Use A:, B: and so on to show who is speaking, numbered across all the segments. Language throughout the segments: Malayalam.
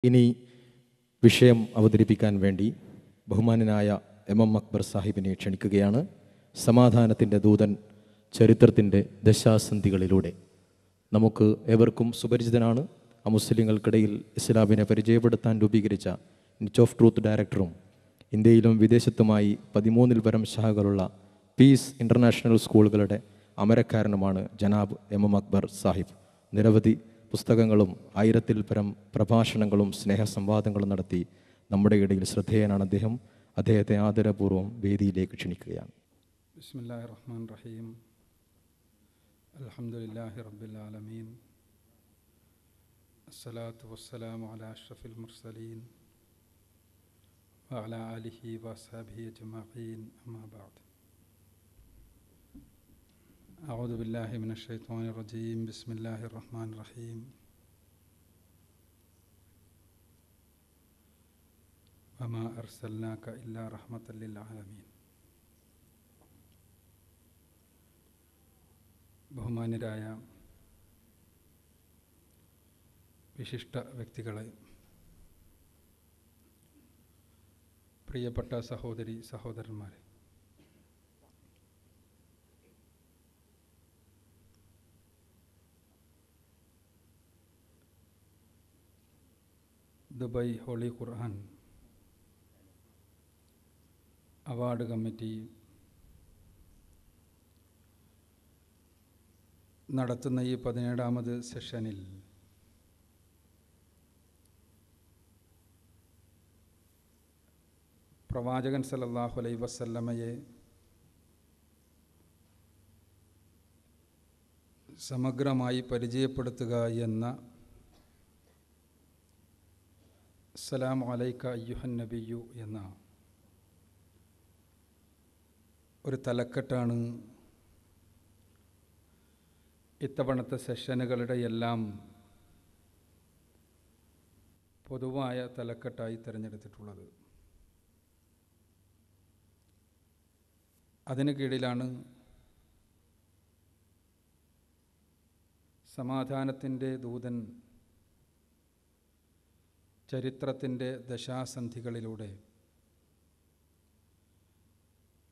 A: ഇനി വിഷയം അവതരിപ്പിക്കാൻ വേണ്ടി ബഹുമാനനായ എം അക്ബർ സാഹിബിനെ ക്ഷണിക്കുകയാണ്. സമാധാനത്തിൻ്റെ ദൂതൻ ചരിത്രത്തിൻ്റെ ദശാസന്ധികളിലൂടെ നമുക്ക് ഏവർക്കും സുപരിചിതനാണ്. അമുസ്ലിങ്ങൾക്കിടയിൽ ഇസ്ലാമിനെ പരിചയപ്പെടുത്താൻ രൂപീകരിച്ച നിച്ച് ഓഫ് ട്രൂത്ത് ഡയറക്ടറും ഇന്ത്യയിലും വിദേശത്തുമായി 13 പരം ശാഖകളുള്ള പീസ് ഇൻ്റർനാഷണൽ സ്കൂളുകളുടെ അമരക്കാരനുമാണ് ജനാബ് എം അക്ബർ സാഹിബ്. നിരവധി പുസ്തകങ്ങളും 1000-ൽ പരം പ്രഭാഷണങ്ങളും സ്നേഹസംവാദങ്ങളും നടത്തി നമ്മുടെ ഇടയിൽ ശ്രദ്ധേയനാണ് അദ്ദേഹം. അദ്ദേഹത്തെ ആദരപൂർവ്വം വേദിയിലേക്ക് ക്ഷണിക്കുകയാണ്.
B: ബിസ്മില്ലാഹിർ റഹ്മാനിർ റഹീം. അൽഹംദുലില്ലാഹി റബ്ബിൽ ആലമീൻ. അസ്സലാത്തു വസ്സലാമു അലാ അഷ്റഫിൽ മുർസലീൻ വഅലാ ആലിഹി വഅസ്ഹാബിഹി അജ്മഈൻ. അമ്മാ ബഅദ്. അഊദു ബില്ലാഹി മിനശ് ശൈത്വാനിർ റജീം. ബിസ്മില്ലാഹിർ റഹ്മാനിർ റഹീം. വമാ അർസൽനാക ഇല്ലാ റഹ്മത്തൽ ലിൽ ആലമീൻ. ബഹുമാന്യരായ വിശിഷ്ട വ്യക്തികളെ, പ്രിയപ്പെട്ട സഹോദരി സഹോദരന്മാരെ, Dubai holy Quran award committee നടത്തുന്ന ഈ 17ാമത് സെഷനിൽ പ്രവാചകൻ സല്ലല്ലാഹു അലൈഹി വസല്ലമയെ സമഗ്രമായി പരിചയപ്പെടുത്തുക എന്ന അസ്സലാമു അലൈക അയ്യുഹൻ നബിയു എന്ന ഒരു തലക്കെട്ടാണ് ഇത്തവണത്തെ സെഷനുകളുടെ എല്ലാം പൊതുവായ തലക്കെട്ടായി തിരഞ്ഞെടുത്തിട്ടുള്ളത്. അതിന് കീഴിലാണ് സമാധാനത്തിൻ്റെ ദൂതൻ ചരിത്രത്തിൻ്റെ ദശാസന്ധികളിലൂടെ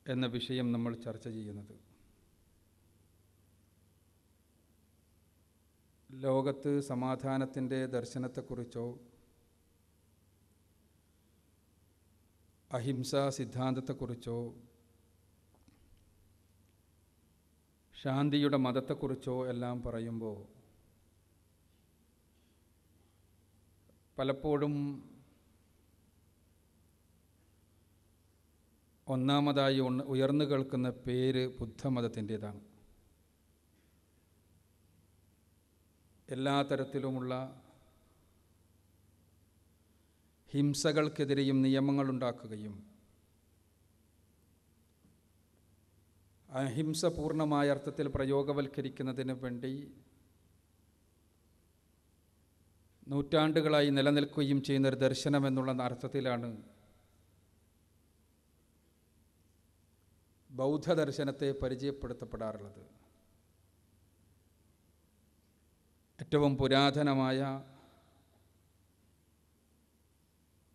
B: എന്ന വിഷയം നമ്മൾ ചർച്ച ചെയ്യുന്നത്. ലോകത്ത് സമാധാനത്തിൻ്റെ ദർശനത്തെക്കുറിച്ചോ അഹിംസാ സിദ്ധാന്തത്തെക്കുറിച്ചോ ശാന്തിയുടെ മതത്തെക്കുറിച്ചോ എല്ലാം പറയുമ്പോൾ പലപ്പോഴും ഒന്നാമതായി ഉയർന്നു കേൾക്കുന്ന പേര് ബുദ്ധമതത്തിൻ്റേതാണ്. എല്ലാ തരത്തിലുമുള്ള ഹിംസകൾക്കെതിരെയും നിയമങ്ങളുണ്ടാക്കുകയും അഹിംസ പൂർണ്ണമായ അർത്ഥത്തിൽ പ്രയോഗവൽക്കരിക്കുന്നതിന് വേണ്ടി നൂറ്റാണ്ടുകളായി നിലനിൽക്കുകയും ചെയ്യുന്നൊരു ദർശനം എന്നുള്ള അർത്ഥത്തിലാണ് ബൗദ്ധദർശനത്തെ പരിചയപ്പെടുത്തപ്പെടാറുള്ളത്. ഏറ്റവും പുരാതനമായ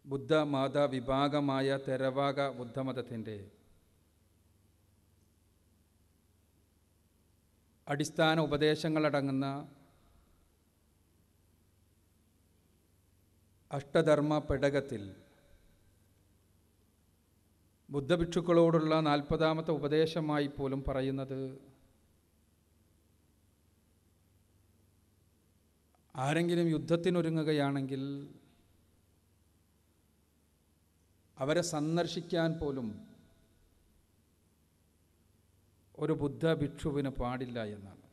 B: ബുദ്ധമത വിഭാഗമായ തെരവാക ബുദ്ധമതത്തിൻ്റെ അടിസ്ഥാന ഉപദേശങ്ങളടങ്ങുന്ന അഷ്ടധർമ്മ പെടകത്തിൽ ബുദ്ധഭിക്ഷുക്കളോടുള്ള 40ാമത്തെ ഉപദേശമായി പോലും പറയുന്നത് ആരെങ്കിലും യുദ്ധത്തിനൊരുങ്ങുകയാണെങ്കിൽ അവരെ സന്ദർശിക്കാൻ പോലും ഒരു ബുദ്ധ ഭിക്ഷുവിന് പാടില്ല എന്നാണ്.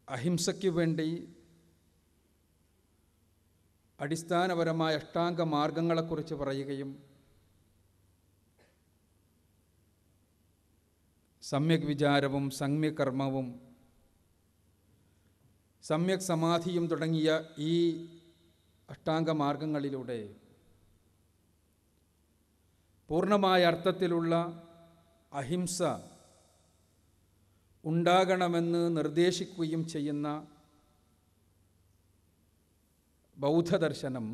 B: അഹിംസയ്ക്ക് വേണ്ടി അടിസ്ഥാനപരമായ അഷ്ടാംഗ മാർഗങ്ങളെക്കുറിച്ച് പറയുകയും സമ്യക് വിചാരവും സമ്യക് കർമ്മവും സമ്യക് സമാധിയും തുടങ്ങിയ ഈ അഷ്ടാംഗ മാർഗങ്ങളിലൂടെ പൂർണ്ണമായ അർത്ഥത്തിലുള്ള അഹിംസ ഉണ്ടാകണമെന്ന് നിർദ്ദേശിക്കുകയും ചെയ്യുന്ന ബൗദ്ധദർശനം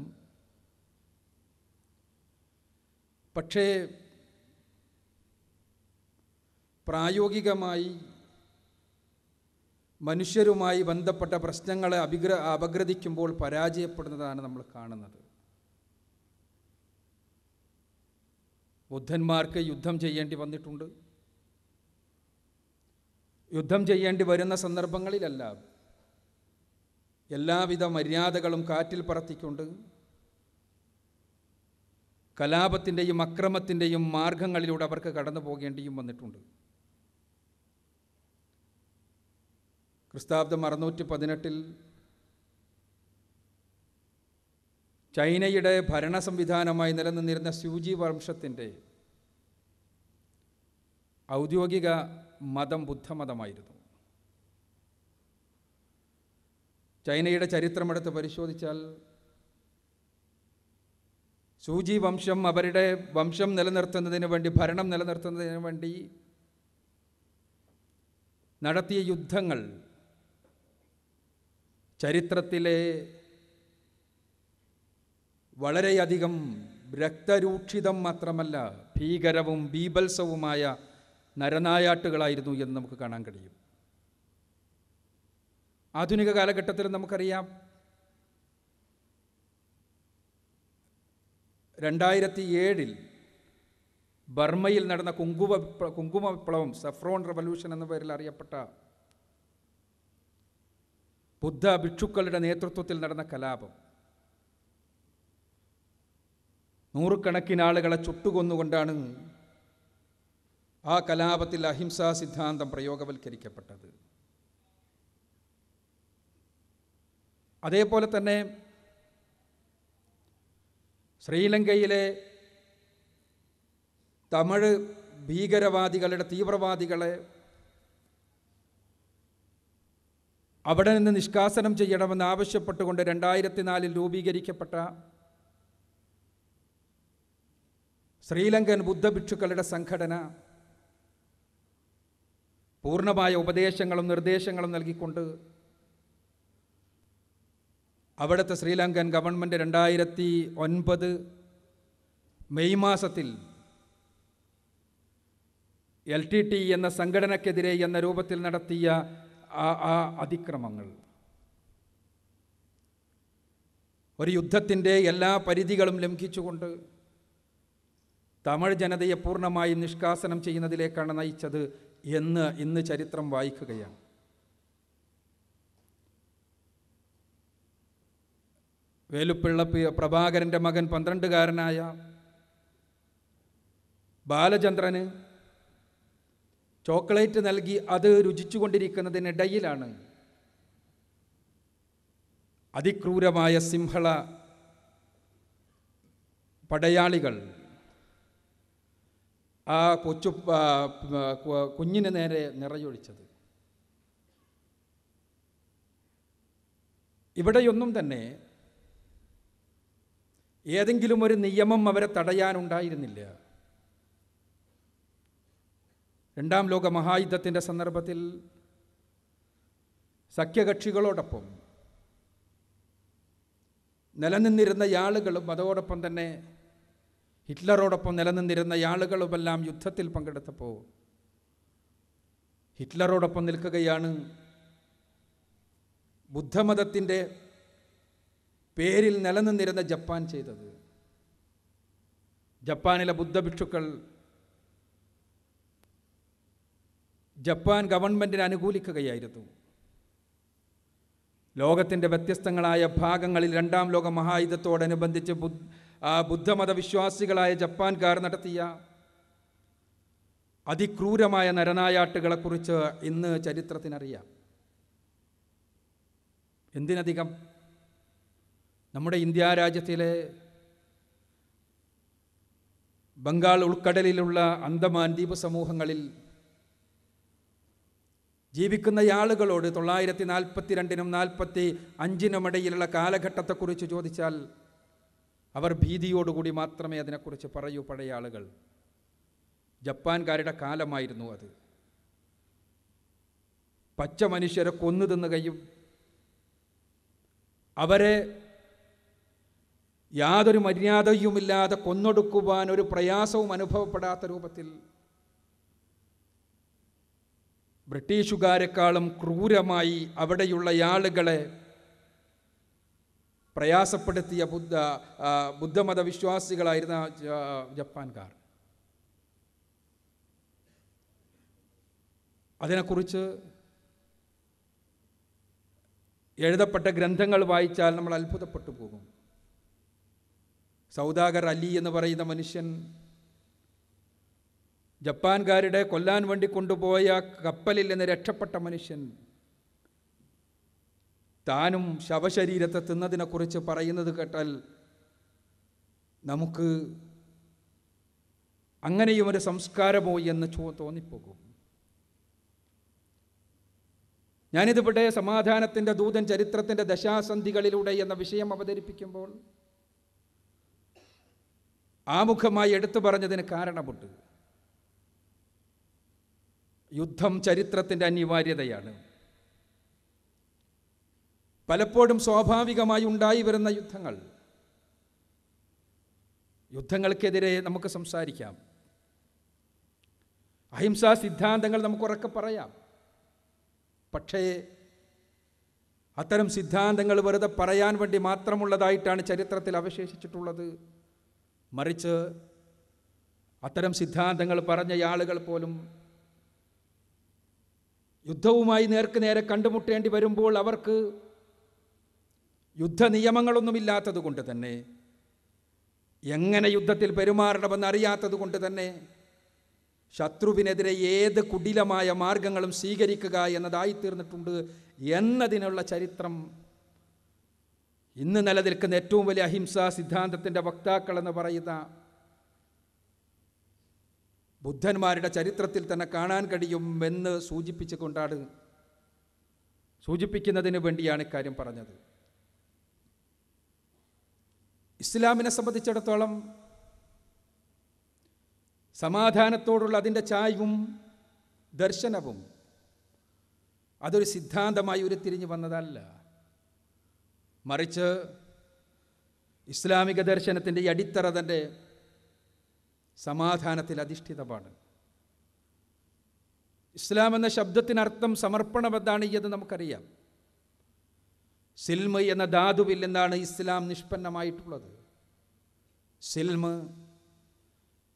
B: പക്ഷേ പ്രായോഗികമായി മനുഷ്യരുമായി ബന്ധപ്പെട്ട പ്രശ്നങ്ങളെ അപഗ്രഥിക്കുമ്പോൾ പരാജയപ്പെടുന്നതാണ് നമ്മൾ കാണുന്നത്. ബുദ്ധന്മാർക്ക് യുദ്ധം ചെയ്യേണ്ടി വന്നിട്ടുണ്ട്. യുദ്ധം ചെയ്യേണ്ടി വരുന്ന സന്ദർഭങ്ങളിലല്ല എല്ലാവിധ മര്യാദകളും കാറ്റിൽ പറത്തിക്കൊണ്ട് കലാപത്തിൻ്റെയും അക്രമത്തിൻ്റെയും മാർഗങ്ങളിലൂടെ അവർക്ക് കടന്നു പോകേണ്ടിയും വന്നിട്ടുണ്ട്. ക്രിസ്താബ്ദം 618 ചൈനയുടെ ഭരണ സംവിധാനമായി നിലനിന്നിരുന്ന സ്യൂജി വംശത്തിൻ്റെ ഔദ്യോഗിക മതം ബുദ്ധമതമായിരുന്നു. ചൈനയുടെ ചരിത്രമെടുത്ത് പരിശോധിച്ചാൽ സൂചി വംശം അവരുടെ വംശം നിലനിർത്തുന്നതിന് വേണ്ടി, ഭരണം നിലനിർത്തുന്നതിന് വേണ്ടി നടത്തിയ യുദ്ധങ്ങൾ ചരിത്രത്തിലെ വളരെയധികം രക്തരൂക്ഷിതം മാത്രമല്ല, ഭീകരവും ബീഭത്സവുമായ നരനായാട്ടുകളായിരുന്നു എന്ന് നമുക്ക് കാണാൻ കഴിയും. ആധുനിക കാലഘട്ടത്തിൽ നമുക്കറിയാം 2007 ബർമ്മയിൽ നടന്ന കുങ്കുമ വിപ്ലവം, സഫ്രോൺ റവല്യൂഷൻ എന്ന പേരിൽ അറിയപ്പെട്ട ബുദ്ധ ഭിക്ഷുക്കളുടെ നേതൃത്വത്തിൽ നടന്ന കലാപം, നൂറുകണക്കിന് ആളുകളെ ചുട്ടുകൊന്നുകൊണ്ടാണ് ആ കലാപത്തിൽ അഹിംസാ സിദ്ധാന്തം പ്രയോഗവൽക്കരിക്കപ്പെട്ടത്. അതേപോലെ തന്നെ ശ്രീലങ്കയിലെ തമിഴ് ഭീകരവാദികളുടെ, തീവ്രവാദികളെ അവിടെ നിന്ന് നിഷ്കാസനം ചെയ്യണമെന്ന് ആവശ്യപ്പെട്ടുകൊണ്ട് 2004 രൂപീകരിക്കപ്പെട്ട ശ്രീലങ്കൻ ബുദ്ധഭിക്ഷുക്കളുടെ സംഘടന പൂർണ്ണമായ ഉപദേശങ്ങളും നിർദ്ദേശങ്ങളും നൽകിക്കൊണ്ട് അവിടുത്തെ ശ്രീലങ്കൻ ഗവൺമെൻറ് 2009 മെയ് മാസത്തിൽ LTT എന്ന സംഘടനയ്ക്കെതിരെ എന്ന രൂപത്തിൽ നടത്തിയ ആ അതിക്രമങ്ങൾ ഒരു യുദ്ധത്തിൻ്റെ എല്ലാ പരിധികളും ലംഘിച്ചുകൊണ്ട് തമിഴ് ജനതയെ പൂർണ്ണമായി നിഷ്കാസനം ചെയ്യുന്നതിലേക്കാണ് നയിച്ചത് എന്ന് ഇന്ന് ചരിത്രം വായിക്കുകയാണ്. വേലുപ്പിള്ള പ്രഭാകരൻ്റെ മകൻ 12കാരനായ ബാലചന്ദ്രന് ചോക്ലേറ്റ് നൽകി അത് രുചിച്ചുകൊണ്ടിരിക്കുന്നതിനിടയിലാണ് അതിക്രൂരമായ സിംഹള പടയാളികൾ ആ കുഞ്ഞിന് നേരെ നിറയൊഴിച്ചത്. ഇവിടെയൊന്നും തന്നെ ഏതെങ്കിലും ഒരു നിയമം അവരെ തടയാനുണ്ടായിരുന്നില്ല. രണ്ടാം ലോക മഹായുദ്ധത്തിൻ്റെ സന്ദർഭത്തിൽ സഖ്യകക്ഷികളോടൊപ്പം നിലനിന്നിരുന്ന ആളുകളും അതോടൊപ്പം തന്നെ ഹിറ്റ്ലറോടൊപ്പം നിലനിന്നിരുന്ന ആളുകളുമെല്ലാം യുദ്ധത്തിൽ പങ്കെടുത്തപ്പോൾ ഹിറ്റ്ലറോടൊപ്പം നിൽക്കുകയാണ് ബുദ്ധമതത്തിൻ്റെ പേരിൽ നിലനിന്നിരുന്ന ജപ്പാൻ ചെയ്തത്. ജപ്പാനിലെ ബുദ്ധഭിക്ഷുക്കൾ ജപ്പാൻ ഗവൺമെൻറ്റിനെ അനുകൂലിക്കുകയായിരുന്നു. ലോകത്തിൻ്റെ വ്യത്യസ്തങ്ങളായ ഭാഗങ്ങളിൽ രണ്ടാം ലോക മഹായുദ്ധത്തോടനുബന്ധിച്ച് ബുദ്ധമത വിശ്വാസികളായ ജപ്പാൻകാർ നടത്തിയ അതിക്രൂരമായ നരനായാട്ടുകളെക്കുറിച്ച് ഇന്ന് ചരിത്രത്തിനറിയാം. എന്തിനധികം നമ്മുടെ ഇന്ത്യ രാജ്യത്തിലെ ബംഗാൾ ഉൾക്കടലിലുള്ള അന്തമാൻ ദ്വീപ് സമൂഹങ്ങളിൽ ജീവിക്കുന്ന ആളുകളോട് 942-നും 45-നും ഇടയിലുള്ള കാലഘട്ടത്തെക്കുറിച്ച് ചോദിച്ചാൽ അവർ ഭീതിയോടുകൂടി മാത്രമേ അതിനെക്കുറിച്ച് പറയൂ. പഴയ ആളുകൾ ജപ്പാൻകാരുടെ കാലമായിരുന്നു അത്. പച്ച മനുഷ്യരെ കൊന്നു തിന്നുകയും അവരെ യാതൊരു മര്യാദയുമില്ലാതെ കൊന്നൊടുക്കുവാൻ ഒരു പ്രയാസവും അനുഭവപ്പെടാത്ത രൂപത്തിൽ ബ്രിട്ടീഷുകാരെക്കാളും ക്രൂരമായി അവിടെയുള്ള ആളുകളെ പ്രയാസപ്പെടുത്തിയ ബുദ്ധമത വിശ്വാസികളായിരുന്ന ജപ്പാൻകാർ. അതിനെക്കുറിച്ച് എഴുതപ്പെട്ട ഗ്രന്ഥങ്ങൾ വായിച്ചാൽ നമ്മൾ അത്ഭുതപ്പെട്ടു പോകും. സൗദാഗർ അലി എന്ന് പറയുന്ന മനുഷ്യൻ ജപ്പാൻകാരുടെ കൊല്ലാൻ വേണ്ടി കൊണ്ടുപോയ കപ്പലിൽ നിന്ന് രക്ഷപ്പെട്ട മനുഷ്യൻ താനും ശവശരീരത്തെ തിന്നതിനെക്കുറിച്ച് പറയുന്നത് കേട്ടാൽ നമുക്ക് അങ്ങനെയും ഒരു സംസ്കാരമോ എന്ന് തോന്നിപ്പോകും. ഞാനിതിവിടെ സമാധാനത്തിൻ്റെ ദൂതൻ ചരിത്രത്തിൻ്റെ ദശാസന്ധികളിലൂടെ എന്ന വിഷയം അവതരിപ്പിക്കുമ്പോൾ ആമുഖമായി എടുത്തു പറഞ്ഞതിന് കാരണമുണ്ട്. യുദ്ധം ചരിത്രത്തിൻ്റെ അനിവാര്യതയാണ്. പലപ്പോഴും സ്വാഭാവികമായി ഉണ്ടായി വരുന്ന യുദ്ധങ്ങൾക്കെതിരെ നമുക്ക് സംസാരിക്കാം. അഹിംസാ സിദ്ധാന്തങ്ങൾ നമുക്ക് ഉറക്കെ പറയാം. പക്ഷേ അത്തരം സിദ്ധാന്തങ്ങൾ വെറുതെ പറയാൻ വേണ്ടി മാത്രമുള്ളതായിട്ടാണ് ചരിത്രത്തിൽ അവശേഷിച്ചിട്ടുള്ളത്. മറിച്ച് അത്തരം സിദ്ധാന്തങ്ങൾ പറഞ്ഞ ആളുകൾ പോലും യുദ്ധവുമായി നേർക്ക് നേരെ കണ്ടുമുട്ടേണ്ടി വരുമ്പോൾ അവർക്ക് യുദ്ധ നിയമങ്ങളൊന്നുമില്ലാത്തത് കൊണ്ട് തന്നെ, എങ്ങനെ യുദ്ധത്തിൽ പെരുമാറണമെന്ന് അറിയാത്തത് കൊണ്ട് തന്നെ ശത്രുവിനെതിരെ ഏത് കുടിലമായ മാർഗങ്ങളും സ്വീകരിക്കുക എന്നതായിത്തീർന്നിട്ടുണ്ട് എന്നതിനുള്ള ചരിത്രം ഇന്ന് നിലനിൽക്കുന്ന ഏറ്റവും വലിയ അഹിംസാ സിദ്ധാന്തത്തിൻ്റെ വക്താക്കൾ എന്ന് പറയുന്ന ബുദ്ധന്മാരുടെ ചരിത്രത്തിൽ തന്നെ കാണാൻ കഴിയും എന്ന് സൂചിപ്പിക്കുന്നതിന് വേണ്ടിയാണ് ഇക്കാര്യം പറഞ്ഞത്. ഇസ്ലാമിനെ സംബന്ധിച്ചിടത്തോളം സമാധാനത്തോടുള്ള അതിൻ്റെ ചായ്വും ദർശനവും അതൊരു സിദ്ധാന്തമായി ഉരുത്തിരിഞ്ഞു വന്നതല്ല. മറിച്ച് ഇസ്ലാമിക ദർശനത്തിൻ്റെ ഈ അടിത്തറ തന്നെ സമാധാനത്തിൽ അധിഷ്ഠിതമാണ്. ഇസ്ലാം എന്ന ശബ്ദത്തിനർത്ഥം സമർപ്പണമെന്നാണ് എന്ന് നമുക്കറിയാം. സിൽമ് എന്ന ധാതുവിൽ നിന്നാണ് ഇസ്ലാം നിഷ്പന്നമായിട്ടുള്ളത്. സിൽമ്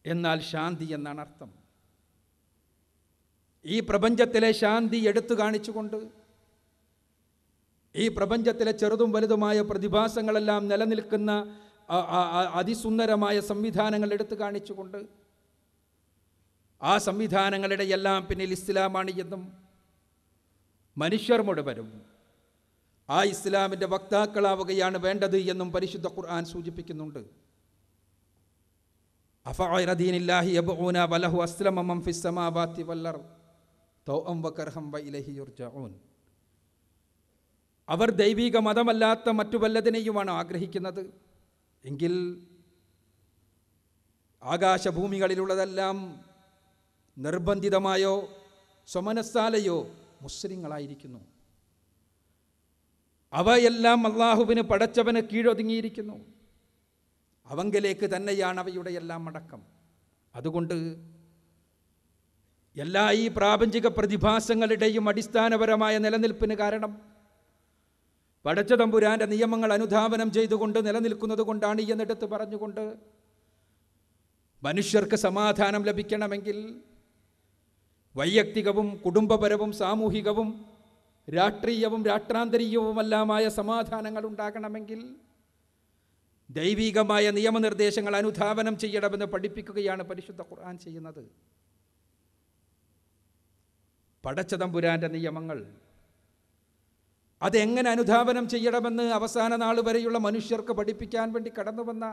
B: എന്നാൽ ശാന്തി എന്നാണ് അർത്ഥം. ഈ പ്രപഞ്ചത്തിലെ ശാന്തി എടുത്തു കാണിച്ചുകൊണ്ട്, ഈ പ്രപഞ്ചത്തിലെ ചെറുതും വലുതുമായ പ്രതിഭാസങ്ങളെല്ലാം നിലനിൽക്കുന്ന അതിസുന്ദരമായ സംവിധാനങ്ങൾ എടുത്തു കാണിച്ചുകൊണ്ട്, ആ സംവിധാനങ്ങളുടെ എല്ലാം പിന്നിൽ ഇസ്ലാമാണ് എന്നും മനുഷ്യർ മുഴുവനും ആ ഇസ്ലാമിൻ്റെ വക്താക്കളാവുകയാണ് വേണ്ടത് എന്നും പരിശുദ്ധ ഖുർആൻ സൂചിപ്പിക്കുന്നുണ്ട്. അഫഗൈറ ദീനില്ലാഹി യബ്ഊന വലഹു അസ്ലമ മൻ ഫിസ് സമാവാതി വൽ അർദ് തൗഅം വകർഹം വഇലൈഹി യുർജഊൻ. അവർ ദൈവിക മതമല്ലാത്ത മറ്റു വല്ലതിനെയുമാണ് ആഗ്രഹിക്കുന്നത് എങ്കിൽ ആകാശഭൂമികളിലുള്ളതെല്ലാം നിർബന്ധിതമായോ സ്വമനസ്സാലയോ മുസ്ലിങ്ങളായിരിക്കുന്നു. അവയെല്ലാം അള്ളാഹുവിന് പടച്ചവന് കീഴൊതുങ്ങിയിരിക്കുന്നു. അവങ്കലേക്ക് തന്നെയാണ് അവയുടെ എല്ലാം അടക്കം. അതുകൊണ്ട് എല്ലാ ഈ പ്രാപഞ്ചിക പ്രതിഭാസങ്ങളുടെയും അടിസ്ഥാനപരമായ നിലനിൽപ്പിന് കാരണം പടച്ച തമ്പുരാൻ്റെ നിയമങ്ങൾ അനുധാവനം ചെയ്തുകൊണ്ട് നിലനിൽക്കുന്നത് കൊണ്ടാണ് എന്നെടുത്ത് പറഞ്ഞുകൊണ്ട് മനുഷ്യർക്ക് സമാധാനം ലഭിക്കണമെങ്കിൽ വൈയക്തികവും കുടുംബപരവും സാമൂഹികവും രാഷ്ട്രീയവും രാഷ്ട്രാന്തരീയവുമെല്ലാമായ സമാധാനങ്ങൾ ഉണ്ടാകണമെങ്കിൽ ദൈവികമായ നിയമനിർദ്ദേശങ്ങൾ അനുധാവനം ചെയ്യണമെന്ന് പഠിപ്പിക്കുകയാണ് പരിശുദ്ധ ഖുർആൻ ചെയ്യുന്നത്. പടച്ച തമ്പുരാൻ്റെ നിയമങ്ങൾ അതെങ്ങനെ അനുധാവനം ചെയ്യണമെന്ന് അവസാന നാൾ വരെയുള്ള മനുഷ്യർക്ക് പഠിപ്പിക്കാൻ വേണ്ടി കടന്നു വന്ന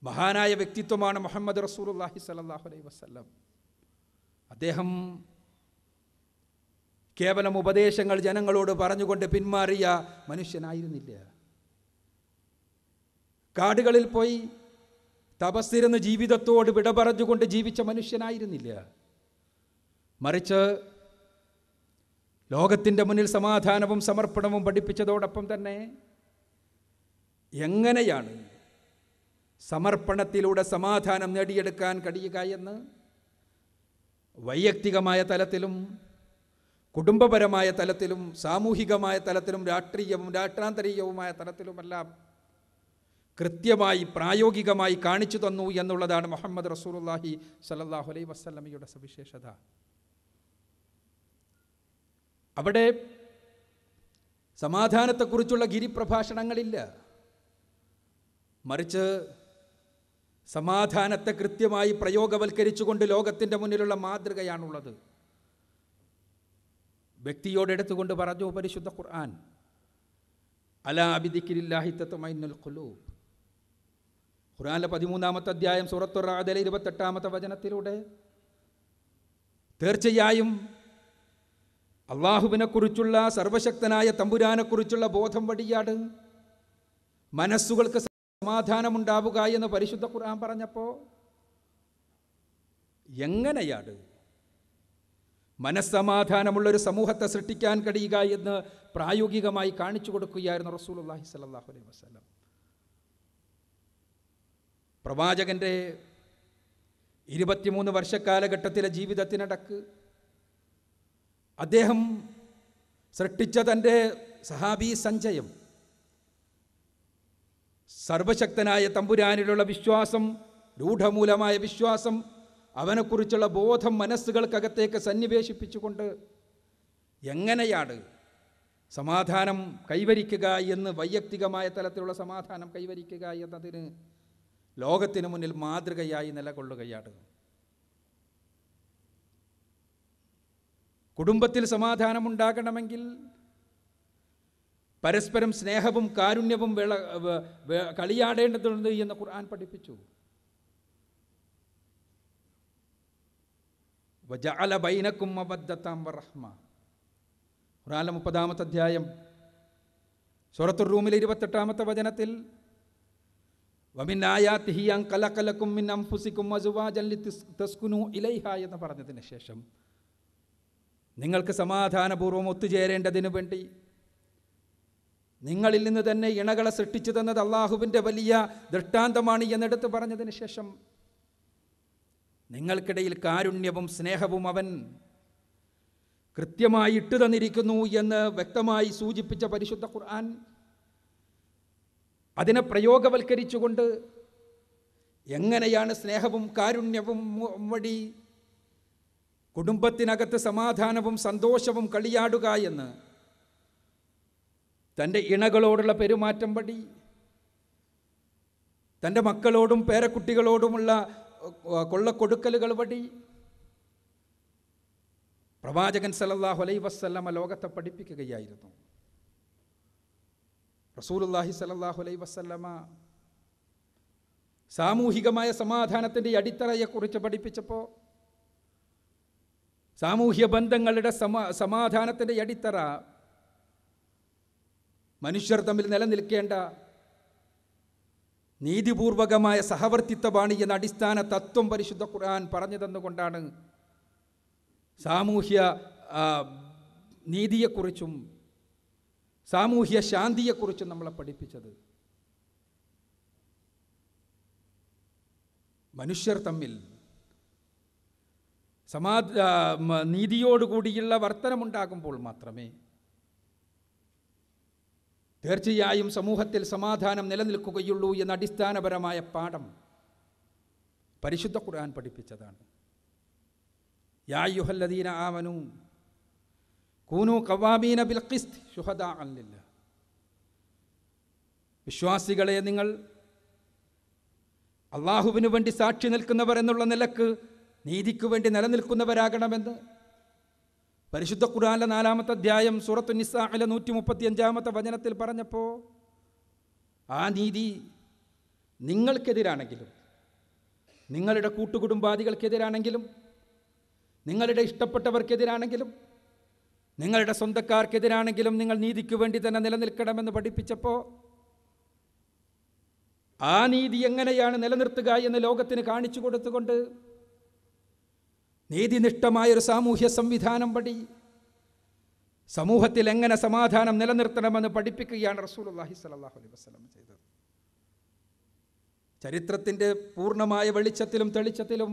B: മഹാനായ വ്യക്തിത്വമാണ് മുഹമ്മദ് റസൂലുള്ളാഹി സ്വല്ലല്ലാഹു അലൈഹി വസല്ലം. അദ്ദേഹം കേവലം ഉപദേശങ്ങൾ ജനങ്ങളോട് പറഞ്ഞുകൊണ്ട് പിന്മാറിയ മനുഷ്യനായിരുന്നില്ല. കാടുകളിൽ പോയി തപസ്സിരുന്ന് ജീവിതത്തോട് വിട പറഞ്ഞുകൊണ്ട് ജീവിച്ച മനുഷ്യനായിരുന്നില്ല. മറിച്ച് ലോകത്തിൻ്റെ മുന്നിൽ സമാധാനവും സമർപ്പണവും പഠിപ്പിച്ചതോടൊപ്പം തന്നെ എങ്ങനെയാണ് സമർപ്പണത്തിലൂടെ സമാധാനം നേടിയെടുക്കാൻ കഴിയുക എന്ന് വൈയക്തികമായ തലത്തിലും കുടുംബപരമായ തലത്തിലും സാമൂഹികമായ തലത്തിലും രാഷ്ട്രാന്തരീയവുമായ തലത്തിലുമെല്ലാം കൃത്യമായി പ്രായോഗികമായി കാണിച്ചു തന്നു എന്നുള്ളതാണ് മുഹമ്മദ് റസൂലുള്ളാഹി സ്വല്ലല്ലാഹു അലൈഹി വസല്ലമയുടെ സവിശേഷത. അവിടെ സമാധാനത്തെക്കുറിച്ചുള്ള ഗിരിപ്രഭാഷണങ്ങളില്ല, മറിച്ച് സമാധാനത്തെ കൃത്യമായി പ്രയോഗവൽക്കരിച്ചുകൊണ്ട് ലോകത്തിൻ്റെ മുന്നിലുള്ള മാതൃകയാണുള്ളത്. വ്യക്തിയോടെടുത്തുകൊണ്ട് പറഞ്ഞു പരിശുദ്ധ ഖുർആൻ, അലാ ബിദിക്രില്ലാഹി തത്മഇന്നുൽ ഖുലൂബ്. ഖുർആനിലെ 13-ാമത്തെ അധ്യായം സൂറത്തുർ റഅദിലെ 28-ാമത്തെ വചനത്തിലൂടെ തീർച്ചയായും അള്ളാഹുവിനെക്കുറിച്ചുള്ള സർവശക്തനായ തമ്പുരാനെക്കുറിച്ചുള്ള ബോധം വഴിയാണ് മനസ്സുകൾക്ക് സമാധാനമുണ്ടാവുക എന്ന് പരിശുദ്ധ ഖുർആൻ പറഞ്ഞപ്പോൾ എങ്ങനെയാണ് മനസ്സമാധാനമുള്ളൊരു സമൂഹത്തെ സൃഷ്ടിക്കാൻ കഴിയുക എന്ന് പ്രായോഗികമായി കാണിച്ചു കൊടുക്കുകയായിരുന്നു റസൂലുള്ളാഹി സ്വല്ലല്ലാഹു അലൈഹി വസല്ലം. പ്രവാചകൻ്റെ 23 വർഷക്കാലഘട്ടത്തിലെ ജീവിതത്തിനിടക്ക് അദ്ദേഹം സൃഷ്ടിച്ച തൻ്റെ സഹാബി സഞ്ചയം സർവശക്തനായ തമ്പുരാനിലുള്ള വിശ്വാസം, രൂഢമൂലമായ വിശ്വാസം, അവനെക്കുറിച്ചുള്ള ബോധം മനസ്സുകൾക്കകത്തേക്ക് സന്നിവേശിപ്പിച്ചുകൊണ്ട് എങ്ങനെയാണ് സമാധാനം കൈവരിക്കുക എന്ന്, വൈയക്തികമായ തലത്തിലുള്ള സമാധാനം കൈവരിക്കുക എന്നതിന് ലോകത്തിന് മുന്നിൽ മാതൃകയായി നിലകൊള്ളുകയാണ്. കുടുംബത്തിൽ സമാധാനമുണ്ടാകണമെങ്കിൽ പരസ്പരം സ്നേഹവും കാരുണ്യവും കളിയാടേണ്ടതുണ്ട് എന്ന് ഖുർആൻ പഠിപ്പിച്ചു. വജഅല ബൈനക്കും മവദ്ദതൻ വറഹ്മ. ഖുർആനിലെ 30-ാമത്തെ അധ്യായം സൂറത്തുർ റൂമിലെ 28-ാമത്തെ വചനത്തിൽ വമിൻ ആയാതിഹി അൻ ഖലഖലകും മിൻ അൻഫുസികും അസ്വാജൻ ലിതസ്കുനു ഇലൈഹാ എന്ന് പറഞ്ഞതിന് ശേഷം നിങ്ങൾക്ക് സമാധാനപൂർവ്വം ഒത്തുചേരേണ്ടതിനു വേണ്ടി നിങ്ങളിൽ നിന്ന് തന്നെ ഇണകളെ സൃഷ്ടിച്ചു തന്നത് അള്ളാഹുവിൻ്റെ വലിയ ദൃഷ്ടാന്തമാണ് എന്നെടുത്ത് പറഞ്ഞതിന് ശേഷം നിങ്ങൾക്കിടയിൽ കാരുണ്യവും സ്നേഹവും അവൻ കൃത്യമായി ഇട്ടു തന്നിരിക്കുന്നു എന്ന് വ്യക്തമായി സൂചിപ്പിച്ച പരിശുദ്ധ ഖുർആൻ അതിനെ പ്രയോഗവൽക്കരിച്ചുകൊണ്ട് എങ്ങനെയാണ് സ്നേഹവും കാരുണ്യവും വഴി കുടുംബത്തിനകത്ത് സമാധാനവും സന്തോഷവും കളിയാടുക എന്ന് തൻ്റെ ഇണകളോടുള്ള പെരുമാറ്റം വഴി, തൻ്റെ മക്കളോടും പേരക്കുട്ടികളോടുമുള്ള കൊള്ളക്കൊടുക്കലുകൾ വഴി പ്രവാചകൻ സല്ലല്ലാഹു അലൈഹി വസല്ലമ ലോകത്തെ പഠിപ്പിക്കുകയായിരുന്നു. റസൂലുള്ളാഹി സല്ലല്ലാഹു അലൈഹി വസല്ലമ സാമൂഹികമായ സമാധാനത്തിൻ്റെ അടിത്തറയെക്കുറിച്ച് പഠിപ്പിച്ചപ്പോൾ സാമൂഹ്യ ബന്ധങ്ങളുടെ സമാധാനത്തിൻ്റെ അടിത്തറ മനുഷ്യർ തമ്മിൽ നിലനിൽക്കേണ്ട നീതിപൂർവകമായ സഹവർത്തിത്വമാണ് എന്ന അടിസ്ഥാന തത്വം പരിശുദ്ധ ഖുർആൻ പറഞ്ഞു തന്നുകൊണ്ടാണ് സാമൂഹ്യ നീതിയെക്കുറിച്ചും സാമൂഹ്യ ശാന്തിയെക്കുറിച്ചും നമ്മളെ പഠിപ്പിച്ചത്. മനുഷ്യർ തമ്മിൽ നീതിയോടുകൂടിയുള്ള വർത്തനമുണ്ടാകുമ്പോൾ മാത്രമേ തീർച്ചയായും സമൂഹത്തിൽ സമാധാനം നിലനിൽക്കുകയുള്ളൂ എന്ന അടിസ്ഥാനപരമായ പാഠം പരിശുദ്ധ ഖുർആൻ പഠിപ്പിച്ചതാണ്. യാ അയ്യുഹല്ലദീന ആമനൂ കൂനൂ ഖവാമീന ബിൽ ഖിസ്ത് ശുഹദാഅൻ ലില്ലാഹ്. വിശ്വാസികളെ, നിങ്ങൾ അള്ളാഹുവിനു വേണ്ടി സാക്ഷി നിൽക്കുന്നവർ എന്നുള്ള നിലക്ക് നീതിക്ക് വേണ്ടി നിലനിൽക്കുന്നവരാകണമെന്ന് പരിശുദ്ധ ഖുർആനിലെ 4-ാമത്തെ അധ്യായം സൂറത്തു നിസാഇലെ 135-ാമത്തെ വചനത്തിൽ പറഞ്ഞപ്പോൾ ആ നീതി നിങ്ങൾക്കെതിരാണെങ്കിലും, നിങ്ങളുടെ കൂട്ടുകുടുംബാദികൾക്കെതിരാണെങ്കിലും, നിങ്ങളുടെ ഇഷ്ടപ്പെട്ടവർക്കെതിരാണെങ്കിലും, നിങ്ങളുടെ സ്വന്തക്കാർക്കെതിരാണെങ്കിലും നിങ്ങൾ നീതിക്ക് വേണ്ടി തന്നെ നിലനിൽക്കണമെന്ന് പഠിപ്പിച്ചപ്പോൾ ആ നീതി എങ്ങനെയാണ് നിലനിർത്തുക എന്ന് ലോകത്തിന് കാണിച്ചു കൊടുത്തുകൊണ്ട് നീതിനിഷ്ഠമായൊരു സാമൂഹ്യ സംവിധാനം വഴി സമൂഹത്തിൽ എങ്ങനെ സമാധാനം നിലനിർത്തണമെന്ന് പഠിപ്പിക്കുകയാണ് റസൂലുള്ളാഹി സ്വല്ലല്ലാഹു അലൈഹി വസല്ലം ചെയ്തത്. ചരിത്രത്തിൻ്റെ പൂർണ്ണമായ വെളിച്ചത്തിലും തെളിച്ചത്തിലും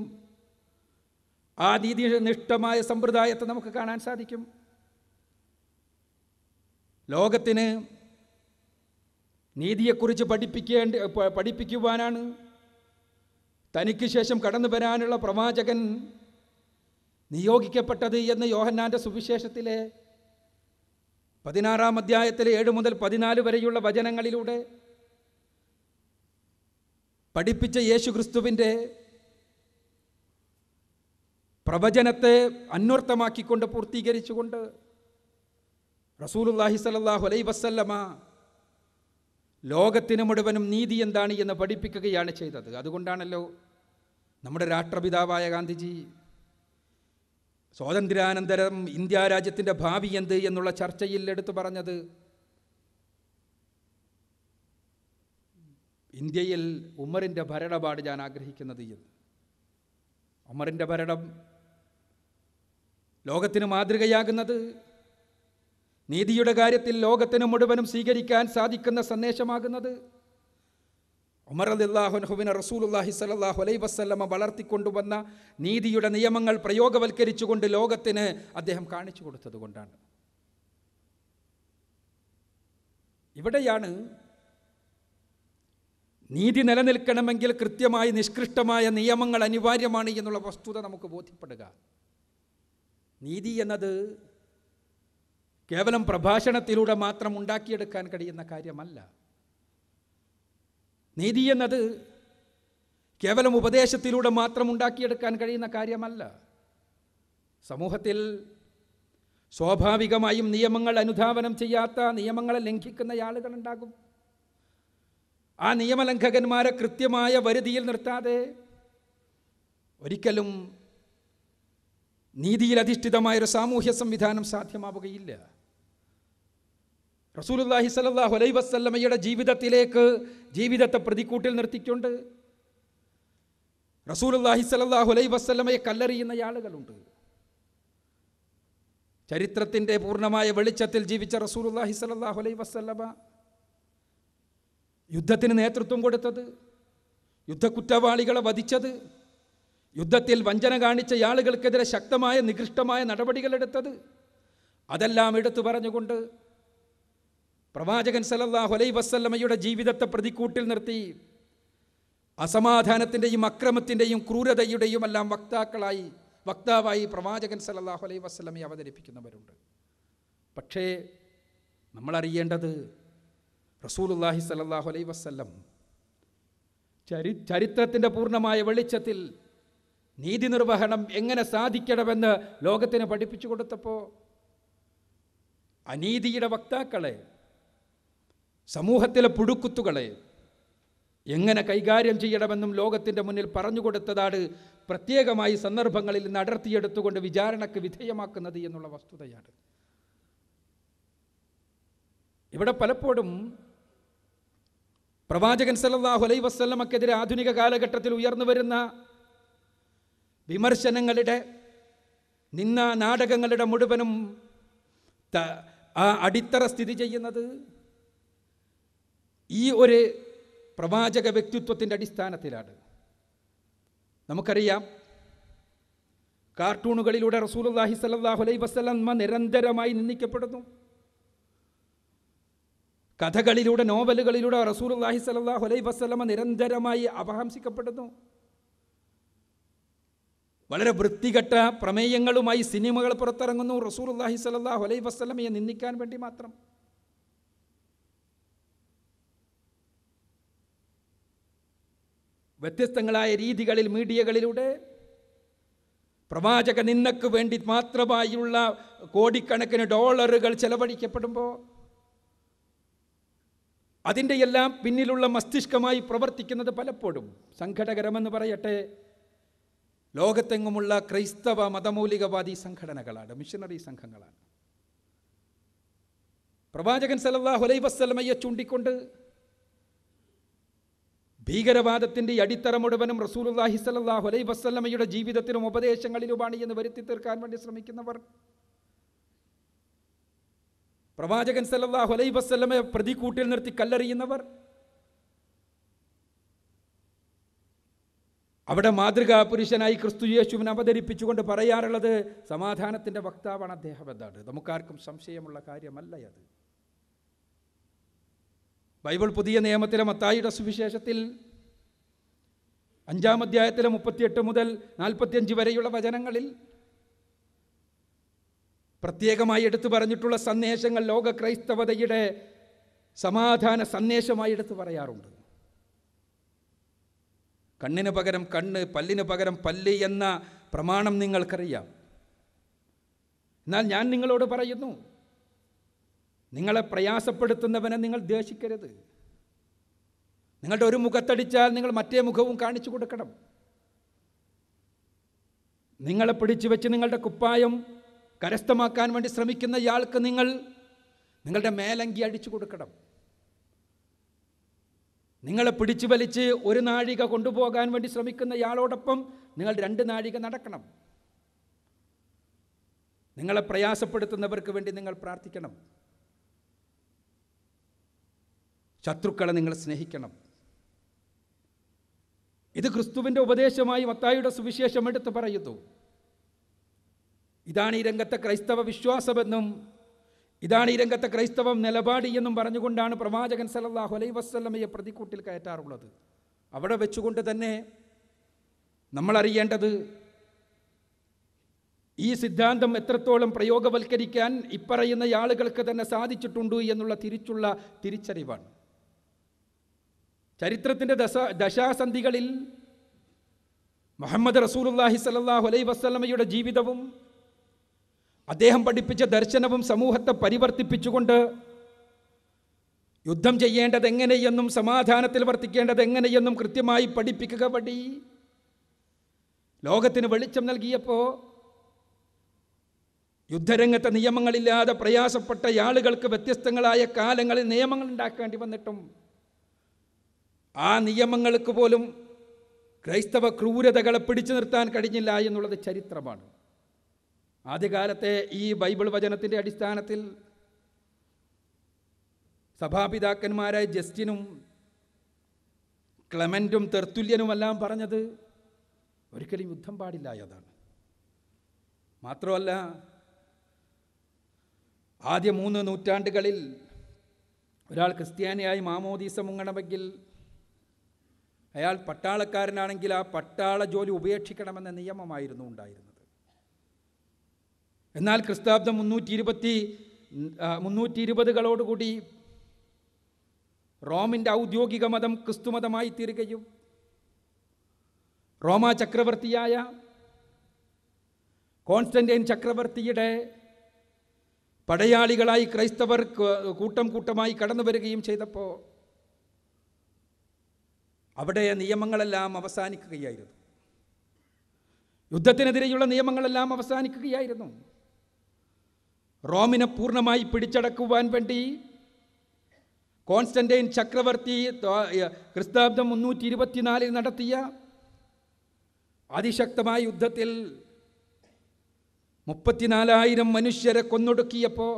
B: ആ നീതിനിഷ്ഠമായ സമ്പ്രദായത്തെ നമുക്ക് കാണാൻ സാധിക്കും. ലോകത്തിന് നീതിയെക്കുറിച്ച് പഠിപ്പിക്കുവാനാണ് തനിക്ക് ശേഷം കടന്നു വരാനുള്ള പ്രവാചകൻ നിയോഗിക്കപ്പെട്ടത് എന്ന് യോഹന്നാൻ്റെ സുവിശേഷത്തിലെ 16-ാം അധ്യായത്തിലെ 7 മുതൽ 14 വരെയുള്ള വചനങ്ങളിലൂടെ പഠിപ്പിച്ച യേശുക്രിസ്തുവിൻ്റെ പ്രവചനത്തെ അന്വർത്ഥമാക്കിക്കൊണ്ട് പൂർത്തീകരിച്ചുകൊണ്ട് റസൂലുള്ളാഹി സ്വല്ലല്ലാഹു അലൈഹി വസല്ലമ ലോകത്തിന് മുഴുവനും നീതി എന്താണ് എന്ന് പഠിപ്പിക്കുകയാണ് ചെയ്തത്. അതുകൊണ്ടാണല്ലോ നമ്മുടെ രാഷ്ട്രപിതാവായ ഗാന്ധിജി സ്വാതന്ത്ര്യാനന്തരം ഇന്ത്യ രാജ്യത്തിൻ്റെ ഭാവി എന്ത് എന്നുള്ള ചർച്ചയിൽ എടുത്തു പറഞ്ഞത്, ഇന്ത്യയിൽ ഉമറിൻ്റെ ഭരണമാണ് ഞാൻ ആഗ്രഹിക്കുന്നത് എന്ന്. ഉമറിൻ്റെ ഭരണം ലോകത്തിന് മാതൃകയാകുന്നത്, നീതിയുടെ കാര്യത്തിൽ ലോകത്തിന് മുഴുവനും സ്വീകരിക്കാൻ സാധിക്കുന്ന സന്ദേശമാകുന്നത് ഉമർ റളിയല്ലാഹു അൻഹുവിനെ റസൂലുള്ളാഹി സ്വല്ലല്ലാഹു അലൈഹി വസല്ലമ വളർത്തിക്കൊണ്ടുവന്ന നീതിയുടെ നിയമങ്ങൾ പ്രയോഗവൽക്കരിച്ചുകൊണ്ട് ലോകത്തിന് അദ്ദേഹം കാണിച്ചു കൊടുത്തത് കൊണ്ടാണ്. ഇവിടെയാണ് നീതി നിലനിൽക്കണമെങ്കിൽ കൃത്യമായി നിഷ്കൃഷ്ടമായ നിയമങ്ങൾ അനിവാര്യമാണ് എന്നുള്ള വസ്തുത നമുക്ക് ബോധ്യപ്പെടുക. നീതി എന്നത് കേവലം പ്രഭാഷണത്തിലൂടെ മാത്രം ഉണ്ടാക്കിയെടുക്കാൻ കഴിയുന്ന കാര്യമല്ല. നീതി എന്നത് കേവലം ഉപദേശത്തിലൂടെ മാത്രം ഉണ്ടാക്കിയെടുക്കാൻ കഴിയുന്ന കാര്യമല്ല. സമൂഹത്തിൽ സ്വാഭാവികമായും നിയമങ്ങൾ അനുധാവനം ചെയ്യാത്ത, നിയമങ്ങളെ ലംഘിക്കുന്ന ആളുകളുണ്ടാകും. ആ നിയമലംഘകന്മാരെ കൃത്യമായ വരുതിയിൽ നിർത്താതെ ഒരിക്കലും നീതിയിൽ അധിഷ്ഠിതമായൊരു സാമൂഹ്യ സംവിധാനം സാധ്യമാവുകയില്ല. റസൂലുള്ളാഹി സ്വല്ലല്ലാഹു അലൈഹി വസല്ലമയുടെ ജീവിതത്തെ പ്രതിക്കൂട്ടിൽ നിർത്തിക്കൊണ്ട് റസൂലുള്ളാഹി സ്വല്ലല്ലാഹു അലൈഹി വസല്ലമയെ കല്ലെറിയുന്ന ആളുകളുണ്ട്. ചരിത്രത്തിൻ്റെ പൂർണ്ണമായ വെളിച്ചത്തിൽ ജീവിച്ച റസൂലുള്ളാഹി സ്വല്ലല്ലാഹു അലൈഹി വസല്ലമ യുദ്ധത്തിന് നേതൃത്വം കൊടുത്തത്, യുദ്ധക്കുറ്റവാളികളെ വധിച്ചത്, യുദ്ധത്തിൽ വഞ്ചന കാണിച്ച ആളുകൾക്കെതിരെ ശക്തമായ നികൃഷ്ടമായ നടപടികളെടുത്തത്, അതെല്ലാം എടുത്തു പറഞ്ഞുകൊണ്ട് പ്രവാചകൻ സല്ലല്ലാഹു അലൈഹി വസല്ലമയുടെ ജീവിതത്തെ പ്രതിക്കൂട്ടിൽ നിർത്തി അസമാധാനത്തിൻ്റെയും അക്രമത്തിൻ്റെയും ക്രൂരതയുടെയും എല്ലാം വക്താവായി പ്രവാചകൻ സല്ലല്ലാഹു അലൈഹി വസല്ലമയെ അവതരിപ്പിക്കുന്നവരുണ്ട്. പക്ഷേ നമ്മളറിയേണ്ടത് റസൂലുള്ളാഹി സല്ലല്ലാഹു അലൈഹി വസല്ലം ചരിത്രത്തിൻ്റെ പൂർണ്ണമായ വെളിച്ചത്തിൽ നീതി നിർവഹണം എങ്ങനെ സാധിക്കണമെന്ന് ലോകത്തിന് പഠിപ്പിച്ചു കൊടുത്തപ്പോൾ അനീതിയുടെ വക്താക്കളെ, സമൂഹത്തിലെ പുഴുക്കുത്തുകളെ എങ്ങനെ കൈകാര്യം ചെയ്യണമെന്നും ലോകത്തിൻ്റെ മുന്നിൽ പറഞ്ഞുകൊടുത്തതാണ് പ്രത്യേകമായി സന്ദർഭങ്ങളിൽ നിന്ന് അടർത്തിയെടുത്തുകൊണ്ട് വിചാരണയ്ക്ക് വിധേയമാക്കുന്നത് എന്നുള്ള വസ്തുതയാണ്. ഇവിടെ പലപ്പോഴും പ്രവാചകൻ സല്ലല്ലാഹു അലൈഹി വസല്ലമക്കെതിരെ ആധുനിക കാലഘട്ടത്തിൽ ഉയർന്നു വരുന്ന വിമർശനങ്ങളുടെ, നാടകങ്ങളുടെ മുഴുവനും ആ അടിത്തറ സ്ഥിതി ചെയ്യുന്നത് ഈ ഒരു പ്രവാചക വ്യക്തിത്വത്തിൻ്റെ അടിസ്ഥാനത്തിലാണ്. നമുക്കറിയാം, കാർട്ടൂണുകളിലൂടെ റസൂലുള്ളാഹി സ്വല്ലല്ലാഹു അലൈഹി വസല്ലമ നിരന്തരമായി നിന്ദിക്കപ്പെടുന്നു. കഥകളിലൂടെ, നോവലുകളിലൂടെ റസൂലുള്ളാഹി സ്വല്ലല്ലാഹു അലൈഹി വസല്ലമ നിരന്തരമായി അപഹംസിക്കപ്പെടുന്നു. വളരെ വൃത്തികെട്ട പ്രമേയങ്ങളുമായി സിനിമകൾ പുറത്തിറങ്ങുന്നു റസൂലുള്ളാഹി സ്വല്ലല്ലാഹു അലൈഹി വസല്ലമയെ നിന്ദിക്കാൻ വേണ്ടി മാത്രം. വ്യത്യസ്തങ്ങളായ രീതികളിൽ മീഡിയകളിലൂടെ പ്രവാചക നിന്ദക്ക് വേണ്ടി മാത്രമായുള്ള കോടിക്കണക്കിന് ഡോളറുകൾ ചെലവഴിക്കപ്പെടുമ്പോൾ അതിൻ്റെ എല്ലാം പിന്നിലുള്ള മസ്തിഷ്കമായി പ്രവർത്തിക്കുന്നത് പലപ്പോഴും സങ്കടകരമെന്ന് പറയട്ടെ, ലോകത്തെങ്ങുമുള്ള ക്രൈസ്തവ മതമൗലികവാദി സംഘടനകളാണ്, മിഷനറി സംഘങ്ങളാണ്. പ്രവാചകൻ സല്ലല്ലാഹു അലൈഹി വസല്ലമയെ ചൂണ്ടിക്കൊണ്ട് ഭീകരവാദത്തിൻ്റെ അടിത്തറ മുഴുവനും റസൂലുള്ളാഹി സ്വല്ലല്ലാഹു അലൈഹി വസല്ലമയുടെ ജീവിതത്തിലും ഉപദേശങ്ങളിലുമാണ് എന്ന് വരുത്തി തീർക്കാൻ വേണ്ടി ശ്രമിക്കുന്നവർ പ്രവാചകൻ സല്ലല്ലാഹു അലൈഹി വസല്ലമയെ പ്രതിക്കൂട്ടിൽ നിർത്തി കല്ലെറിയുന്നവർ, അവിടെ മാതൃകാ പുരുഷനായി ക്രിസ്തു യേശുവിനെ അവതരിപ്പിച്ചുകൊണ്ട് പറയാറുള്ളത് സമാധാനത്തിൻ്റെ വക്താവാണ് അദ്ദേഹം എന്നാണ്. നമുക്കാർക്കും സംശയമുള്ള കാര്യമല്ല അത്. ബൈബിൾ പുതിയ നിയമത്തിലെ മത്തായിയുടെ സുവിശേഷത്തിൽ 5-ാം അധ്യായത്തിലെ 38 മുതൽ 45 വരെയുള്ള വചനങ്ങളിൽ പ്രത്യേകമായി എടുത്തു പറഞ്ഞിട്ടുള്ള സന്ദേശങ്ങൾ ലോക ക്രൈസ്തവതയുടെ സമാധാന സന്ദേശമായി എടുത്തു പറയാറുണ്ട്. കണ്ണിന് പകരം കണ്ണ്, പല്ലിന് പകരം പല്ല് എന്ന പ്രമാണം നിങ്ങൾക്കറിയാം. എന്നാൽ ഞാൻ നിങ്ങളോട് പറയുന്നു, നിങ്ങളെ പ്രയാസപ്പെടുത്തുന്നവനെ നിങ്ങൾ ദ്വേഷിക്കരുത്. നിങ്ങളുടെ ഒരു മുഖത്തടിച്ചാൽ നിങ്ങൾ മറ്റേ മുഖവും കാണിച്ചു കൊടുക്കണം. നിങ്ങളെ പിടിച്ചു വെച്ച് നിങ്ങളുടെ കുപ്പായം കരസ്ഥമാക്കാൻ വേണ്ടി ശ്രമിക്കുന്ന ഇയാൾക്ക് നിങ്ങളുടെ മേലങ്കി അടിച്ചു കൊടുക്കണം. നിങ്ങളെ പിടിച്ചു വലിച്ച് ഒരു നാഴിക കൊണ്ടുപോകാൻ വേണ്ടി ശ്രമിക്കുന്ന ഇയാളോടൊപ്പം നിങ്ങൾ 2 നാഴിക നടക്കണം. നിങ്ങളെ പ്രയാസപ്പെടുത്തുന്നവർക്ക് വേണ്ടി നിങ്ങൾ പ്രാർത്ഥിക്കണം. ശത്രുക്കളെ നിങ്ങൾ സ്നേഹിക്കണം. ഇത് ക്രിസ്തുവിൻ്റെ ഉപദേശമായി മത്തായിയുടെ സുവിശേഷം എടുത്ത് പറയുന്നു. ഇതാണ് ഈ രംഗത്തെ ക്രൈസ്തവ വിശ്വാസമെന്നും ഇതാണ് ഈ രംഗത്തെ ക്രൈസ്തവ നിലപാടി എന്നും പറഞ്ഞുകൊണ്ടാണ് പ്രവാചകൻ സല്ലല്ലാഹു അലൈഹി വസല്ലമയെ പ്രതിക്കൂട്ടിൽ കയറ്റാറുള്ളത്. അവിടെ വെച്ചുകൊണ്ട് തന്നെ നമ്മൾ അറിയേണ്ടത് ഈ സിദ്ധാന്തം എത്രത്തോളം പ്രയോഗവൽക്കരിക്കാൻ ഇപ്പറയുന്ന ആളുകൾക്ക് തന്നെ സാധിച്ചിട്ടുണ്ട് എന്നുള്ള തിരിച്ചറിവാണ്. ചരിത്രത്തിൻ്റെ ദശാസന്ധികളിൽ മുഹമ്മദ് റസൂലുള്ളാഹി സ്വല്ലല്ലാഹു അലൈഹി വസല്ലമയുടെ ജീവിതവും അദ്ദേഹം പഠിപ്പിച്ച ദർശനവും സമൂഹത്തെ പരിവർത്തിപ്പിച്ചുകൊണ്ട് യുദ്ധം ചെയ്യേണ്ടത് എങ്ങനെയെന്നും സമാധാനത്തിൽ വർത്തിക്കേണ്ടത് എങ്ങനെയെന്നും കൃത്യമായി പഠിപ്പിക്കുക വഴി ലോകത്തിന് വെളിച്ചം നൽകിയപ്പോൾ യുദ്ധരംഗത്തെ നിയമങ്ങളില്ലാതെ പ്രയാസപ്പെട്ട ആളുകൾക്ക് വ്യത്യസ്തങ്ങളായ കാലങ്ങളിൽ നിയമങ്ങൾ ഉണ്ടാക്കേണ്ടി വന്നിട്ടും ആ നിയമങ്ങൾക്ക് പോലും ക്രൈസ്തവ ക്രൂരതകളെ പിടിച്ചു നിർത്താൻ കഴിഞ്ഞില്ല എന്നുള്ളത് ചരിത്രമാണ്. ആദ്യകാലത്തെ ഈ ബൈബിൾ വചനത്തിൻ്റെ അടിസ്ഥാനത്തിൽ സഭാപിതാക്കന്മാരായ ജസ്റ്റിനും ക്ലെമൻറ്റും തെർത്തുല്യനുമെല്ലാം പറഞ്ഞത് ഒരിക്കലും യുദ്ധം പാടില്ല എന്നതാണ്. മാത്രമല്ല, ആദ്യ 3 നൂറ്റാണ്ടുകളിൽ ഒരാൾ ക്രിസ്ത്യാനിയായി മാമോദീസ മുങ്ങണമെങ്കിൽ അയാൾ പട്ടാളക്കാരനാണെങ്കിൽ ആ പട്ടാള ജോലി ഉപേക്ഷിക്കണമെന്ന നിയമമായിരുന്നു ഉണ്ടായിരുന്നത്. എന്നാൽ ക്രിസ്താബ്ദം 320കളോടുകൂടി റോമിൻ്റെ ഔദ്യോഗിക മതം ക്രിസ്തുമതമായി തീരുകയും റോമാ ചക്രവർത്തിയായ കോൺസ്റ്റന്റൈൻ ചക്രവർത്തിയുടെ പടയാളികളായി ക്രൈസ്തവർ കൂട്ടം കൂട്ടമായി കടന്നു വരികയും ചെയ്തപ്പോൾ അവിടെ നിയമങ്ങളെല്ലാം അവസാനിക്കുകയായിരുന്നു. യുദ്ധത്തിനെതിരെയുള്ള നിയമങ്ങളെല്ലാം അവസാനിക്കുകയായിരുന്നു. റോമിനെ പൂർണ്ണമായി പിടിച്ചടക്കുവാൻ വേണ്ടി കോൺസ്റ്റന്റൈൻ ചക്രവർത്തി ക്രിസ്താബ്ദം 324 നടത്തിയ അതിശക്തമായ യുദ്ധത്തിൽ 34,000 മനുഷ്യരെ കൊന്നൊടുക്കിയപ്പോൾ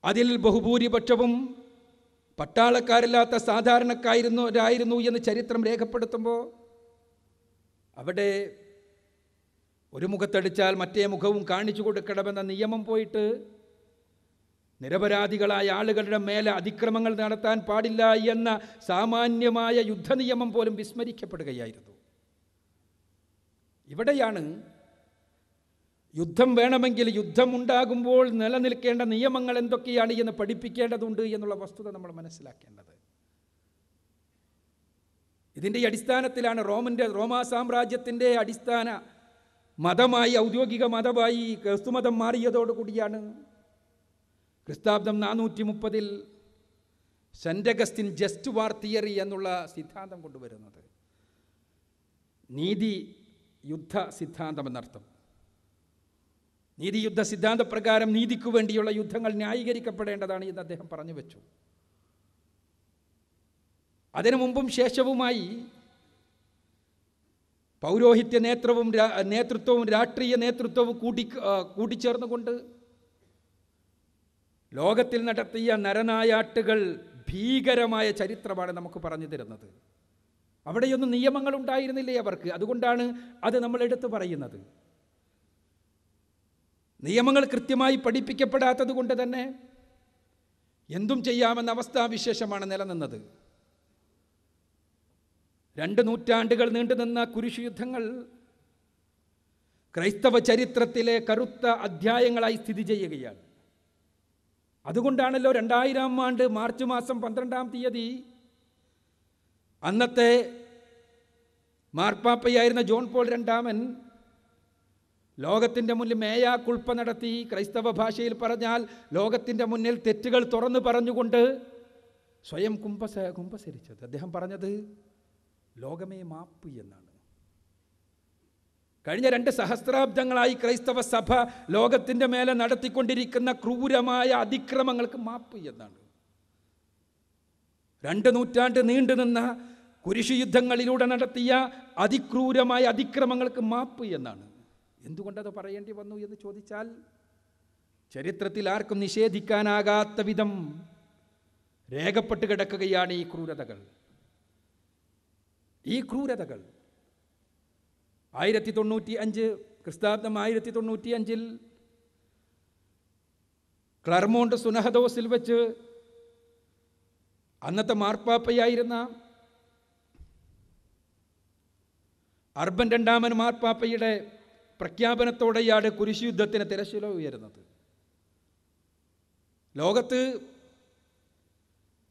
B: അതിൽ ബഹുഭൂരിപക്ഷവും പട്ടാളക്കാരില്ലാത്ത സാധാരണക്കാരായിരുന്നു എന്ന് ചരിത്രം രേഖപ്പെടുത്തുമ്പോൾ അവിടെ ഒരു മുഖത്തടിച്ചാൽ മറ്റേ മുഖവും കാണിച്ചു കൊടുക്കണമെന്ന നിയമം പോയിട്ട് നിരപരാധികളായ ആളുകളുടെ മേലെ അതിക്രമങ്ങൾ നടത്താൻ പാടില്ല എന്ന സാമാന്യമായ യുദ്ധനിയമം പോലും വിസ്മരിക്കപ്പെടുകയായിരുന്നു. ഇവിടെയാണ് യുദ്ധം വേണമെങ്കിൽ യുദ്ധമുണ്ടാകുമ്പോൾ നിലനിൽക്കേണ്ട നിയമങ്ങൾ എന്തൊക്കെയാണ് എന്ന് പഠിപ്പിക്കേണ്ടതുണ്ട് എന്നുള്ള വസ്തുത നമ്മൾ മനസ്സിലാക്കേണ്ടത്. ഇതിൻ്റെ അടിസ്ഥാനത്തിലാണ് റോമാ സാമ്രാജ്യത്തിൻ്റെ അടിസ്ഥാന മതമായി ഔദ്യോഗിക മതമായി ക്രിസ്തുമതം മാറിയതോടുകൂടിയാണ് ക്രിസ്താബ്ദം 430 സെന്റ് അഗസ്റ്റിൻ ജസ്റ്റ് വാർ തിയറി എന്നുള്ള സിദ്ധാന്തം കൊണ്ടുവരുന്നത്. നീതി യുദ്ധ സിദ്ധാന്തം എന്നർത്ഥം. നീതിയുദ്ധ സിദ്ധാന്തപ്രകാരം നീതിക്കു വേണ്ടിയുള്ള യുദ്ധങ്ങൾ ന്യായീകരിക്കപ്പെടേണ്ടതാണ് എന്ന് അദ്ദേഹം പറഞ്ഞു വെച്ചു. അതിനു മുമ്പും ശേഷവുമായി പൗരോഹിത്യ നേതൃത്വവും, രാഷ്ട്രീയ നേതൃത്വവും കൂടിച്ചേർന്നുകൊണ്ട് ലോകത്തിൽ നടത്തിയ നരനായാട്ടുകൾ ഭീകരമായ ചരിത്രമാണ് നമുക്ക് പറഞ്ഞു തരുന്നത്. അവിടെയൊന്നും നിയമങ്ങൾ ഉണ്ടായിരുന്നില്ലേ അവർക്ക്? അതുകൊണ്ടാണ് അത് നമ്മൾ എടുത്തു പറയുന്നത്. നിയമങ്ങൾ കൃത്യമായി പഠിപ്പിക്കപ്പെടാത്തത് കൊണ്ട് തന്നെ എന്തും ചെയ്യാമെന്ന അവസ്ഥാവിശേഷമാണ് നിലനിന്നത്. 2 നൂറ്റാണ്ടുകൾ നീണ്ടുനിന്ന കുരിശ് യുദ്ധങ്ങൾ ക്രൈസ്തവ ചരിത്രത്തിലെ കറുത്ത അധ്യായങ്ങളായി സ്ഥിതി ചെയ്യുകയാണ്. അതുകൊണ്ടാണല്ലോ 2000 ആണ്ട് മാർച്ച് മാസം 12-ാം തീയതി അന്നത്തെ മാർപ്പാപ്പയായിരുന്ന ജോൺ പോൾ രണ്ടാമൻ ലോകത്തിൻ്റെ മുന്നിൽ മേയാ കുൾപ്പ നടത്തി. ക്രൈസ്തവ ഭാഷയിൽ പറഞ്ഞാൽ ലോകത്തിൻ്റെ മുന്നിൽ തെറ്റുകൾ തുറന്നു പറഞ്ഞുകൊണ്ട് സ്വയം കുമ്പസരിച്ചത്. അദ്ദേഹം പറഞ്ഞത് ലോകമേ മാപ്പ് എന്നാണ്. കഴിഞ്ഞ 2 സഹസ്രാബ്ദങ്ങളായി ക്രൈസ്തവ സഭ ലോകത്തിൻ്റെ മേലെ നടത്തിക്കൊണ്ടിരിക്കുന്ന ക്രൂരമായ അതിക്രമങ്ങൾക്ക് മാപ്പ് എന്നാണ്. 2 നൂറ്റാണ്ട് നീണ്ടുനിന്ന കുരിശ് യുദ്ധങ്ങളിലൂടെ നടത്തിയ അതിക്രൂരമായ അതിക്രമങ്ങൾക്ക് മാപ്പ് എന്നാണ്. എന്തുകൊണ്ടത് പറയേണ്ടി വന്നു എന്ന് ചോദിച്ചാൽ, ചരിത്രത്തിൽ ആർക്കും നിഷേധിക്കാനാകാത്ത വിധം രേഖപ്പെട്ട് കിടക്കുകയാണ് ഈ ക്രൂരതകൾ. 1995 ക്രിസ്താബ്ദം 1995 ക്ലർമോണ്ട് സുനഹദോസിൽ വെച്ച് അന്നത്തെ മാർപ്പാപ്പയായിരുന്ന അർബൻ രണ്ടാമൻ മാർപ്പാപ്പയുടെ പ്രഖ്യാപനത്തോടെയാണ് കുരിശ് യുദ്ധത്തിന് തിരശ്ശീല ഉയരുന്നത്. ലോകത്ത്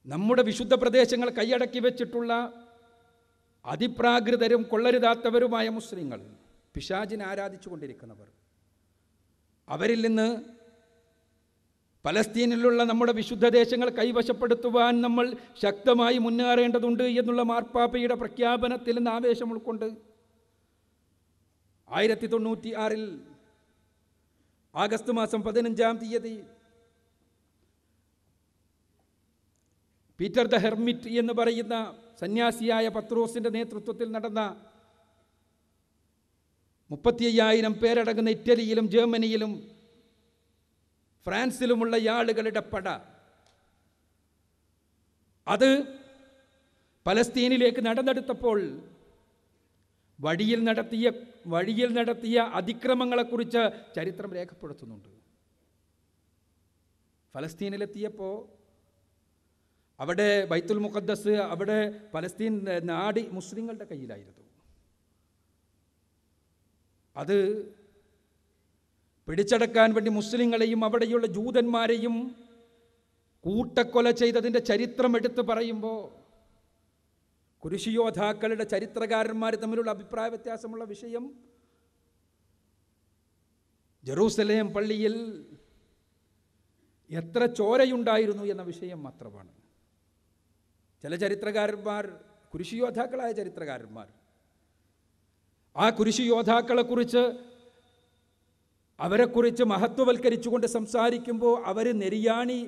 B: നമ്മുടെ വിശുദ്ധ പ്രദേശങ്ങൾ കൈയടക്കി വെച്ചിട്ടുള്ള അതിപ്രാകൃതരും കൊള്ളരുതാത്തവരുമായ മുസ്ലിങ്ങൾ, പിശാചിനെ ആരാധിച്ചു കൊണ്ടിരിക്കുന്നവർ, അവരിൽ നിന്ന് പലസ്തീനിലുള്ള നമ്മുടെ വിശുദ്ധ ദേശങ്ങൾ കൈവശപ്പെടുത്തുവാൻ നമ്മൾ ശക്തമായി മുന്നേറേണ്ടതുണ്ട് എന്നുള്ള മാർപ്പാപ്പയുടെ പ്രഖ്യാപനത്തിൽ നിന്ന് ആവേശം ഉൾക്കൊണ്ട് 1996 ആഗസ്റ്റ് മാസം 15-ാം തീയതി പീറ്റർ ദ ഹെർമിറ്റ് എന്ന് പറയുന്ന സന്യാസിയായ പത്രോസിൻ്റെ നേതൃത്വത്തിൽ നടന്ന 35,000 പേരടങ്ങുന്ന ഇറ്റലിയിലും ജർമ്മനിയിലും ഫ്രാൻസിലുമുള്ള ആളുകളുടെ പട അത് പലസ്തീനിലേക്ക് നടന്നെടുത്തപ്പോൾ വഴിയിൽ നടത്തിയ അതിക്രമങ്ങളെക്കുറിച്ച് ചരിത്രം രേഖപ്പെടുത്തുന്നുണ്ട്. ഫലസ്തീനിലെത്തിയപ്പോൾ അവിടെ ബൈത്തുൽ മുഖദ്ദസ്, അവിടെ പലസ്തീൻ നാട് മുസ്ലിങ്ങളുടെ കയ്യിലായിരുന്നു. അത് പിടിച്ചടക്കാൻ വേണ്ടി മുസ്ലിങ്ങളെയും അവിടെയുള്ള ജൂതന്മാരെയും കൂട്ടക്കൊല ചെയ്തതിൻ്റെ ചരിത്രം എടുത്തു പറയുമ്പോൾ കുരിശ് യോദ്ധാക്കളുടെ ചരിത്രകാരന്മാർ തമ്മിലുള്ള അഭിപ്രായ വ്യത്യാസമുള്ള വിഷയം ജെറൂസലേം പള്ളിയിൽ എത്ര ചോരയുണ്ടായിരുന്നു എന്ന വിഷയം മാത്രമാണ്. ചില ചരിത്രകാരന്മാർ, കുരിശ് യോദ്ധാക്കളായ ചരിത്രകാരന്മാർ, ആ കുരിശ് യോദ്ധാക്കളെക്കുറിച്ച് അവരെക്കുറിച്ച് മഹത്വവൽക്കരിച്ചുകൊണ്ട് സംസാരിക്കുമ്പോൾ അവർ നെരിയാണി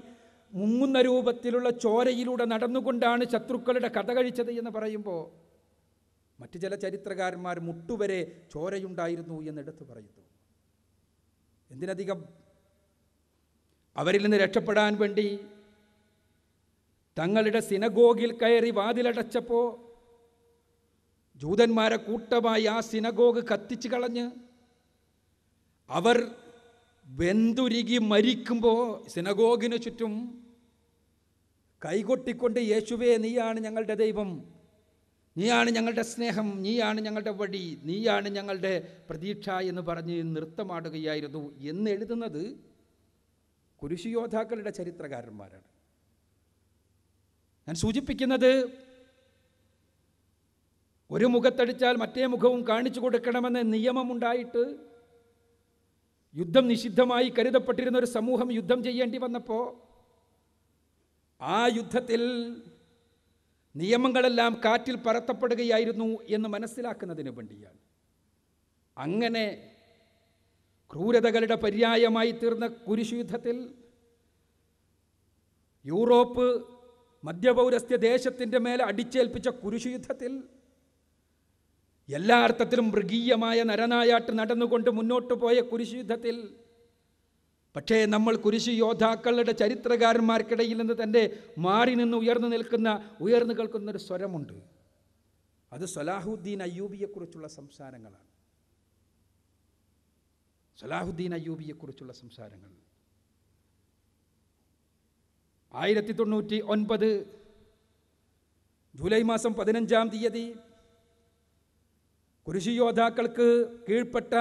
B: മുങ്ങുന്ന രൂപത്തിലുള്ള ചോരയിലൂടെ നടന്നുകൊണ്ടാണ് ശത്രുക്കളുടെ കഥ കഴിച്ചത് എന്ന് പറയുമ്പോൾ മറ്റു ചില ചരിത്രകാരന്മാർ മുട്ടുവരെ ചോരയുണ്ടായിരുന്നു എന്നെടുത്ത് പറയുന്നു. എന്തിനധികം അവരിൽ നിന്ന് രക്ഷപ്പെടാൻ വേണ്ടി തങ്ങളുടെ സിനഗോഗിൽ കയറി വാതിലടച്ചപ്പോൾ ജൂതന്മാരെ കൂട്ടമായി ആ സിനഗോഗ് കത്തിച്ചു കളഞ്ഞ് അവർ വെന്തുരുകി മരിക്കുമ്പോൾ സിനഗോഗിന് ചുറ്റും കൈകൊട്ടിക്കൊണ്ട് യേശുവേ നീയാണ് ഞങ്ങളുടെ ദൈവം, നീയാണ് ഞങ്ങളുടെ സ്നേഹം, നീയാണ് ഞങ്ങളുടെ വഴി, നീയാണ് ഞങ്ങളുടെ പ്രതീക്ഷ എന്ന് പറഞ്ഞ് നൃത്തമാടുകയായിരുന്നു എന്ന് എഴുതുന്നത് കുരിശ് യോദ്ധാക്കളുടെ ചരിത്രകാരന്മാരാണ്. ഞാൻ സൂചിപ്പിക്കുന്നത്, ഒരു മുഖത്തടിച്ചാൽ മറ്റേ മുഖവും കാണിച്ചു കൊടുക്കണമെന്ന നിയമമുണ്ടായിട്ട് യുദ്ധം നിഷിദ്ധമായി കരുതപ്പെട്ടിരുന്ന ഒരു സമൂഹം യുദ്ധം ചെയ്യേണ്ടി വന്നപ്പോൾ ആ യുദ്ധത്തിൽ നിയമങ്ങളെല്ലാം കാറ്റിൽ പറത്തപ്പെടുകയായിരുന്നു എന്ന് മനസ്സിലാക്കുന്നതിന് വേണ്ടിയാണ്. അങ്ങനെ ക്രൂരതകളുടെ പര്യായമായി തീർന്ന കുരിശ് യുദ്ധത്തിൽ യൂറോപ്പ് മധ്യപൗരസ്ത്യ ദേശത്തിൻ്റെ മേലെ അടിച്ചേൽപ്പിച്ച കുരിശ് യുദ്ധത്തിൽ എല്ലാ അർത്ഥത്തിലും മൃഗീയമായ നരനായാട്ട് നടന്നുകൊണ്ട് മുന്നോട്ട് പോയ കുരിശ് യുദ്ധത്തിൽ പക്ഷേ നമ്മൾ കുരിശ് യോദ്ധാക്കളുടെ ചരിത്രകാരന്മാർക്കിടയിൽ നിന്ന് തന്നെ മാറി നിന്ന് ഉയർന്നു കേൾക്കുന്ന ഒരു സ്വരമുണ്ട്. അത് സലാഹുദ്ദീൻ അയ്യൂബിയെക്കുറിച്ചുള്ള സംസാരങ്ങളാണ്. സലാഹുദ്ദീൻ അയ്യൂബിയെക്കുറിച്ചുള്ള സംസാരങ്ങൾ 1099 ജൂലൈ മാസം 15-ാം തീയതി കുരിശ് യോദ്ധാക്കൾക്ക് കീഴ്പ്പെട്ട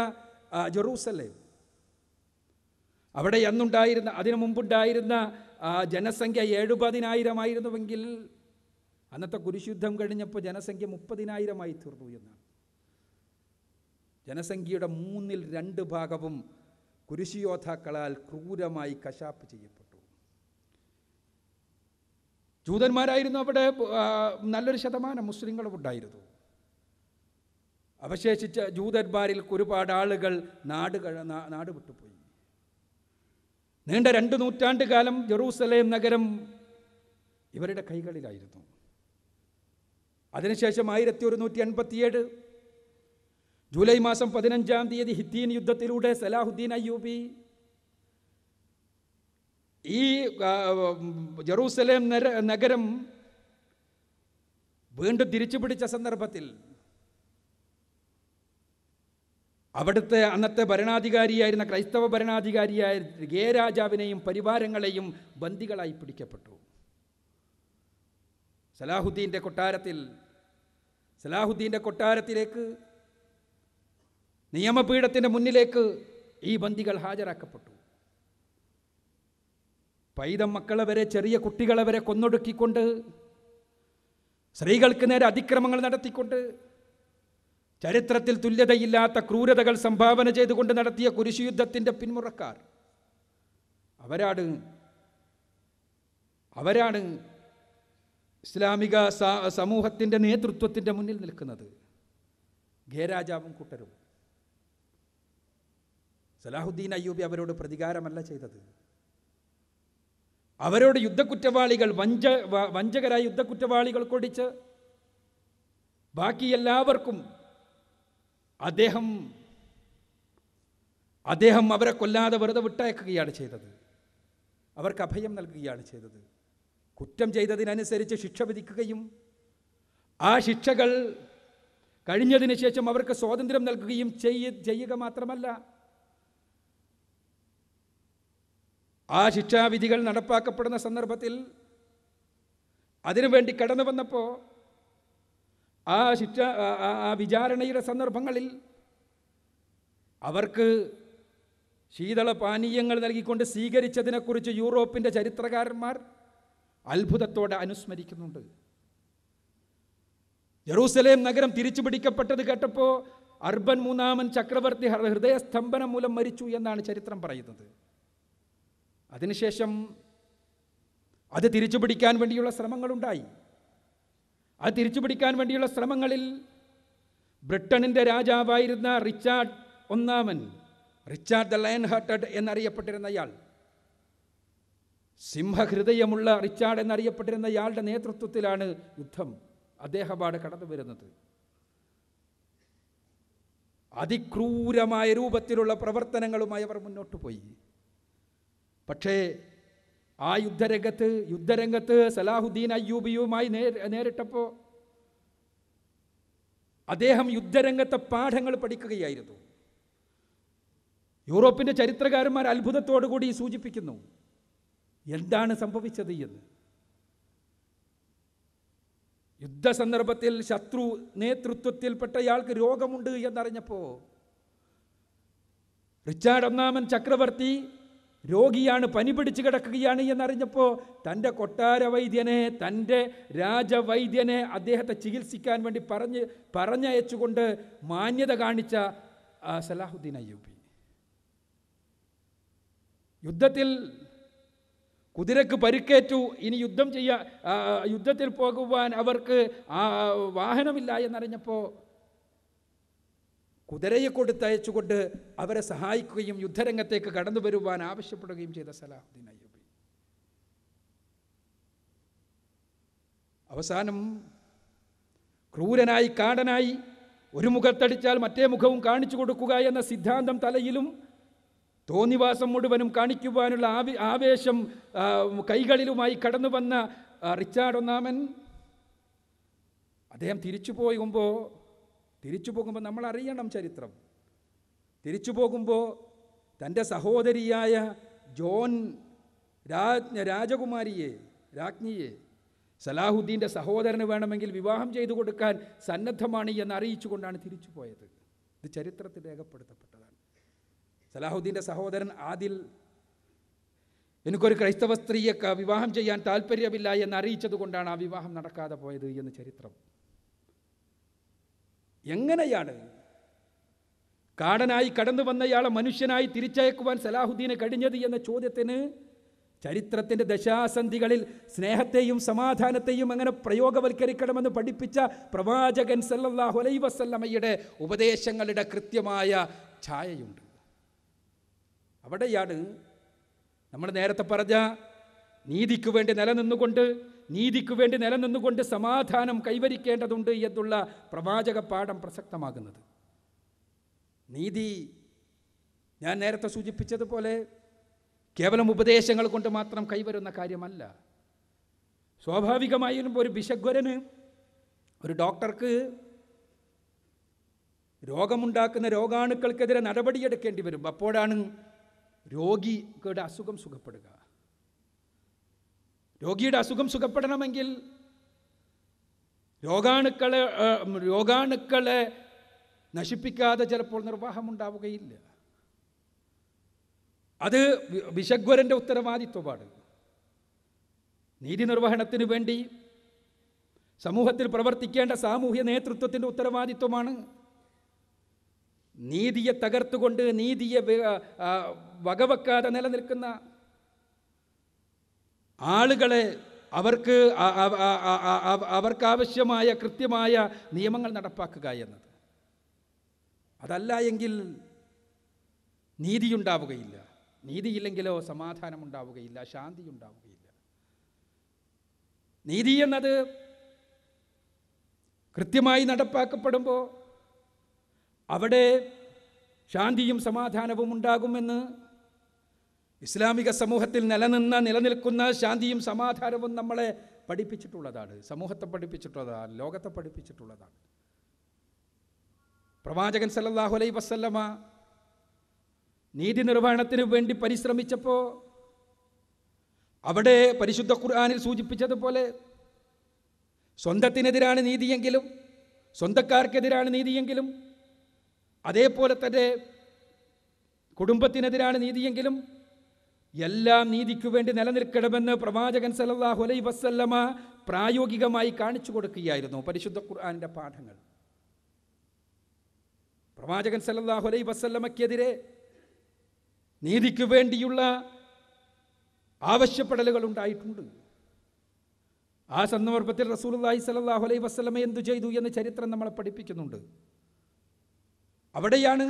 B: ജെറൂസലേം, അവിടെ അതിനു മുമ്പുണ്ടായിരുന്ന ജനസംഖ്യ 70,000 ആയിരുന്നുവെങ്കിൽ അന്നത്തെ കുരിശുദ്ധം കഴിഞ്ഞപ്പോൾ ജനസംഖ്യ 30,000 തീർന്നു എന്നാണ്. ജനസംഖ്യയുടെ 2/3 ഭാഗവും കുരിശ് യോദ്ധാക്കളാൽ ക്രൂരമായി കശാപ്പ് ചെയ്യപ്പെട്ടു. ജൂതന്മാരായിരുന്നു അവിടെ നല്ലൊരു ശതമാനം, മുസ്ലിങ്ങളും ഉണ്ടായിരുന്നു. അവശേഷിച്ച ജൂതന്മാരിൽ ഒരുപാട് ആളുകൾ നാട് വിട്ടുപോയി. നീണ്ട 2 നൂറ്റാണ്ട് കാലം ജെറൂസലേം നഗരം ഇവരുടെ കൈകളിലായിരുന്നു. അതിനുശേഷം 1187 ജൂലൈ മാസം 15-ാം തീയതി ഹിത്തീൻ യുദ്ധത്തിലൂടെ സലാഹുദ്ദീൻ അയ്യൂബി ഈ ജെറൂസലേം നഗരം വീണ്ടും തിരിച്ചു പിടിച്ച സന്ദർഭത്തിൽ അവിടുത്തെ അന്നത്തെ ഭരണാധികാരിയായിരുന്ന ക്രൈസ്തവ ഭരണാധികാരിയായ ഗേ രാജാവിനെയും പരിവാരങ്ങളെയും ബന്ദികളായി പിടിക്കപ്പെട്ടു. സലാഹുദ്ദീൻ്റെ കൊട്ടാരത്തിലേക്ക് നിയമപീഠത്തിൻ്റെ മുന്നിലേക്ക് ഈ ബന്ദികൾ ഹാജരാക്കപ്പെട്ടു. പൈതം മക്കളെ വരെ, ചെറിയ കുട്ടികളെ വരെ കൊന്നൊടുക്കിക്കൊണ്ട്, സ്ത്രീകൾക്ക് നേരെ അതിക്രമങ്ങൾ നടത്തിക്കൊണ്ട്, ചരിത്രത്തിൽ തുല്യതയില്ലാത്ത ക്രൂരതകൾ സംഭാവന ചെയ്തുകൊണ്ട് നടത്തിയ കുരിശ് യുദ്ധത്തിൻ്റെ പിന്മുറക്കാർ അവരാണ് ഇസ്ലാമിക സമൂഹത്തിൻ്റെ നേതൃത്വത്തിൻ്റെ മുന്നിൽ നിൽക്കുന്നത്. ഖേരാജാവും കൂട്ടരും. സലാഹുദ്ദീൻ അയ്യൂബി അവരോട് പ്രതികാരമല്ല ചെയ്തത്. അവരോട് യുദ്ധക്കുറ്റവാളികൾ, വഞ്ചകരായ യുദ്ധക്കുറ്റവാളികൾ കൊടിച്ച് ബാക്കി എല്ലാവർക്കും അദ്ദേഹം അവരെ കൊല്ലാതെ വെറുതെ വിട്ടയക്കുകയാണ് ചെയ്തത്. അവർക്ക് അഭയം നൽകുകയാണ് ചെയ്തത്. കുറ്റം ചെയ്തതിനനുസരിച്ച് ശിക്ഷ വിധിക്കുകയും ആ ശിക്ഷകൾ കഴിഞ്ഞതിന് ശേഷം അവർക്ക് സ്വാതന്ത്ര്യം നൽകുകയും ചെയ്യുക മാത്രമല്ല, ആ ശിക്ഷാവിധികൾ നടപ്പാക്കപ്പെടുന്ന സന്ദർഭത്തിൽ അതിനുവേണ്ടി കടന്നു വന്നപ്പോൾ ആ വിചാരണയുടെ സന്ദർഭങ്ങളിൽ അവർക്ക് ശീതള പാനീയങ്ങൾ നൽകിക്കൊണ്ട് സ്വീകരിച്ചതിനെക്കുറിച്ച് യൂറോപ്പിൻ്റെ ചരിത്രകാരന്മാർ അത്ഭുതത്തോടെ അനുസ്മരിക്കുന്നുണ്ട്. ജെറൂസലേം നഗരം തിരിച്ചു പിടിക്കപ്പെട്ടത് കേട്ടപ്പോൾ അർബൻ 3-ാമൻ ചക്രവർത്തി ഹൃദയസ്തംഭനം മൂലം മരിച്ചു എന്നാണ് ചരിത്രം പറയുന്നത്. അതിനുശേഷം അത് തിരിച്ചു പിടിക്കാൻ വേണ്ടിയുള്ള ശ്രമങ്ങളുണ്ടായി. അത് തിരിച്ചു പിടിക്കാൻ വേണ്ടിയുള്ള ശ്രമങ്ങളിൽ ബ്രിട്ടനിൻ്റെ രാജാവായിരുന്ന റിച്ചാർഡ് ദ ലയൺ ഹാർട്ടഡ് എന്നറിയപ്പെട്ടിരുന്നയാൾ, സിംഹഹൃദയമുള്ള റിച്ചാർഡ് എന്നറിയപ്പെട്ടിരുന്നയാളുടെ നേതൃത്വത്തിലാണ് യുദ്ധം. അദ്ദേഹമാണ് കടന്നു വരുന്നത്. അതിക്രൂരമായ രൂപത്തിലുള്ള പ്രവർത്തനങ്ങളുമായി അവർ മുന്നോട്ട് പോയി. പക്ഷേ ആ യുദ്ധരംഗത്ത് സലാഹുദ്ദീൻ അയ്യൂബിയുമായി നേരിട്ടപ്പോൾ അദ്ദേഹം യുദ്ധരംഗത്തെ പാഠങ്ങൾ പഠിക്കുകയായിരുന്നു. യൂറോപ്പിൻ്റെ ചരിത്രകാരന്മാർ അത്ഭുതത്തോടുകൂടി സൂചിപ്പിക്കുന്നു എന്താണ് സംഭവിച്ചത് എന്ന്. യുദ്ധസന്ദർഭത്തിൽ ശത്രു നേതൃത്വത്തിൽപ്പെട്ടയാൾക്ക് രോഗമുണ്ട് എന്നറിഞ്ഞപ്പോൾ റിച്ചാർഡ് 1-ാമൻ ചക്രവർത്തി രോഗിയാണ്, പനി പിടിച്ച് കിടക്കുകയാണ് എന്നറിഞ്ഞപ്പോൾ തൻ്റെ കൊട്ടാര വൈദ്യനെ, തൻ്റെ രാജവൈദ്യനെ അദ്ദേഹത്തെ ചികിത്സിക്കാൻ വേണ്ടി പറഞ്ഞയച്ചുകൊണ്ട് മാന്യത കാണിച്ച സലാഹുദ്ദീൻ അയ്യൂബി യുദ്ധത്തിൽ കുതിരക്ക് പരിക്കേറ്റു. ഇനി യുദ്ധത്തിൽ പോകുവാൻ അവർക്ക് വാഹനമില്ല എന്നറിഞ്ഞപ്പോൾ കുതിരയെ കൊടുത്തയച്ചുകൊണ്ട് അവരെ സഹായിക്കുകയും യുദ്ധരംഗത്തേക്ക് കടന്നു വരുവാൻ ആവശ്യപ്പെടുകയും ചെയ്ത സലാഹുദ്ദീൻ അയ്യൂബി അവസാനം ക്രൂരനായി, കാടനായി, ഒരു മുഖത്തടിച്ചാൽ മറ്റേ മുഖവും കാണിച്ചു കൊടുക്കുക എന്ന സിദ്ധാന്തം തലയിലും തോന്നിവാസം മുഴുവനും കാണിക്കുവാനുള്ള ആവേശം കൈകളിലുമായി കടന്നു വന്ന റിച്ചാർഡ് ഒന്നാമൻ അദ്ദേഹം തിരിച്ചു പോകുമ്പോൾ നമ്മൾ അറിയണം ചരിത്രം. തിരിച്ചു പോകുമ്പോൾ തൻ്റെ സഹോദരിയായ ജോൺ രാജ്ഞിയെ സലാഹുദ്ദീൻ്റെ സഹോദരന് വേണമെങ്കിൽ വിവാഹം ചെയ്തു കൊടുക്കാൻ സന്നദ്ധമാണ് എന്ന് അറിയിച്ചുകൊണ്ടാണ് തിരിച്ചു പോയത്. ഇത് ചരിത്രത്തിൽ രേഖപ്പെടുത്തപ്പെട്ടതാണ്. സലാഹുദ്ദീൻ്റെ സഹോദരൻ ആദിൽ എനിക്കൊരു ക്രൈസ്തവ സ്ത്രീയെ വിവാഹം ചെയ്യാൻ താല്പര്യമില്ല എന്ന് അറിയിച്ചത് കൊണ്ടാണ് ആ വിവാഹം നടക്കാതെ പോയത് എന്ന് ചരിത്രം. എങ്ങനെയാണ് കാടനായി കടന്നു വന്നയാളെ മനുഷ്യനായി തിരിച്ചയക്കുവാൻ സലാഹുദ്ദീന് കഴിഞ്ഞത് എന്ന ചോദ്യത്തിന് ചരിത്രത്തിൻ്റെ ദശാസന്ധികളിൽ സ്നേഹത്തെയും സമാധാനത്തെയും എങ്ങനെ പ്രയോഗവൽക്കരിക്കണമെന്ന് പഠിപ്പിച്ച പ്രവാചകൻ സല്ലല്ലാഹു അലൈഹി വസല്ലമയുടെ ഉപദേശങ്ങളുടെ കൃത്യമായ ഛായയുണ്ട്. അവിടെയാണ് നമ്മൾ നേരത്തെ പറഞ്ഞ നീതിക്ക് വേണ്ടി നിലനിന്നുകൊണ്ട് സമാധാനം കൈവരിക്കേണ്ടതുണ്ട് എന്നുള്ള പ്രവാചക പാഠം പ്രസക്തമാകുന്നത്. നീതി ഞാൻ നേരത്തെ സൂചിപ്പിച്ചതുപോലെ കേവലം ഉപദേശങ്ങൾ കൊണ്ട് മാത്രം കൈവരുന്ന കാര്യമല്ല. സ്വാഭാവികമായും ഒരു ഭിഷഗ്വരന്, ഒരു ഡോക്ടർക്ക് രോഗമുണ്ടാക്കുന്ന രോഗാണുക്കൾക്കെതിരെ നടപടിയെടുക്കേണ്ടി വരും. അപ്പോഴാണ് രോഗിയുടെ അസുഖം സുഖപ്പെടുക. രോഗിയുടെ അസുഖം സുഖപ്പെടണമെങ്കിൽ രോഗാണുക്കളെ നശിപ്പിക്കാതെ ചിലപ്പോൾ നിർവാഹമുണ്ടാവുകയില്ല. അത് ഭിഷഗ്വരൻ്റെ ഉത്തരവാദിത്വമാണ്. നീതി നിർവഹണത്തിന് വേണ്ടി സമൂഹത്തിൽ പ്രവർത്തിക്കേണ്ട സാമൂഹ്യ നേതൃത്വത്തിൻ്റെ ഉത്തരവാദിത്വമാണ്. നീതിയെ തകർത്തുകൊണ്ട് നീതിയെ വകവെക്കാതെ നിലനിൽക്കുന്ന ആളുകളെ അവർക്കാവശ്യമായ കൃത്യമായ നിയമങ്ങൾ നടപ്പാക്കുക എന്നത്. അതല്ല എങ്കിൽ നീതിയുണ്ടാവുകയില്ല. നീതിയില്ലെങ്കിലോ സമാധാനമുണ്ടാവുകയില്ല, ശാന്തി ഉണ്ടാവുകയില്ല. നീതി എന്നത് കൃത്യമായി നടപ്പാക്കപ്പെടുമ്പോൾ അവിടെ ശാന്തിയും സമാധാനവും ഉണ്ടാകുമെന്ന് ഇസ്ലാമിക സമൂഹത്തിൽ നിലനിൽക്കുന്ന ശാന്തിയും സമാധാനവും നമ്മളെ പഠിപ്പിച്ചിട്ടുള്ളതാണ്, സമൂഹത്തെ പഠിപ്പിച്ചിട്ടുള്ളതാണ്, ലോകത്തെ പഠിപ്പിച്ചിട്ടുള്ളതാണ്. പ്രവാചകൻ സല്ലല്ലാഹു അലൈഹി വസല്ലമ നീതി നിർവഹണത്തിന് വേണ്ടി പരിശ്രമിച്ചപ്പോൾ അവിടെ പരിശുദ്ധ ഖുർആനിൽ സൂചിപ്പിച്ചതുപോലെ സ്വന്തത്തിനെതിരാണ് നീതിയെങ്കിലും, സ്വന്തക്കാർക്കെതിരാണ് നീതിയെങ്കിലും, അതേപോലെ തന്നെ കുടുംബത്തിനെതിരാണ് നീതിയെങ്കിലും എല്ലാം നീതിക്കു വേണ്ടി നിലനിൽക്കണമെന്ന് പ്രവാചകൻ സല്ലല്ലാഹു അലൈഹി വസല്ലമ പ്രായോഗികമായി കാണിച്ചു കൊടുക്കുകയായിരുന്നു. പരിശുദ്ധ ഖുർആനിൻ്റെ പാഠങ്ങൾ പ്രവാചകൻ സല്ലല്ലാഹു അലൈഹി വസല്ലമയ്ക്കെതിരെ നീതിക്കു വേണ്ടിയുള്ള ആവശ്യപ്പെടലുകൾ ഉണ്ടായിട്ടുണ്ട്. ആ സന്ദർഭത്തിൽ റസൂലുള്ളാഹി സ്വല്ലല്ലാഹു അലൈഹി വസല്ലമ എന്തു ചെയ്തു എന്ന് ചരിത്രം നമ്മളെ പഠിപ്പിക്കുന്നുണ്ട്. അവിടെയാണ്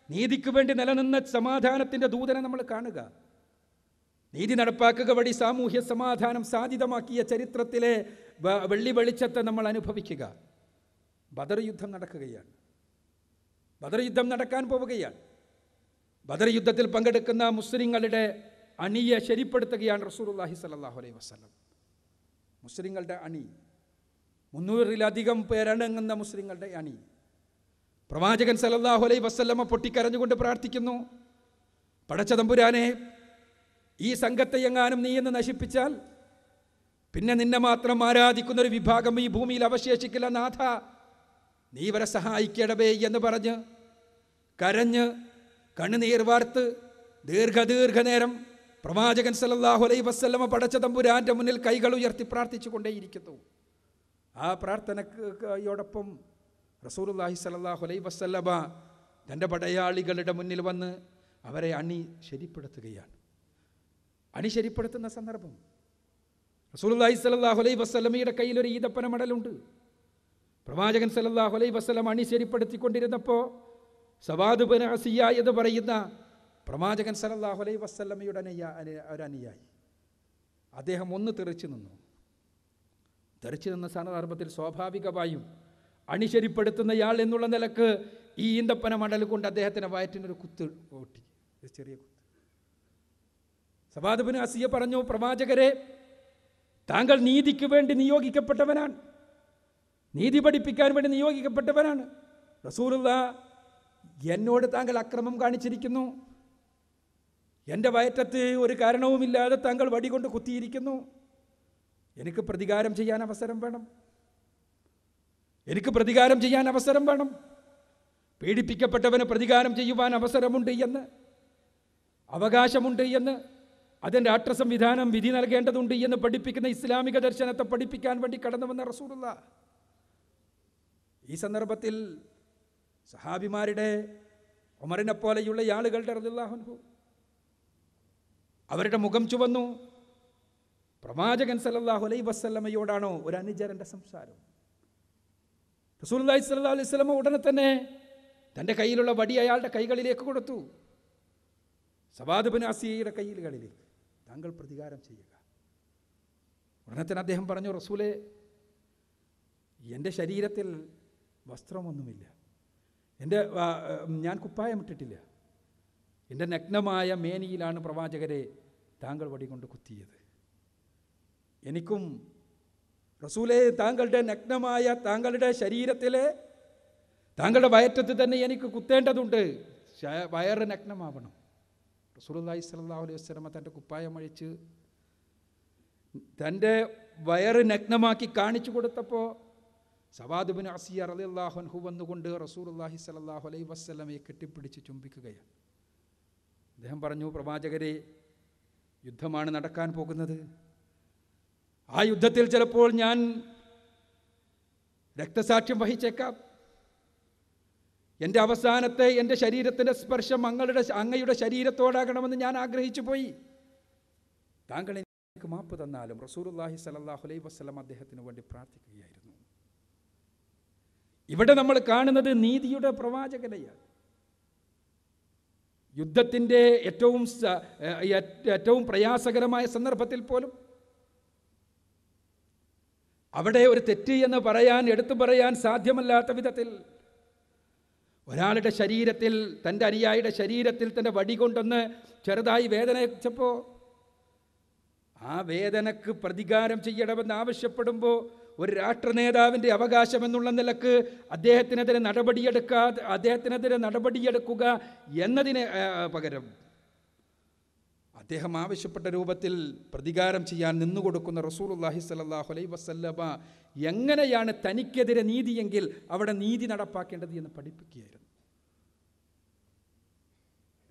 B: നീതിക്ക് വേണ്ടി നിലനിന്ന സമാധാനത്തിൻ്റെ ദൂതനെ നമ്മൾ കാണുക. നീതി നടപ്പാക്കുക വഴി സാമൂഹ്യ സമാധാനം സാധ്യതമാക്കിയ ചരിത്രത്തിലെ വെള്ളി വെളിച്ചത്തെ നമ്മൾ അനുഭവിക്കുക. ബദർ യുദ്ധം നടക്കുകയാണ്. ബദർ യുദ്ധം നടക്കാൻ പോവുകയാണ്. ബദർ യുദ്ധത്തിൽ പങ്കെടുക്കുന്ന മുസ്ലിങ്ങളുടെ അണിയെ ശരിപ്പെടുത്തുകയാണ് റസൂലുള്ളാഹി സ്വല്ലല്ലാഹു അലൈഹി വസല്ലം. മുസ്ലിങ്ങളുടെ അണി, 300-ലധികം പേരടങ്ങുന്ന മുസ്ലിങ്ങളുടെ അണി. പ്രവാചകൻ സല്ലല്ലാഹു അലൈഹി വസല്ലമ പൊട്ടിക്കരഞ്ഞുകൊണ്ട് പ്രാർത്ഥിക്കുന്നു, പടച്ച തമ്പുരാനെ, ഈ സംഘത്തെ എങ്ങാനും നീ എന്ന് നശിപ്പിച്ചാൽ പിന്നെ നിന്നെ മാത്രം ആരാധിക്കുന്നൊരു വിഭാഗം ഈ ഭൂമിയിൽ അവശേഷിക്കില്ല നാഥ, നീ ഇവരെ സഹായിക്കണമേ എന്ന് പറഞ്ഞ് കരഞ്ഞ് കണ്ണുനീർ വാർത്ത് ദീർഘനേരം പ്രവാചകൻ സല്ലല്ലാഹു അലൈഹി വസല്ലമ പടച്ച തമ്പുരാൻ്റെ മുന്നിൽ കൈകൾ ഉയർത്തി പ്രാർത്ഥിച്ചു കൊണ്ടേയിരിക്കുന്നു. ആ പ്രാർത്ഥനയോടൊപ്പം റസൂലുള്ളാഹി സ്വല്ലല്ലാഹു അലൈഹി വസല്ലമ തൻ്റെ പടയാളികളുടെ മുന്നിൽ വന്ന് അവരെ അണി ശരിപ്പെടുത്തുകയാണ്. അണി ശരിപ്പെടുത്തുന്ന സന്ദർഭം റസൂലുള്ളാഹി സ്വല്ലല്ലാഹു അലൈഹി വസല്ലമയുടെ കയ്യിലൊരു ഈദപ്പന മടലുണ്ട്. പ്രവാചകൻ സല്ലല്ലാഹു അലൈഹി വസല്ലം അണി ശരിപ്പെടുത്തിക്കൊണ്ടിരുന്നപ്പോൾ സവാദ് ബിൻ അസിയ എന്ന് പറയുന്ന പ്രവാചകൻ സല്ലല്ലാഹു അലൈഹി വസല്ലമയുടെ ഒരു അനുയായി, അദ്ദേഹം ഒന്ന് തെറിച്ചു നിന്നു. തെറിച്ചു നിന്ന സന്ദർഭത്തിൽ സ്വാഭാവികമായും അണി ശരിപ്പെടുത്തുന്നയാൾ എന്നുള്ള നിലക്ക് ഈ ഈന്തപ്പന മടൽ കൊണ്ട് അദ്ദേഹത്തിൻ്റെ വയറ്റിനൊരു കുത്ത് ഓട്ടി. ഒരു ചെറിയ കുത്ത്. സവാദ് ബിൻ അസിയ പറഞ്ഞു, പ്രവാചകരെ, താങ്കൾ നീതിക്ക് വേണ്ടി നിയോഗിക്കപ്പെട്ടവനാണ്, നീതി പഠിപ്പിക്കാൻ വേണ്ടി നിയോഗിക്കപ്പെട്ടവനാണ്. റസൂലുള്ളാഹ്, എന്നോട് താങ്കൾ അക്രമം കാണിച്ചിരിക്കുന്നു, എൻ്റെ വയറ്റത്ത് ഒരു കാരണവുമില്ലാതെ താങ്കൾ വടികൊണ്ട് കുത്തിയിരിക്കുന്നു, എനിക്ക് പ്രതികാരം ചെയ്യാൻ അവസരം വേണം, എനിക്ക് പ്രതികാരം ചെയ്യാൻ അവസരം വേണം, പീഡിപ്പിക്കപ്പെട്ടവന് പ്രതികാരം ചെയ്യുവാൻ അവസരമുണ്ട് എന്ന്, അവകാശമുണ്ട് എന്ന്, അതിൻ്റെ രാഷ്ട്ര സംവിധാനം വിധി നൽകേണ്ടതുണ്ട് എന്ന് പഠിപ്പിക്കുന്ന ഇസ്ലാമിക ദർശനത്തെ പഠിപ്പിക്കാൻ വേണ്ടി കടന്നു വന്ന റസൂലുള്ളാഹ്. ഈ സന്ദർഭത്തിൽ സഹാബിമാരുടെ, ഉമറിനെ പോലെയുള്ള ആളുകളുടെ റളിയല്ലാഹു അൻഹു, അവരുടെ മുഖം ചുവന്നു. പ്രവാചകൻ സല്ലല്ലാഹു അലൈഹി വസല്ലമയോടാണോ ഒരു അനുചരൻ്റെ സംസാരം? റസൂലുള്ളാഹി സ്വല്ലല്ലാഹു അലൈഹി വസല്ലമ ഉടനെ തന്നെ തൻ്റെ കയ്യിലുള്ള വടി അയാളുടെ കൈകളിലേക്ക് കൊടുത്തു, സവാദ് ബിൻ അസിയയുടെ കൈകളിലേക്ക്. താങ്കൾ പ്രതികാരം ചെയ്യുക. ഉടനെ തന്നെ അദ്ദേഹം പറഞ്ഞു, റസൂലേ, എൻ്റെ ശരീരത്തിൽ വസ്ത്രമൊന്നുമില്ല, ഞാൻ കുപ്പായമിട്ടിട്ടില്ല, എൻ്റെ നഗ്നമായ മേനിയിലാണ് പ്രവാചകരെ താങ്കൾ വടി കൊണ്ട് കുത്തിയത്. എനിക്കും റസൂലേ, താങ്കളുടെ നഗ്നമായ താങ്കളുടെ ശരീരത്തിലെ താങ്കളുടെ വയറ്റത്ത് തന്നെ എനിക്ക് കുത്തേണ്ടതുണ്ട്, വയറ് നഗ്നമാവണം. റസൂലുള്ളാഹി സ്വല്ലല്ലാഹു അലൈഹി വസല്ലമ തൻ്റെ കുപ്പായം അഴിച്ച് തൻ്റെ വയറ് നഗ്നമാക്കി കാണിച്ചു കൊടുത്തപ്പോൾ സവാദ് ബിൻ അസിയ റളിയല്ലാഹു അൻഹു വന്നുകൊണ്ട് റസൂലുള്ളാഹി സ്വല്ലല്ലാഹു അലൈഹി വസല്ലമയെ കെട്ടിപ്പിടിച്ച് ചുംബിക്കുകയാണ്. അദ്ദേഹം പറഞ്ഞു, പ്രവാചകരെ, യുദ്ധമാണ് നടക്കാൻ പോകുന്നത്, ആ യുദ്ധത്തിൽ ചിലപ്പോൾ ഞാൻ രക്തസാക്ഷ്യം വഹിച്ചേക്കാം, എൻ്റെ അവസാനത്തെ എൻ്റെ ശരീരത്തിൻ്റെ സ്പർശം അങ്ങയുടെ ശരീരത്തോടാകണമെന്ന് ഞാൻ ആഗ്രഹിച്ചു പോയി, താങ്കൾ എനിക്ക് മാപ്പ് തന്നാലും. റസൂലുള്ളാഹി സ്വല്ലല്ലാഹു അലൈഹി വസല്ലം അദ്ദേഹത്തിന് വേണ്ടി പ്രാർത്ഥിക്കുകയായിരുന്നു. ഇവിടെ നമ്മൾ കാണുന്നത് നീതിയുടെ പ്രവാചകനെയാണ്. യുദ്ധത്തിൻ്റെ ഏറ്റവും പ്രയാസകരമായ സന്ദർഭത്തിൽ പോലും അവിടെ ഒരു തെറ്റ് എന്ന് എടുത്തു പറയാൻ സാധ്യമല്ലാത്ത വിധത്തിൽ ഒരാളുടെ ശരീരത്തിൽ, തൻ്റെ അനുയായിയുടെ ശരീരത്തിൽ തൻ്റെ വടി കൊണ്ടൊന്ന് ചെറുതായി വേദന വെച്ചപ്പോൾ ആ വേദനക്ക് പ്രതികാരം ചെയ്യണമെന്ന് ആവശ്യപ്പെടുമ്പോൾ ഒരു രാഷ്ട്ര നേതാവിൻ്റെ അവകാശം എന്നുള്ള നിലക്ക് അദ്ദേഹത്തിനെതിരെ നടപടിയെടുക്കുക എന്നതിന് പകരം അദ്ദേഹം ആവശ്യപ്പെട്ട രൂപത്തിൽ പ്രതികാരം ചെയ്യാൻ നിന്നുകൊടുക്കുന്ന റസൂലുള്ളാഹി സ്വല്ലല്ലാഹു അലൈഹി വസല്ലമ എങ്ങനെയാണ് തനിക്കെതിരെ നീതിയെങ്കിൽ അവിടെ നീതി നടപ്പാക്കേണ്ടത് എന്ന് പഠിപ്പിക്കുകയായിരുന്നു.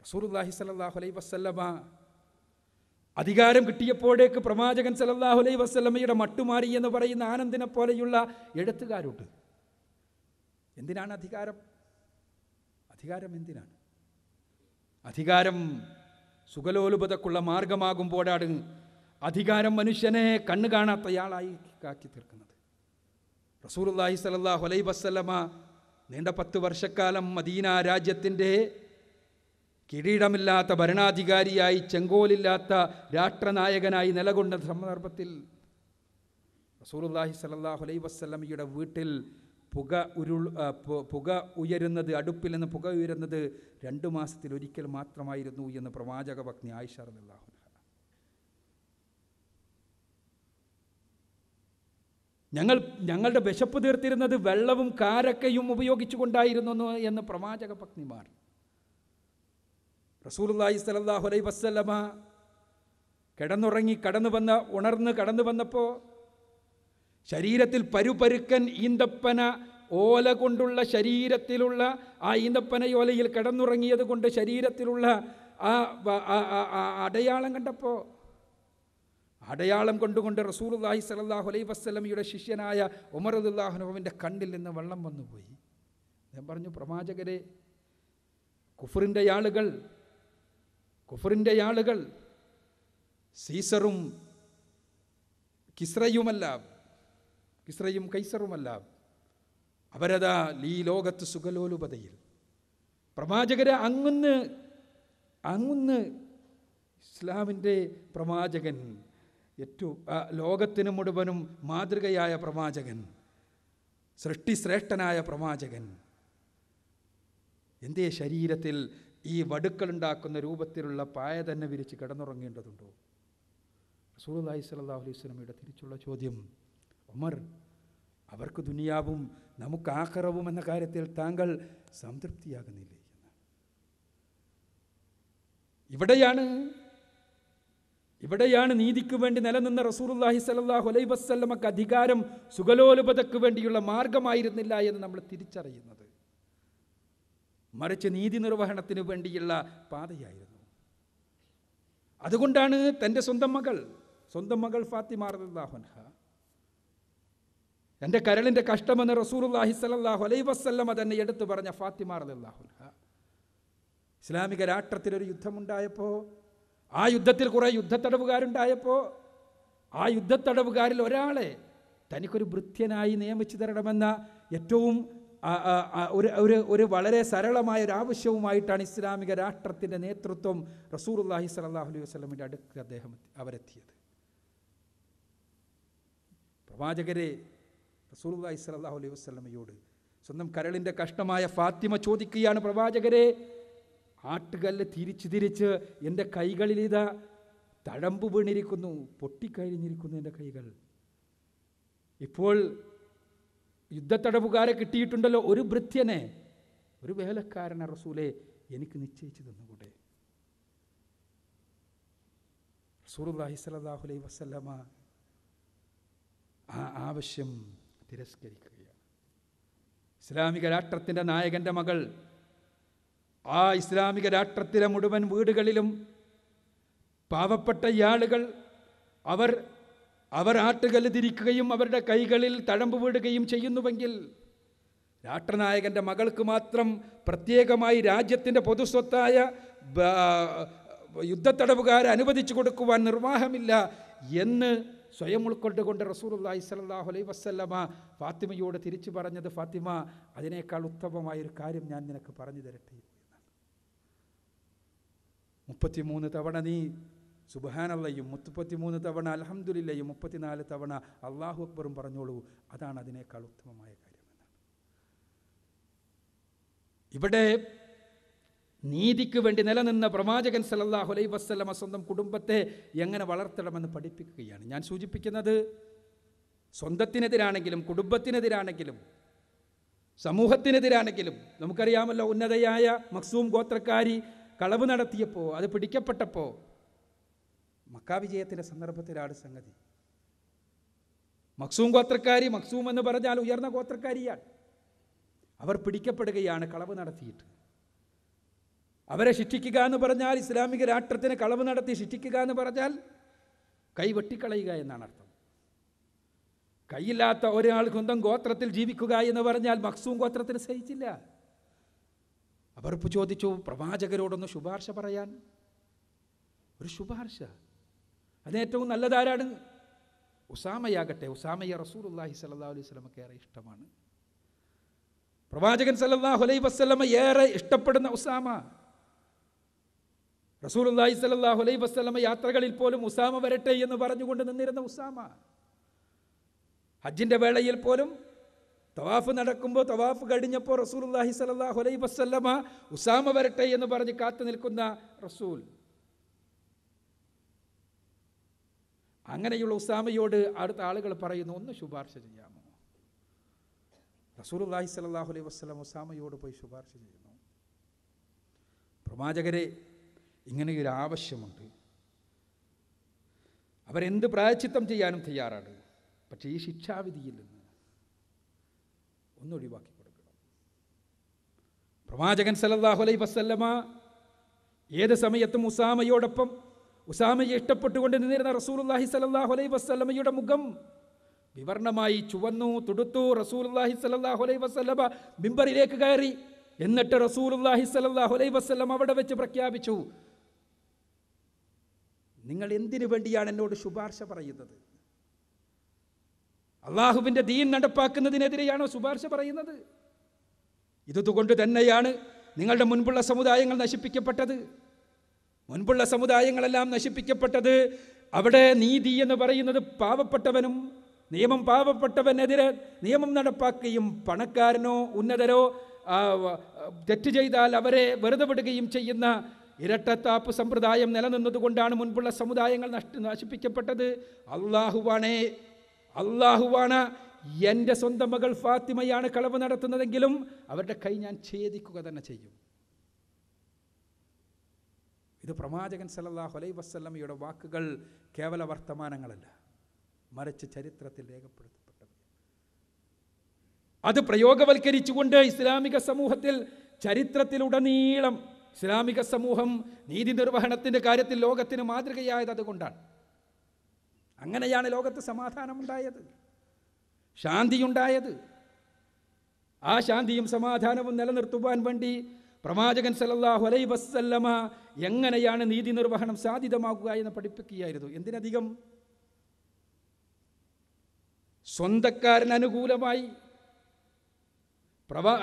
B: റസൂലുള്ളാഹി സ്വല്ലല്ലാഹു അലൈഹി വസല്ലമ അധികാരം കിട്ടിയപ്പോഴേക്ക് പ്രവാചകൻ സല്ലല്ലാഹു അലൈഹി വസല്ലമയുടെ മട്ടുമാറി എന്ന് പറയുന്ന ആനന്ദിനെ പോലെയുള്ള എഴുത്തുകാരുണ്ട്. എന്തിനാണ് അധികാരം? അധികാരം എന്തിനാണ്? അധികാരം സുഖലോലുപതക്കുള്ള മാർഗമാകുമ്പോഴാണ് അധികാരം മനുഷ്യനെ കണ്ണു കാണാത്തയാളായി ആക്കി തീർക്കുന്നത്. റസൂലുള്ളാഹി സ്വല്ലല്ലാഹു അലൈഹി വസല്ലമ നീണ്ട 10 വർഷക്കാലം മദീന രാജ്യത്തിൻ്റെ കിരീടമില്ലാത്ത ഭരണാധികാരിയായി, ചെങ്കോലില്ലാത്ത രാഷ്ട്രനായകനായി നിലകൊണ്ട സന്ദർഭത്തിൽ റസൂലുള്ളാഹി സ്വല്ലല്ലാഹു അലൈഹി വസല്ലമയുടെ വീട്ടിൽ പുക ഉയരുന്നത്, അടുപ്പിൽ നിന്ന് പുക ഉയരുന്നത് 2 മാസത്തിൽ ഒരിക്കൽ മാത്രമായിരുന്നു എന്ന് പ്രവാചക പത്നി ആയിഷ റളിയല്ലാഹു അൻഹ. ഞങ്ങളുടെ വിശപ്പ് തീർത്തിരുന്നത് വെള്ളവും കാരക്കയും ഉപയോഗിച്ചുകൊണ്ടായിരുന്നു എന്ന് പ്രവാചക പത്നിമാർ. റസൂലുള്ളാഹി സ്വല്ലല്ലാഹു അലൈഹി വസല്ലമ ഉണർന്ന് കടന്നു വന്നപ്പോൾ ശരീരത്തിൽ പരുപരുക്കൻ ഈന്തപ്പന ഓല കൊണ്ടുള്ള ശരീരത്തിലുള്ള ആ ഈന്തപ്പനയോലയിൽ കിടന്നുറങ്ങിയത് കൊണ്ട് ശരീരത്തിലുള്ള ആ അടയാളം കണ്ടപ്പോൾ അടയാളം കൊണ്ടുകൊണ്ട് റസൂലുള്ളാഹി സ്വല്ലല്ലാഹു അലൈഹി വസല്ലമയുടെ ശിഷ്യനായ ഉമർ റളിയല്ലാഹു അൻഹുവിൻ്റെ കണ്ണിൽ നിന്ന് വെള്ളം വന്നുപോയി. ഞാൻ പറഞ്ഞു, പ്രവാചകരെ, കുഫറിൻ്റെ ആളുകൾ സീസറും കിസ്രയും കൈസറുമല്ല, അവരതാ ഈ ലോകത്ത് സുഖലോലുപതയിൽ. പ്രവാചകരെ, അങ്ങുന്ന് ഇസ്ലാമിൻ്റെ പ്രവാചകൻ, ഏറ്റവും ലോകത്തിന് മുഴുവനും മാതൃകയായ പ്രവാചകൻ, സൃഷ്ടിശ്രേഷ്ഠനായ പ്രവാചകൻ, എന്തേ ശരീരത്തിൽ ഈ വടുക്കളുണ്ടാക്കുന്ന രൂപത്തിലുള്ള പായ തന്നെ വിരിച്ച് കിടന്നുറങ്ങേണ്ടതുണ്ടോ? റസൂലുള്ളാഹി സ്വല്ലല്ലാഹു അലൈഹി വസല്ലമയുടെ തിരിച്ചുള്ള ചോദ്യം, ഉമർ, അവർക്ക് ദുനിയാവും നമുക്ക് ആഖിറവും എന്ന കാര്യത്തിൽ താങ്കൾ സംതൃപ്തിയാകുന്നില്ലേ എന്ന്. ഇവിടെയാണ് നീതിക്ക് വേണ്ടി നിലനിന്ന റസൂലുള്ളാഹി സ്വല്ലല്ലാഹു അലൈഹി വസല്ലമക്ക് അധികാരം സുഖലോലുപതയ്ക്ക് വേണ്ടിയുള്ള മാർഗമായിരുന്നില്ല എന്ന് നമ്മൾ തിരിച്ചറിയുന്നത്. മറിച്ച് നീതി നിർവഹണത്തിന് വേണ്ടിയുള്ള പാതയായിരുന്നു. അതുകൊണ്ടാണ് തൻ്റെ സ്വന്തം മകൾ ഫാത്തിമ റളിയല്ലാഹു അൻഹ, എൻ്റെ കരളിൻ്റെ കഷ്ടമെന്ന് റസൂലുള്ളാഹി സ്വല്ലല്ലാഹു അലൈഹി വസല്ലമ തന്നെ എടുത്തു പറഞ്ഞ ഫാത്തിമ റളിയല്ലാഹു അൻഹ, ഇസ്ലാമിക രാഷ്ട്രത്തിലൊരു യുദ്ധമുണ്ടായപ്പോൾ, ആ യുദ്ധത്തിൽ കുറേ യുദ്ധത്തടവുകാരുണ്ടായപ്പോൾ, ആ യുദ്ധത്തടവുകാരിൽ ഒരാളെ തനിക്കൊരു ഭൃത്യനായി നിയമിച്ചു തരണമെന്ന ഏറ്റവും ഒരു വളരെ സരളമായ ഒരു ആവശ്യവുമായിട്ടാണ് ഇസ്ലാമിക രാഷ്ട്രത്തിൻ്റെ നേതൃത്വം റസൂലുള്ളാഹി സ്വല്ലല്ലാഹു അലൈഹി വസല്ലമയുടെ അടുക്ക് അവരെത്തിയത്. പ്രവാചകരെ റസൂലുള്ളാഹി സ്വല്ലല്ലാഹു അലൈഹി വസല്ലമയോട് സ്വന്തം കരളിൻ്റെ കഷ്ടമായ ഫാത്തിമ ചോദിക്കുകയാണ്, പ്രവാചകരെ, ആട്ടുകല്ല് തിരിച്ച് എൻ്റെ കൈകളിൽ ഇതാ തഴമ്പ് വീണിരിക്കുന്നു, പൊട്ടിക്കഴിഞ്ഞിരിക്കുന്നു എൻ്റെ കൈകൾ. ഇപ്പോൾ യുദ്ധത്തടവുകാരെ കിട്ടിയിട്ടുണ്ടല്ലോ, ഒരു ഭൃത്യനെ, ഒരു വേലക്കാരനെ റസൂലെ എനിക്ക് നിശ്ചയിച്ചു തന്നുകൂടെ? റസൂലുള്ളാഹി സ്വല്ലല്ലാഹു അലൈഹി വസല്ലമ ആ ആവശ്യം തിരസ്കരിക്കുകയാണ്. ഇസ്ലാമിക രാഷ്ട്രത്തിൻ്റെ നായകൻ്റെ മകൾ ആ ഇസ്ലാമിക രാഷ്ട്രത്തിലെ മുഴുവൻ വീടുകളിലും പാവപ്പെട്ട ആളുകൾ അവർ ആട്ടുകല്ല് തിരിക്കുകയും അവരുടെ കൈകളിൽ തഴമ്പ് വീടുകയും ചെയ്യുന്നുവെങ്കിൽ, രാഷ്ട്രനായകൻ്റെ മകൾക്ക് മാത്രം പ്രത്യേകമായി രാജ്യത്തിൻ്റെ പൊതുസ്വത്തായ യുദ്ധത്തടവുകാരെ അനുവദിച്ചു കൊടുക്കുവാൻ നിർവാഹമില്ല എന്ന് സ്വയം ഉൾക്കൊണ്ടുകൊണ്ട് റസൂലുള്ളാഹി സ്വല്ലല്ലാഹു അലൈഹി വസല്ലമ ഫാത്തിമയോട് തിരിച്ചു പറഞ്ഞത്, ഫാത്തിമ, അതിനേക്കാൾ ഉത്തമമായൊരു കാര്യം ഞാൻ നിനക്ക് പറഞ്ഞു തരട്ടെ എന്നാണ്. 33 തവണ നീ സുബ്ഹാനല്ലാഹും 33 തവണ അൽഹംദുലില്ലാഹും 34 തവണ അല്ലാഹു അക്ബറും പറഞ്ഞോളൂ, അതാണ് അതിനേക്കാൾ ഉത്തമമായ കാര്യം എന്നാണ്. ഇവിടെ നീതിക്ക് വേണ്ടി നിലനിന്ന പ്രവാചകൻ സല്ലല്ലാഹു അലൈഹി വസല്ലമ സ്വന്തം കുടുംബത്തെ എങ്ങനെ വളർത്തണമെന്ന് പഠിപ്പിക്കുകയാണ്. ഞാൻ സൂചിപ്പിക്കുന്നത്, സ്വന്തത്തിനെതിരാണെങ്കിലും കുടുംബത്തിനെതിരാണെങ്കിലും സമൂഹത്തിനെതിരാണെങ്കിലും, നമുക്കറിയാമല്ലോ, ഉന്നതയായ മഖ്സൂം ഗോത്രക്കാരി കളവ് നടത്തിയപ്പോൾ, അത് പിടിക്കപ്പെട്ടപ്പോൾ, മക്ക വിജയത്തിൻ്റെ സന്ദർഭത്തിലാണ് സംഗതി. മഖ്സൂം ഗോത്രക്കാരി, മഖ്സൂം എന്ന് പറഞ്ഞാൽ ഉയർന്ന ഗോത്രക്കാരിയാണ്, അവർ പിടിക്കപ്പെടുകയാണ് കളവ് നടത്തിയിട്ട്. അവരെ ശിക്ഷിക്കുക എന്ന് പറഞ്ഞാൽ, ഇസ്ലാമിക രാഷ്ട്രത്തിന് കളവ് നടത്തി ശിക്ഷിക്കുക എന്ന് പറഞ്ഞാൽ കൈ വെട്ടിക്കളയുക എന്നാണ് അർത്ഥം. കൈയില്ലാത്ത ഒരാൾ സ്വന്തം ഗോത്രത്തിൽ ജീവിക്കുക എന്ന് പറഞ്ഞാൽ മഖ്സൂം ഗോത്രത്തിന് സഹിച്ചില്ല. അവർ ചോദിച്ചു, പ്രവാചകരോടൊന്ന് ശുപാർശ പറയാൻ. ഒരു ശുപാർശ, അതിനേറ്റവും നല്ലതാരാണ്? ഉസാമയാകട്ടെ. ഉസാമയെ റസൂലുള്ളാഹി സ്വല്ലല്ലാഹു അലൈഹി വസല്ലമക്ക് ഏറെ ഇഷ്ടമാണ്. പ്രവാചകൻ സല്ലല്ലാഹു അലൈഹി വസല്ലമ ഏറെ ഇഷ്ടപ്പെടുന്ന ഉസാമ. റസൂലുള്ളാഹി സ്വല്ലല്ലാഹു അലൈഹി വസല്ലമ യാത്രകളിൽ പോലും ഉസാമ വരട്ടെ എന്ന് പറഞ്ഞുകൊണ്ട് നിന്നിരുന്ന ഉസാമ. ഹജ്ജിൻ്റെ വേളയിൽ പോലും തവാഫ് നടക്കുമ്പോൾ, തവാഫ് കഴിഞ്ഞപ്പോൾ റസൂലുള്ളാഹി സ്വല്ലല്ലാഹു അലൈഹി വസല്ലമ ഉസാമ വരട്ടെ എന്ന് പറഞ്ഞ് കാത്തു നിൽക്കുന്ന റസൂൽ. അങ്ങനെയുള്ള ഉസാമയോട് അടുത്ത ആളുകൾ പറയുന്നു, ഒന്ന് ശുപാർശ ചെയ്യാമോ? റസൂലുള്ളാഹി സ്വല്ലല്ലാഹു അലൈഹി വസല്ലം ഉസാമയോട് പോയി ശുപാർശ ചെയ്യുന്നു. പ്രവാചകരെ, ഇങ്ങനെയൊരു ആവശ്യമുണ്ട്. അവരെന്ത് പ്രായശ്ചിത്തം ചെയ്യാനും തയ്യാറാണ്. പക്ഷേ ഈ ശിക്ഷാവിധിയിൽ നിന്ന് ഒന്നൊഴിവാക്കി കൊടുക്കണം. പ്രവാചകൻ സല്ലല്ലാഹു അലൈഹി വസല്ലമ ഏത് സമയത്തും ഉസാമയോടൊപ്പം, ഉസാമയെ ഇഷ്ടപ്പെട്ടുകൊണ്ട് നിന്നിരുന്ന റസൂലുള്ളാഹി സ്വല്ലല്ലാഹു അലൈഹി വസല്ലമയുടെ മുഖം വിവർണമായി ചുവന്നു തുടുത്തു. റസൂലുള്ളാഹി സ്വല്ലല്ലാഹു അലൈഹി വസല്ലമ മിമ്പറിലേക്ക് കയറി. എന്നിട്ട് റസൂലുള്ളാഹി സ്വല്ലല്ലാഹു അലൈഹി വസല്ലം അവിടെ വെച്ച് പ്രഖ്യാപിച്ചു, നിങ്ങൾ എന്തിനു വേണ്ടിയാണ് എന്നോട് ശുപാർശ പറയുന്നത്? അള്ളാഹുവിൻ്റെ ദീൻ നടപ്പാക്കുന്നതിനെതിരെയാണോ ശുപാർശ പറയുന്നത്? ഇതുകൊണ്ട് തന്നെയാണ് നിങ്ങളുടെ മുൻപുള്ള സമുദായങ്ങൾ നശിപ്പിക്കപ്പെട്ടത്. മുൻപുള്ള സമുദായങ്ങളെല്ലാം നശിപ്പിക്കപ്പെട്ടത്. അവിടെ നീതി എന്ന് പറയുന്നത് പാവപ്പെട്ടവനും നിയമം പാവപ്പെട്ടവനെതിരെ നിയമം നടപ്പാക്കുകയും പണക്കാരനോ ഉന്നതരോ തെറ്റ് ചെയ്താൽ അവരെ വെറുതെ വിടുകയും ചെയ്യുന്ന ഇരട്ടത്താപ്പ് സമ്പ്രദായം നിലനിന്നതുകൊണ്ടാണ് മുൻപുള്ള സമുദായങ്ങൾ നശിപ്പിക്കപ്പെട്ടത്. അള്ളാഹുവാണ് എൻ്റെ സ്വന്തം മകൾ ഫാത്തിമയാണ് കളവ് നടത്തുന്നതെങ്കിലും അവരുടെ കൈ ഞാൻ ഛേദിക്കുക തന്നെ ചെയ്യും. ഇത് പ്രവാചകൻ സല്ലല്ലാഹു അലൈഹി വസല്ലമയുടെ വാക്കുകൾ കേവല വർത്തമാനങ്ങളല്ല, മറിച്ച് ചരിത്രത്തിൽ രേഖപ്പെടുത്തപ്പെട്ടത്. അത് പ്രയോഗവൽക്കരിച്ചുകൊണ്ട് ഇസ്ലാമിക സമൂഹത്തിൽ ചരിത്രത്തിലുടനീളം ഇസ്ലാമിക സമൂഹം നീതി നിർവഹണത്തിൻ്റെ കാര്യത്തിൽ ലോകത്തിന് മാതൃകയായത് അതുകൊണ്ടാണ്. അങ്ങനെയാണ് ലോകത്ത് സമാധാനമുണ്ടായത്, ശാന്തിയുണ്ടായത്. ആ ശാന്തിയും സമാധാനവും നിലനിർത്തുവാൻ വേണ്ടി പ്രവാചകൻ സല്ലല്ലാഹു അലൈഹി വസല്ലമ എങ്ങനെയാണ് നീതി നിർവഹണം സാധ്യമാകുക എന്ന് പഠിപ്പിക്കുകയായിരുന്നു. എന്തിനധികം സ്വന്തക്കാരന് അനുകൂലമായി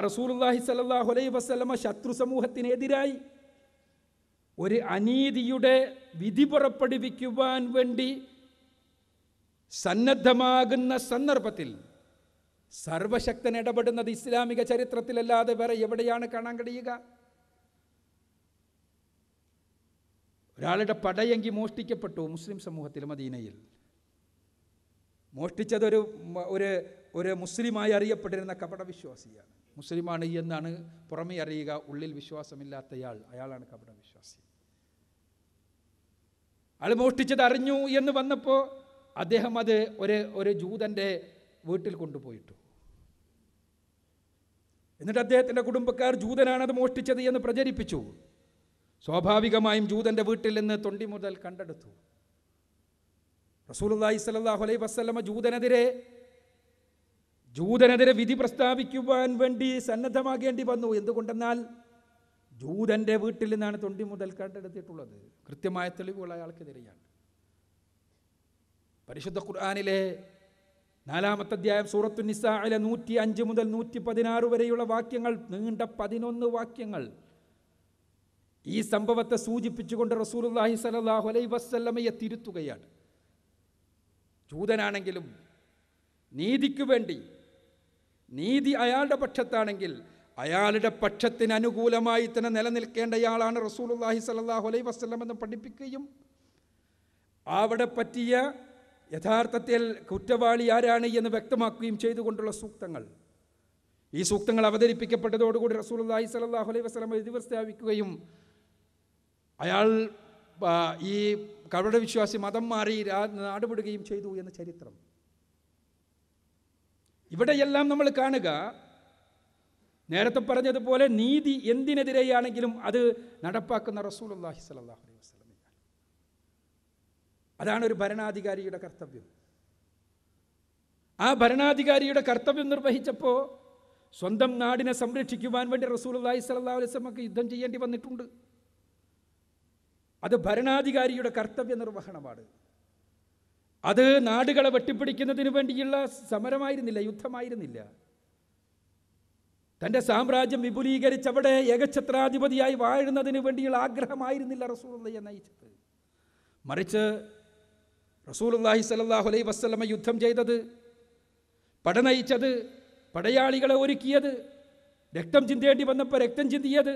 B: റസൂലുള്ളാഹി സ്വല്ലല്ലാഹു അലൈഹി വസല്ലമ ശത്രു സമൂഹത്തിനെതിരായി ഒരു അനീതിയുടെ വിധി പുറപ്പെടുവിക്കുവാൻ വേണ്ടി സന്നദ്ധമാകുന്ന സന്ദർഭത്തിൽ സർവശക്തൻ ഇടപെടുന്നത് ഇസ്ലാമിക ചരിത്രത്തിലല്ലാതെ വേറെ എവിടെയാണ് കാണാൻ കഴിയുക? ഒരാളുടെ പടയങ്കി മോഷ്ടിക്കപ്പെട്ടു മുസ്ലിം സമൂഹത്തിൽ മദീനയിൽ. മോഷ്ടിച്ചതൊരു ഒരു മുസ്ലിമായി അറിയപ്പെട്ടിരുന്ന കപടവിശ്വാസിയാണ്. മുസ്ലിമാണ് എന്നാണ് പുറമേ അറിയുക, ഉള്ളിൽ വിശ്വാസമില്ലാത്തയാൾ, അയാളാണ് കപടവിശ്വാസി. അയാൾ മോഷ്ടിച്ചത് അറിഞ്ഞു എന്ന് വന്നപ്പോൾ അദ്ദേഹം അത് ഒരു ജൂതൻ്റെ വീട്ടിൽ കൊണ്ടുപോയിട്ടു. എന്നിട്ട് അദ്ദേഹത്തിൻ്റെ കുടുംബക്കാർ ജൂതനാണത് മോഷ്ടിച്ചത് എന്ന് പ്രചരിപ്പിച്ചു. സ്വാഭാവികമായും ജൂതൻ്റെ വീട്ടിൽ നിന്ന് തൊണ്ടി മുതൽ കണ്ടെടുത്തു. റസൂലുള്ളാഹി സ്വല്ലല്ലാഹു അലൈഹി വസല്ലമ ജൂതനെതിരെ വിധി പ്രസ്താവിക്കുവാൻ വേണ്ടി സന്നദ്ധമാകേണ്ടി വന്നു. എന്തുകൊണ്ടെന്നാൽ ജൂതൻ്റെ വീട്ടിൽ നിന്നാണ് തൊണ്ടി മുതൽ കണ്ടെടുത്തിട്ടുള്ളത്. കൃത്യമായ തെളിവുകൾ അയാൾക്കെതിരെയാണ്. പരിശുദ്ധ ഖുർആനിലെ 4-ാമത്തെ അധ്യായം സൂറത്തു നിസാഇലെ 105 മുതൽ 116 വരെയുള്ള വാക്യങ്ങൾ, നീണ്ട 11 വാക്യങ്ങൾ ഈ സംഭവത്തെ സൂചിപ്പിച്ചുകൊണ്ട് റസൂലുള്ളാഹി സ്വല്ലല്ലാഹു അലൈഹി വസല്ലമയെ തിരുത്തുകയാണ്. ജൂതനാണെങ്കിലും നീതിക്ക് വേണ്ടി, നീതി അയാളുടെ പക്ഷത്താണെങ്കിൽ അയാളുടെ പക്ഷത്തിന് അനുകൂലമായി തന്നെ നിലനിൽക്കേണ്ടയാളാണ് റസൂലുള്ളാഹി സ്വല്ലല്ലാഹു അലൈഹി വസല്ലം എന്ന് പഠിപ്പിക്കുകയും അവിടെ പറ്റിയ യഥാർത്ഥത്തിൽ കുറ്റവാളി ആരാണ് എന്ന് വ്യക്തമാക്കുകയും ചെയ്തുകൊണ്ടുള്ള സൂക്തങ്ങൾ. ഈ സൂക്തങ്ങൾ അവതരിപ്പിക്കപ്പെട്ടതോടുകൂടി റസൂലുള്ളാഹി സ്വല്ലല്ലാഹു അലൈഹി വസല്ലം വിധി പ്രസ്താവിക്കുകയും അയാൾ ഈ കപടവിശ്വാസി മതം മാറി നാടുവിടുകയും ചെയ്തു എന്ന് ചരിത്രം. ഇവിടെയെല്ലാം നമ്മൾ കാണുക, നേരത്തെ പറഞ്ഞതുപോലെ നീതി എന്തിനെതിരെയാണെങ്കിലും അത് നടപ്പാക്കുന്ന റസൂലുള്ളാഹി സ്വല്ലല്ലാഹു അലൈഹി വസല്ലം. അതാണ് ഒരു ഭരണാധികാരിയുടെ കർത്തവ്യം. ആ ഭരണാധികാരിയുടെ കർത്തവ്യം നിർവഹിച്ചപ്പോൾ സ്വന്തം നാടിനെ സംരക്ഷിക്കുവാൻ വേണ്ടി റസൂലുള്ളാഹി സ്വല്ലല്ലാഹു അലൈഹി വസല്ലമക്ക് യുദ്ധം ചെയ്യേണ്ടി വന്നിട്ടുണ്ട്. അത് ഭരണാധികാരിയുടെ കർത്തവ്യ നിർവഹണമാണ്. അത് നാടുകളെ വെട്ടിപ്പിടിക്കുന്നതിന് വേണ്ടിയുള്ള സമരമായിരുന്നില്ല, യുദ്ധമായിരുന്നില്ല. തൻ്റെ സാമ്രാജ്യം വിപുലീകരിച്ച് അവിടെ ഏകഛത്രാധിപതിയായി വാഴുന്നതിന് വേണ്ടിയുള്ള ആഗ്രഹമായിരുന്നില്ല റസൂലുള്ളാഹിയെ നയിച്ചത്. മറിച്ച് റസൂലുള്ളാഹി സ്വല്ലല്ലാഹു അലൈഹി വസല്ലമ യുദ്ധം ചെയ്തത്, പട നയിച്ചത്, പടയാളികളെ ഒരുക്കിയത്, രക്തം ചിന്തേണ്ടി വന്നപ്പോൾ രക്തം ചിന്തിയത്,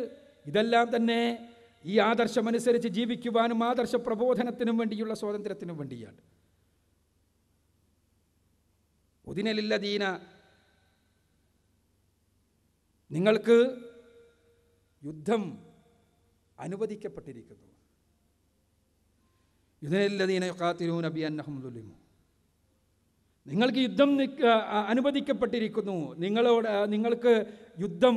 B: ഇതെല്ലാം തന്നെ ഈ ആദർശമനുസരിച്ച് ജീവിക്കുവാനും ആദർശ പ്രബോധനത്തിനും വേണ്ടിയുള്ള സ്വാതന്ത്ര്യത്തിനും വേണ്ടിയാണ്. ഉദിനലില്ലദീന, നിങ്ങൾക്ക് യുദ്ധം അനുവദിക്കപ്പെട്ടിരിക്കുന്നു. യുദിനലില്ലദീന യുഖാതിലൂന ബിഅന്നഹും ദുലിമു, നിങ്ങൾക്ക് യുദ്ധം അനുവദിക്കപ്പെട്ടിരിക്കുന്നു. നിങ്ങൾക്ക് യുദ്ധം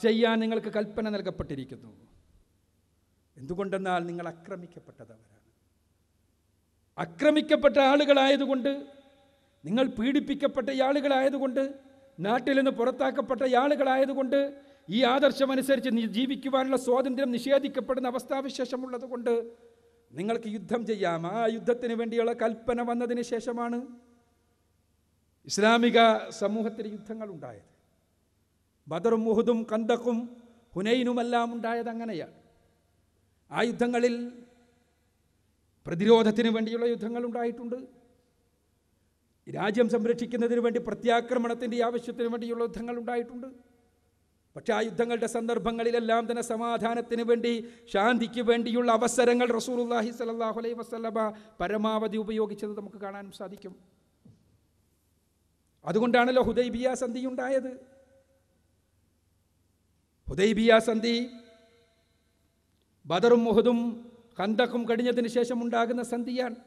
B: ചെയ്യാൻ നിങ്ങൾക്ക് കൽപ്പന നൽകപ്പെട്ടിരിക്കുന്നു. എന്തുകൊണ്ടെന്നാൽ നിങ്ങൾ ആക്രമിക്കപ്പെട്ടവരാണ്. ആക്രമിക്കപ്പെട്ട ആളുകളായതുകൊണ്ട്, നിങ്ങൾ പീഡിപ്പിക്കപ്പെട്ട ആളുകളായതുകൊണ്ട്, നാട്ടിൽ നിന്ന് പുറത്താക്കപ്പെട്ട ആളുകളായതുകൊണ്ട്, ഈ ആദർശമനുസരിച്ച് ജീവിക്കുവാനുള്ള സ്വാതന്ത്ര്യം നിഷേധിക്കപ്പെടുന്ന അവസ്ഥാവിശേഷമുള്ളത് കൊണ്ട് നിങ്ങൾക്ക് യുദ്ധം ചെയ്യാം. ആ യുദ്ധത്തിന് വേണ്ടിയുള്ള കൽപ്പന വന്നതിന് ശേഷമാണ് ഇസ്ലാമിക സമൂഹത്തിൽ യുദ്ധങ്ങൾ ഉണ്ടായത്. ബദറും ഉഹുദും കന്തഖും ഹുനൈനുമെല്ലാം ഉണ്ടായത് അങ്ങനെയാണ്. ആ യുദ്ധങ്ങളിൽ പ്രതിരോധത്തിന് വേണ്ടിയുള്ള യുദ്ധങ്ങൾ ഉണ്ടായിട്ടുണ്ട്. രാജ്യം സംരക്ഷിക്കുന്നതിന് വേണ്ടി പ്രത്യാക്രമണത്തിൻ്റെ ആവശ്യത്തിന് വേണ്ടിയുള്ള യുദ്ധങ്ങൾ ഉണ്ടായിട്ടുണ്ട്. പക്ഷേ ആ യുദ്ധങ്ങളുടെ സന്ദർഭങ്ങളിലെല്ലാം തന്നെ സമാധാനത്തിന് വേണ്ടി, ശാന്തിക്ക് വേണ്ടിയുള്ള അവസരങ്ങൾ റസൂലുള്ളാഹി സ്വല്ലല്ലാഹു അലൈഹി വസല്ലമ പരമാവധി ഉപയോഗിച്ചത് നമുക്ക് കാണാനും സാധിക്കും. അതുകൊണ്ടാണല്ലോ ഹുദൈബിയ സന്ധി ഉണ്ടായത്. ഹുദൈബിയ സന്ധി ബദറും ഉഹുദും ഖന്തഖും കഴിഞ്ഞതിന് ശേഷം ഉണ്ടാകുന്ന സന്ധിയാണ്.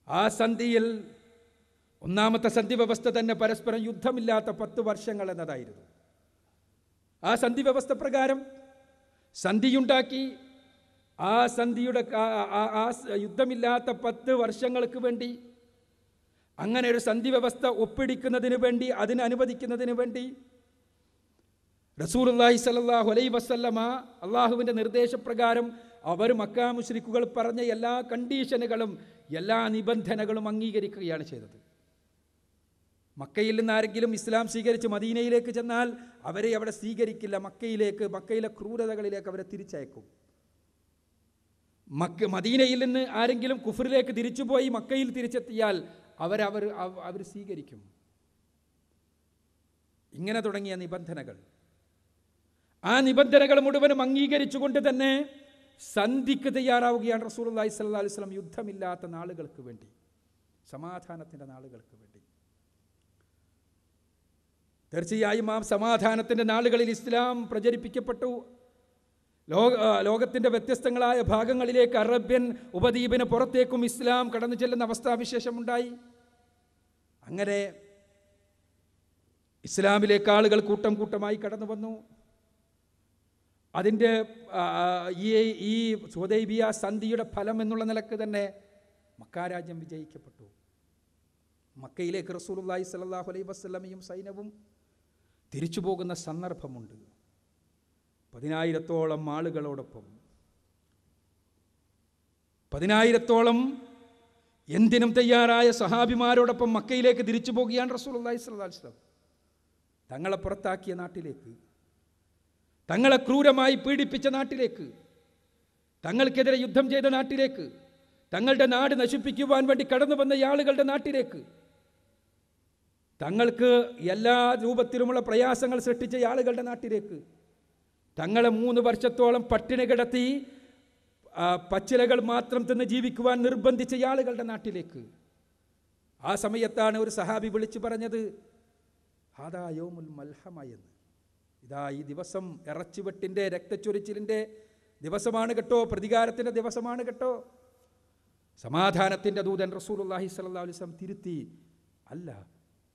B: ആ സന്ധിയിൽ ഒന്നാമത്തെ സന്ധി വ്യവസ്ഥ തന്നെ പരസ്പരം യുദ്ധമില്ലാത്ത 10 വർഷങ്ങൾ എന്നതായിരുന്നു. ആ സന്ധി വ്യവസ്ഥ പ്രകാരം സന്ധിയുണ്ടാക്കി ആ സന്ധിയുടെ യുദ്ധമില്ലാത്ത 10 വർഷങ്ങൾക്ക് വേണ്ടി, അങ്ങനെ ഒരു സന്ധി വ്യവസ്ഥ ഒപ്പിടിക്കുന്നതിന് വേണ്ടി, അതിന് അനുവദിക്കുന്നതിന് വേണ്ടി റസൂലുള്ളാഹി സ്വല്ലല്ലാഹു അലൈഹി വസല്ലമ അള്ളാഹുവിൻ്റെ നിർദ്ദേശപ്രകാരം അവർ മക്കാ മുശ്രിക്കുകൾ പറഞ്ഞ എല്ലാ കണ്ടീഷനുകളും, എല്ലാ നിബന്ധനകളും അംഗീകരിക്കുകയാണ് ചെയ്തത്. മക്കയിൽ നിന്ന് ആരെങ്കിലും ഇസ്ലാം സ്വീകരിച്ച് മദീനയിലേക്ക് ചെന്നാൽ അവരെ അവിടെ സ്വീകരിക്കില്ല. മക്കയിലെ ക്രൂരതകളിലേക്ക് അവരെ തിരിച്ചയക്കും. മദീനയിൽ നിന്ന് ആരെങ്കിലും കുഫറിലേക്ക് തിരിച്ചുപോയി മക്കയിൽ തിരിച്ചെത്തിയാൽ അവർ സ്വീകരിക്കും. ഇങ്ങനെ തുടങ്ങിയ നിബന്ധനകൾ, ആ നിബന്ധനകൾ മുഴുവനും അംഗീകരിച്ചുകൊണ്ട് തന്നെ സന്ധിക്ക് തയ്യാറാവുകയാണ് റസൂലുള്ളാഹി സ്വല്ലല്ലാഹു അലൈഹി വസല്ലം. യുദ്ധമില്ലാത്ത നാളുകൾക്ക് വേണ്ടി, സമാധാനത്തിൻ്റെ നാളുകൾക്ക് വേണ്ടി. തീർച്ചയായും ആ സമാധാനത്തിൻ്റെ നാളുകളിൽ ഇസ്ലാം പ്രചരിപ്പിക്കപ്പെട്ടു. ലോകത്തിൻ്റെ വ്യത്യസ്തങ്ങളായ ഭാഗങ്ങളിലേക്ക്, അറബ്യൻ ഉപദ്വീപിന് പുറത്തേക്കും ഇസ്ലാം കടന്നു ചെല്ലുന്ന അവസ്ഥാവിശേഷമുണ്ടായി. അങ്ങനെ ഇസ്ലാമിലേക്ക് ആളുകൾ കൂട്ടം കൂട്ടമായി കടന്നു വന്നു. അതിൻ്റെ ഈ ഹുദൈബിയ സന്ധിയുടെ ഫലം എന്നുള്ള നിലക്ക് തന്നെ മക്കാരാജ്യം വിജയിക്കപ്പെട്ടു. മക്കയിലേക്ക് റസൂലുള്ളാഹി സ്വല്ലല്ലാഹു അലൈഹി വസല്ലമയും സൈന്യവും തിരിച്ചു പോകുന്ന സന്ദർഭമുണ്ട്. 10,000-ഓളം ആളുകളോടൊപ്പം, 10,000-ഓളം എന്തിനും തയ്യാറായ സഹാബിമാരോടൊപ്പം മക്കയിലേക്ക് തിരിച്ചു പോകുകയാണ് റസൂലുള്ളാഹി സ്വല്ലല്ലാഹു അലൈഹി വസല്ലം. തങ്ങളെ പുറത്താക്കിയ നാട്ടിലേക്ക്, തങ്ങളെ ക്രൂരമായി പീഡിപ്പിച്ച നാട്ടിലേക്ക്, തങ്ങൾക്കെതിരെ യുദ്ധം ചെയ്ത നാട്ടിലേക്ക്, തങ്ങളുടെ നാട് നശിപ്പിക്കുവാൻ വേണ്ടി കടന്നു വന്ന ആളുകളുടെ നാട്ടിലേക്ക്, തങ്ങൾക്ക് എല്ലാ രൂപത്തിലുമുള്ള പ്രയാസങ്ങൾ സൃഷ്ടിച്ച ആളുകളുടെ നാട്ടിലേക്ക്, തങ്ങളെ 3 വർഷത്തോളം പട്ടിണി കിടത്തി പച്ചിലകൾ മാത്രം തിന്ന് ജീവിക്കുവാൻ നിർബന്ധിച്ച ആളുകളുടെ നാട്ടിലേക്ക്. ആ സമയത്താണ് ഒരു സഹാബി വിളിച്ചു പറഞ്ഞത്, ഹാദാ യൗമുൽ മൽഹമ എന്ന്. ഇതാ ഈ ദിവസം ഇറച്ചിവെട്ടിൻ്റെ, രക്തച്ചൊരിച്ചിലിൻ്റെ ദിവസമാണ് കേട്ടോ, പ്രതികാരത്തിൻ്റെ ദിവസമാണ് കേട്ടോ. സമാധാനത്തിൻ്റെ ദൂതൻ റസൂലുള്ളാഹി സ്വല്ലല്ലാഹു അലൈഹി വസല്ലം തിരുത്തി, അല്ല,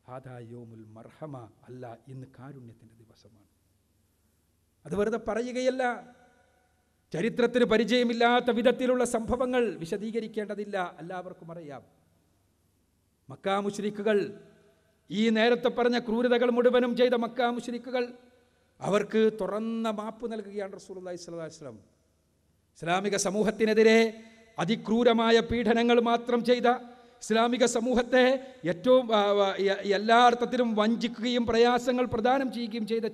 B: ഹാദാ യൗമുൽ മർഹമ, അല്ല, ഇന്ന് കാരുണ്യത്തിൻ്റെ ദിവസമാണ്. അത് വെറുതെ പറയുകയല്ല. ചരിത്രത്തിന് പരിചയമില്ലാത്ത വിധത്തിലുള്ള സംഭവങ്ങൾ വിശദീകരിക്കേണ്ടതില്ല, എല്ലാവർക്കും അറിയാം. മക്കാ മുശ്രിക്കുകൾ, ഈ നേരത്തെ പറഞ്ഞ ക്രൂരതകൾ മുഴുവനും ചെയ്ത മക്കാ മുശ്രിക്കുകൾ, അവർക്ക് തുറന്ന മാപ്പ് നൽകുകയാണ് റസൂലുള്ളാഹി സ്വല്ലല്ലാഹു അലൈഹി വസല്ലം. ഇസ്ലാമിക സമൂഹത്തിനെതിരെ അതിക്രൂരമായ പീഡനങ്ങൾ മാത്രം ചെയ്ത, ഇസ്ലാമിക സമൂഹത്തെ ഏറ്റവും എല്ലാ അർത്ഥത്തിലും വഞ്ചിക്കുകയും പ്രയാസങ്ങൾ പ്രദാനം ചെയ്യുകയും ചെയ്ത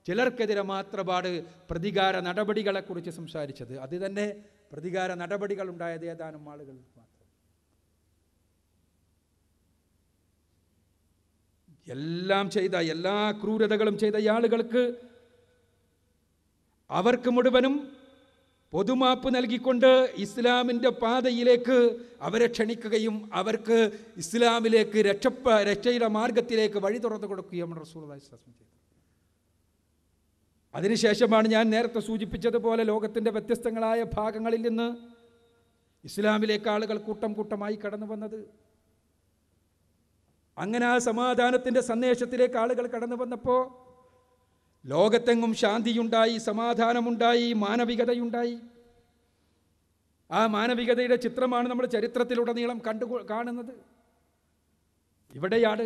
B: ചിലർക്കെതിരെ മാത്രമാണ് പ്രതികാര നടപടികളെക്കുറിച്ച് സംസാരിച്ചത്. അത് തന്നെ പ്രതികാര നടപടികൾ ഉണ്ടായത് ഏതാനും ആളുകൾ മാത്രം. എല്ലാം ചെയ്ത, എല്ലാ ക്രൂരതകളും ചെയ്ത ആളുകൾക്ക് അവർക്ക് മുഴുവനും പൊതുമാപ്പ് നൽകിക്കൊണ്ട് ഇസ്ലാമിൻ്റെ പാതയിലേക്ക് അവരെ ക്ഷണിക്കുകയും അവർക്ക് ഇസ്ലാമിലേക്ക് രക്ഷയുടെ മാർഗത്തിലേക്ക് വഴി തുറന്നു കൊടുക്കുകയും റസൂലുള്ളാഹി സ്വല്ലല്ലാഹു അലൈഹി വസല്ലം ചെയ്തു. അതിനുശേഷമാണ് ഞാൻ നേരത്തെ സൂചിപ്പിച്ചതുപോലെ ലോകത്തിൻ്റെ വ്യത്യസ്തങ്ങളായ ഭാഗങ്ങളിൽ നിന്ന് ഇസ്ലാമിലേക്ക് ആളുകൾ കൂട്ടം കൂട്ടമായി കടന്നു വന്നത്. അങ്ങനെ ആ സമാധാനത്തിൻ്റെ സന്ദേശത്തിലേക്ക് ആളുകൾ കടന്നു വന്നപ്പോൾ ലോകത്തെങ്ങും ശാന്തിയുണ്ടായി, സമാധാനമുണ്ടായി, മാനവികതയുണ്ടായി. ആ മാനവികതയുടെ ചിത്രമാണ് നമ്മൾ ചരിത്രത്തിലുടനീളം കാണുന്നത്. ഇവിടെയാണ്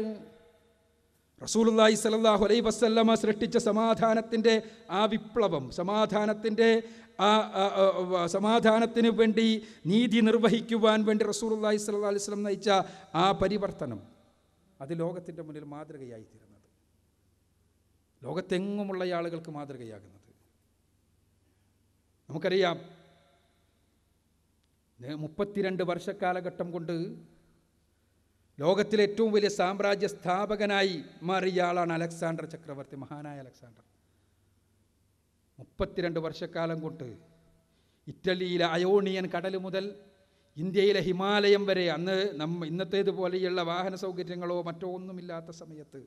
B: റസൂലുള്ളാഹി സ്വല്ലല്ലാഹു അലൈഹി വസല്ലമ സൃഷ്ടിച്ച സമാധാനത്തിൻ്റെ ആ വിപ്ലവം, സമാധാനത്തിന് വേണ്ടി നീതി നിർവഹിക്കുവാൻ വേണ്ടി റസൂലുള്ളാഹി സ്വല്ലല്ലാഹു അലൈഹി വസല്ലം നയിച്ച ആ പരിവർത്തനം, അത് ലോകത്തിൻ്റെ മുന്നിൽ മാതൃകയായി തീരുന്നത്, ലോകത്തെങ്ങുമുള്ള ആളുകൾക്ക് മാതൃകയാകുന്നത്. നമുക്കറിയാം, 32 വർഷക്കാലഘട്ടം കൊണ്ട് ലോകത്തിലെ ഏറ്റവും വലിയ സാമ്രാജ്യ സ്ഥാപകനായി മാറിയ ആളാണ് അലക്സാണ്ടർ ചക്രവർത്തി, മഹാനായ അലക്സാണ്ടർ. 32 വർഷക്കാലം കൊണ്ട് ഇറ്റലിയിലെ അയോണിയൻ കടൽ മുതൽ ഇന്ത്യയിലെ ഹിമാലയം വരെ, അന്ന് ഇന്നത്തേതുപോലെയുള്ള വാഹന സൗകര്യങ്ങളോ മറ്റോ ഒന്നുമില്ലാത്ത സമയത്ത്,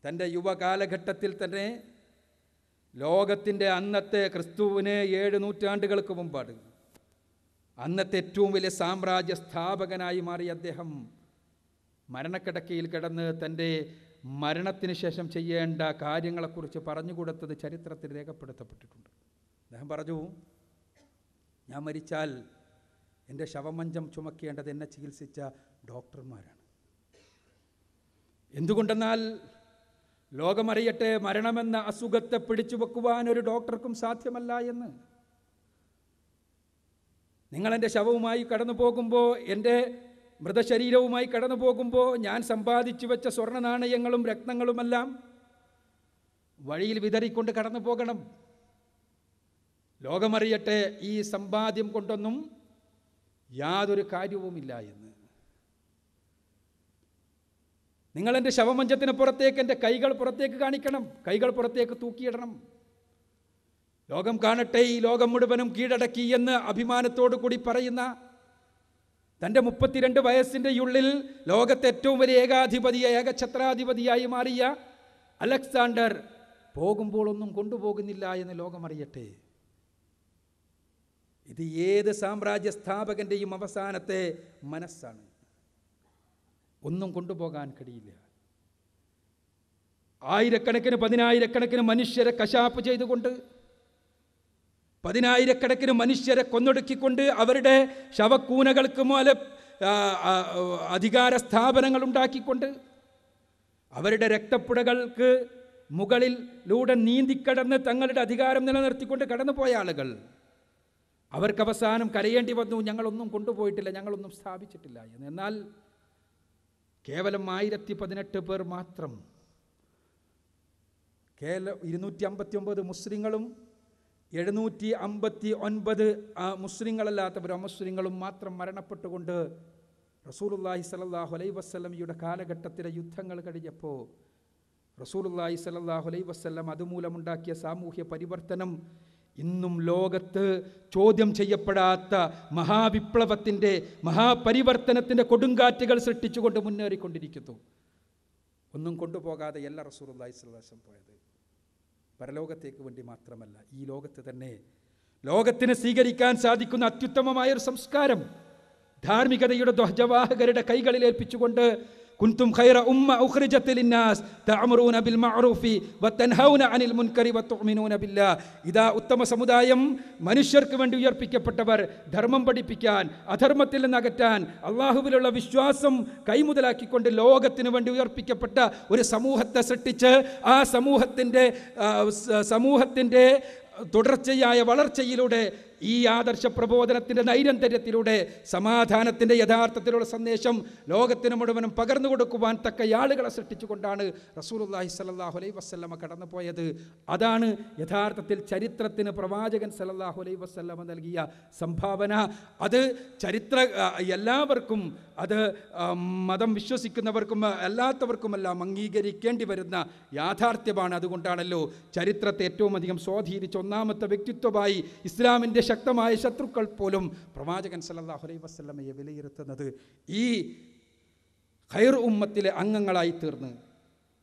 B: തൻ്റെ യുവകാലഘട്ടത്തിൽ തന്നെ ലോകത്തിൻ്റെ അന്നത്തെ ക്രിസ്തുവിന് 7 നൂറ്റാണ്ടുകൾക്ക് മുമ്പാണ് അന്നത്തെ ഏറ്റവും വലിയ സാമ്രാജ്യ സ്ഥാപകനായി മാറിയ അദ്ദേഹം മരണക്കിടക്കയിൽ കിടന്ന് തൻ്റെ മരണത്തിന് ശേഷം ചെയ്യേണ്ട കാര്യങ്ങളെക്കുറിച്ച് പറഞ്ഞുകൊടുത്തത് ചരിത്രത്തിൽ രേഖപ്പെടുത്തപ്പെട്ടിട്ടുണ്ട്. അദ്ദേഹം പറഞ്ഞു, ഞാൻ മരിച്ചാൽ എൻ്റെ ശവമഞ്ചം ചുമക്കേണ്ടത് എന്നെ ചികിത്സിച്ച ഡോക്ടർമാരാണ്. എന്തുകൊണ്ടെന്നാൽ ലോകമറിയട്ടെ, മരണമെന്ന അസുഖത്തെ പിടിച്ചു വെക്കുവാൻ ഒരു ഡോക്ടർക്കും സാധ്യമല്ല എന്ന്. നിങ്ങളെൻ്റെ ശവവുമായി കടന്നു പോകുമ്പോൾ, എൻ്റെ മൃതശരീരവുമായി കടന്നു പോകുമ്പോൾ ഞാൻ സമ്പാദിച്ചു വെച്ച സ്വർണ്ണ നാണയങ്ങളും രത്നങ്ങളുമെല്ലാം വഴിയിൽ വിതറിക്കൊണ്ട് കടന്നു പോകണം. ലോകമറിയട്ടെ, ഈ സമ്പാദ്യം കൊണ്ടൊന്നും യാതൊരു കാര്യവുമില്ല എന്ന്. നിങ്ങളെൻ്റെ ശവമഞ്ചത്തിന് പുറത്തേക്ക് എൻ്റെ കൈകൾ പുറത്തേക്ക് കാണിക്കണം, കൈകൾ പുറത്തേക്ക് തൂക്കിയിടണം. ലോകം കാണട്ടെ, ഈ ലോകം മുഴുവനും കീഴടക്കി എന്ന് അഭിമാനത്തോടു കൂടി പറയുന്ന, തൻ്റെ 32 വയസ്സിൻ്റെ ഉള്ളിൽ ലോകത്തെ ഏറ്റവും വലിയ ഏകഛത്രാധിപതിയായി മാറിയ അലക്സാണ്ടർ പോകുമ്പോൾ ഒന്നും കൊണ്ടുപോകുന്നില്ല എന്ന് ലോകമറിയട്ടെ. ഇത് ഏത് സാമ്രാജ്യ സ്ഥാപകൻ്റെയും അവസാനത്തെ മനസ്സാണ്. ഒന്നും കൊണ്ടുപോകാൻ കഴിയില്ല. ആയിരക്കണക്കിന് 10,000-കണക്കിന് മനുഷ്യരെ കശാപ്പ് ചെയ്തുകൊണ്ട്, 10,000-കണക്കിന് മനുഷ്യരെ കൊന്നൊടുക്കിക്കൊണ്ട്, അവരുടെ ശവക്കൂനകൾക്ക് മേലെ അധികാര സ്ഥാപനങ്ങൾ ഉണ്ടാക്കിക്കൊണ്ട്, അവരുടെ രക്തപ്പുഴകൾക്ക് മുകളിലൂടെ നീന്തിക്കടന്ന് തങ്ങളുടെ അധികാരം നിലനിർത്തിക്കൊണ്ട് കടന്നുപോയ ആളുകൾ, അവർക്ക് അവസാനം കരയേണ്ടി വന്നു, ഞങ്ങളൊന്നും കൊണ്ടുപോയിട്ടില്ല, ഞങ്ങളൊന്നും സ്ഥാപിച്ചിട്ടില്ല എന്ന്. എന്നാൽ കേവലം 1018 പേർ മാത്രം, 259 മുസ്ലിങ്ങളും 759 മുസ്ലിങ്ങളല്ലാത്തവരും അമുസ്ലിങ്ങളും മാത്രം മരണപ്പെട്ടുകൊണ്ട് റസൂലുള്ളാഹി സ്വല്ലല്ലാഹു അലൈഹി വസല്ലമയുടെ കാലഘട്ടത്തിലെ യുദ്ധങ്ങൾ കഴിഞ്ഞപ്പോൾ റസൂലുള്ളാഹി സ്വല്ലല്ലാഹു അലൈഹി വസല്ലം അതുമൂലമുണ്ടാക്കിയ സാമൂഹ്യ പരിവർത്തനം ഇന്നും ലോകത്ത് ചോദ്യം ചെയ്യപ്പെടാത്ത മഹാവിപ്ലവത്തിൻ്റെ, മഹാപരിവർത്തനത്തിൻ്റെ കൊടുങ്കാറ്റുകൾ സൃഷ്ടിച്ചുകൊണ്ട് മുന്നേറിക്കൊണ്ടിരിക്കുന്നു. ഒന്നും കൊണ്ടുപോകാതെ എല്ലാ റസൂലുള്ളാഹി സ്വല്ലല്ലാഹു അലൈഹി വസല്ലം പോയത് പരലോകത്തേക്ക് വേണ്ടി മാത്രമല്ല, ഈ ലോകത്ത് തന്നെ ലോകത്തിന് സ്വീകരിക്കാൻ സാധിക്കുന്ന അത്യുത്തമമായൊരു സംസ്കാരം ധാർമ്മികതയുടെ ധ്വജവാഹകരുടെ കൈകളിൽ ഏൽപ്പിച്ചുകൊണ്ട്, കുൻതും ഖൈറ ഉമ്മ ഉഖ്രിജത് ലിന്നാസ് തഅമുറൂന ബിൽ മഅറൂഫി വതൻഹൗന അനിൽ മുൻകരി വതുഅ്മിനൂന ബില്ലാഹ്. ഇതാ ഉത്തമ സമുദായം, മനുഷ്യർക്ക് വേണ്ടി ഉയർപ്പിക്കപ്പെട്ടവർ, ധർമ്മം പഠിപ്പിക്കാൻ, അധർമ്മത്തിൽ നിന്ന് അകറ്റാൻ, അള്ളാഹുവിലുള്ള വിശ്വാസം കൈമുതലാക്കിക്കൊണ്ട് ലോകത്തിന് വേണ്ടി ഉയർപ്പിക്കപ്പെട്ട ഒരു സമൂഹത്തെ സൃഷ്ടിച്ച് ആ സമൂഹത്തിൻ്റെ തുടർച്ചയായ വളർച്ചയിലൂടെ, ഈ ആദർശ പ്രബോധനത്തിൻ്റെ നൈരന്തര്യത്തിലൂടെ സമാധാനത്തിൻ്റെ യഥാർത്ഥത്തിലുള്ള സന്ദേശം ലോകത്തിന് മുഴുവനും പകർന്നു കൊടുക്കുവാൻ തക്ക ആളുകളെ സൃഷ്ടിച്ചുകൊണ്ടാണ് റസൂലുള്ളാഹി സ്വല്ലല്ലാഹു അലൈഹി വസല്ലമ കടന്നുപോയത്. അതാണ് യഥാർത്ഥത്തിൽ ചരിത്രത്തിന് പ്രവാചകൻ സ്വല്ലല്ലാഹു അലൈഹി വസല്ലമ നൽകിയ സംഭാവന. അത് എല്ലാവർക്കും, അത് മതം വിശ്വസിക്കുന്നവർക്കും അല്ലാത്തവർക്കുമെല്ലാം അംഗീകരിക്കേണ്ടി വരുന്ന യാഥാർത്ഥ്യമാണ്. അതുകൊണ്ടാണല്ലോ ചരിത്രത്തെ ഏറ്റവും അധികം സ്വാധീനിച്ച ഒന്നാമത്തെ വ്യക്തിത്വമായി ഇസ്ലാമിൻ്റെ ശക്തമായ ശത്രുക്കൾ പോലും പ്രവാചകൻ സല്ലല്ലാഹു അലൈഹി വസല്ലമയെ വിലയിരുത്തുന്നത്. ഈ ഖൈർ ഉമ്മത്തിലെ അംഗങ്ങളായി തീർന്ന്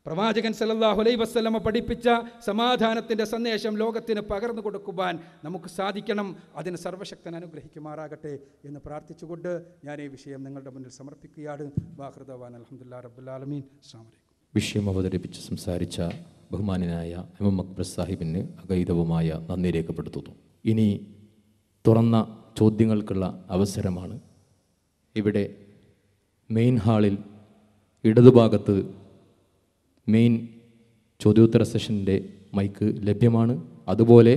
B: പ്രവാചകൻ സല്ലല്ലാഹു അലൈഹി വസല്ലമ പഠിപ്പിച്ച സമാധാനത്തിൻ്റെ സന്ദേശം ലോകത്തിന് പകർന്നു കൊടുക്കുവാൻ നമുക്ക് സാധിക്കണം. അതിന് സർവശക്തൻ അനുഗ്രഹിക്കുമാറാകട്ടെ എന്ന് പ്രാർത്ഥിച്ചുകൊണ്ട് ഞാൻ ഈ വിഷയം നിങ്ങളുടെ മുന്നിൽ സമർപ്പിക്കുകയാണ്. വാഹൃദവാൻ അൽഹംദുലില്ലാഹി റബ്ബിൽ ആലമീൻ. അസ്സലാമു അലൈക്കും.
A: വിഷയം അവതരിപ്പിച്ച് സംസാരിച്ച ബഹുമാനായ എം അക്ബർ സാഹിബിന് അഗൈതവുമായ നന്ദി രേഖപ്പെടുത്തുന്നു. ഇനി തുറന്ന ചോദ്യങ്ങൾക്കുള്ള അവസരമാണ്. ഇവിടെ മെയിൻ ഹാളിൽ ഇടതുഭാഗത്ത് മെയിൻ ചോദ്യോത്തര സെഷൻ്റെ മൈക്ക് ലഭ്യമാണ്. അതുപോലെ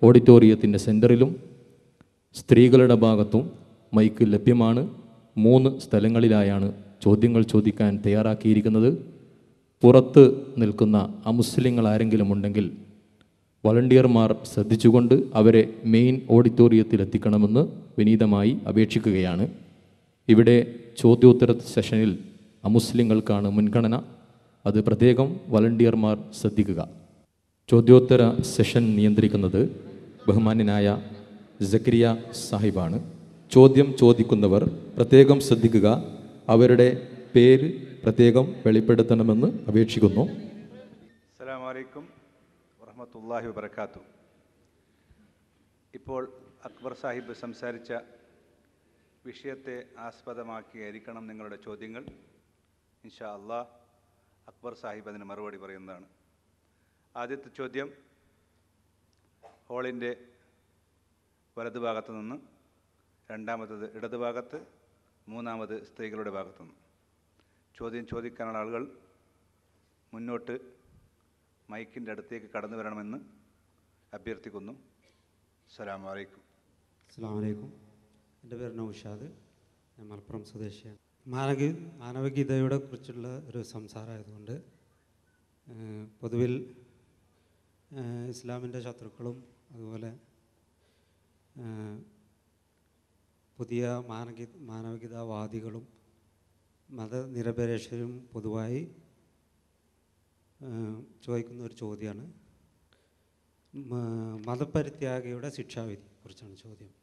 A: ഓഡിറ്റോറിയത്തിൻ്റെ സെൻറ്ററിലും സ്ത്രീകളുടെ ഭാഗത്തും മൈക്ക് ലഭ്യമാണ്. 3 സ്ഥലങ്ങളിലായാണ് ചോദ്യങ്ങൾ ചോദിക്കാൻ തയ്യാറാക്കിയിരിക്കുന്നത്. പുറത്ത് നിൽക്കുന്ന അമുസ്ലിങ്ങൾ ആരെങ്കിലും ഉണ്ടെങ്കിൽ വളണ്ടിയർമാർ ശ്രദ്ധിച്ചുകൊണ്ട് അവരെ മെയിൻ ഓഡിറ്റോറിയത്തിൽ എത്തിക്കണമെന്ന് വിനീതമായി അപേക്ഷിക്കുകയാണ്. ഇവിടെ ചോദ്യോത്തര സെഷനിൽ അമുസ്ലിങ്ങൾക്കാണ് മുൻഗണന. അത് പ്രത്യേകം വളണ്ടിയർമാർ ശ്രദ്ധിക്കുക. ചോദ്യോത്തര സെഷൻ നിയന്ത്രിക്കുന്നത് ബഹുമാന്യനായ സക്കരിയ സാഹിബാണ്. ചോദ്യം ചോദിക്കുന്നവർ പ്രത്യേകം ശ്രദ്ധിക്കുക. അവരുടെ പേര് പ്രത്യേകം വെളിപ്പെടുത്തണമെന്ന് അപേക്ഷിക്കുന്നു.
C: അസ്സലാമു അലൈക്കും വറഹ്മത്തുള്ളാഹി വബറകാതുഹു. ഇപ്പോൾ അക്ബർ സാഹിബ് സംസാരിച്ച വിഷയത്തെ ആസ്പദമാക്കിയായിരിക്കണം നിങ്ങളുടെ ചോദ്യങ്ങൾ. ഇൻഷാ അല്ലാഹ് അക്ബർ സാഹിബ് അതിന് മറുപടി പറയുന്നതാണ്. ആദ്യത്തെ ചോദ്യം ഹോളിൻ്റെ വലതുഭാഗത്തു നിന്ന്, രണ്ടാമത്തത് ഇടതുഭാഗത്ത്, മൂന്നാമത് സ്ത്രീകളുടെ ഭാഗത്തു നിന്ന്. ചോദ്യം ചോദിക്കാനുള്ള ആളുകൾ മുന്നോട്ട് മൈക്കിൻ്റെ അടുത്തേക്ക് കടന്നു വരണമെന്ന് അഭ്യർത്ഥിക്കുന്നു. അസ്സലാമു അലൈക്കും.
D: അസ്സലാമു അലൈക്കും. എൻ്റെ പേര് നൗഷാദ്. ഞാൻ മലപ്പുറം സ്വദേശിയാണ്. മാനവികതയുടെ കുറിച്ചുള്ള ഒരു സംസാരമായതുകൊണ്ട് പൊതുവിൽ ഇസ്ലാമിൻ്റെ ശത്രുക്കളും അതുപോലെ പുതിയ മാനവികതാവാദികളും മതനിരപേക്ഷരും പൊതുവായി ചോദിക്കുന്ന ഒരു ചോദ്യമാണ് മതപരിത്യാഗിയുടെ ശിക്ഷാവിധി കുറിച്ചാണ് ചോദ്യം.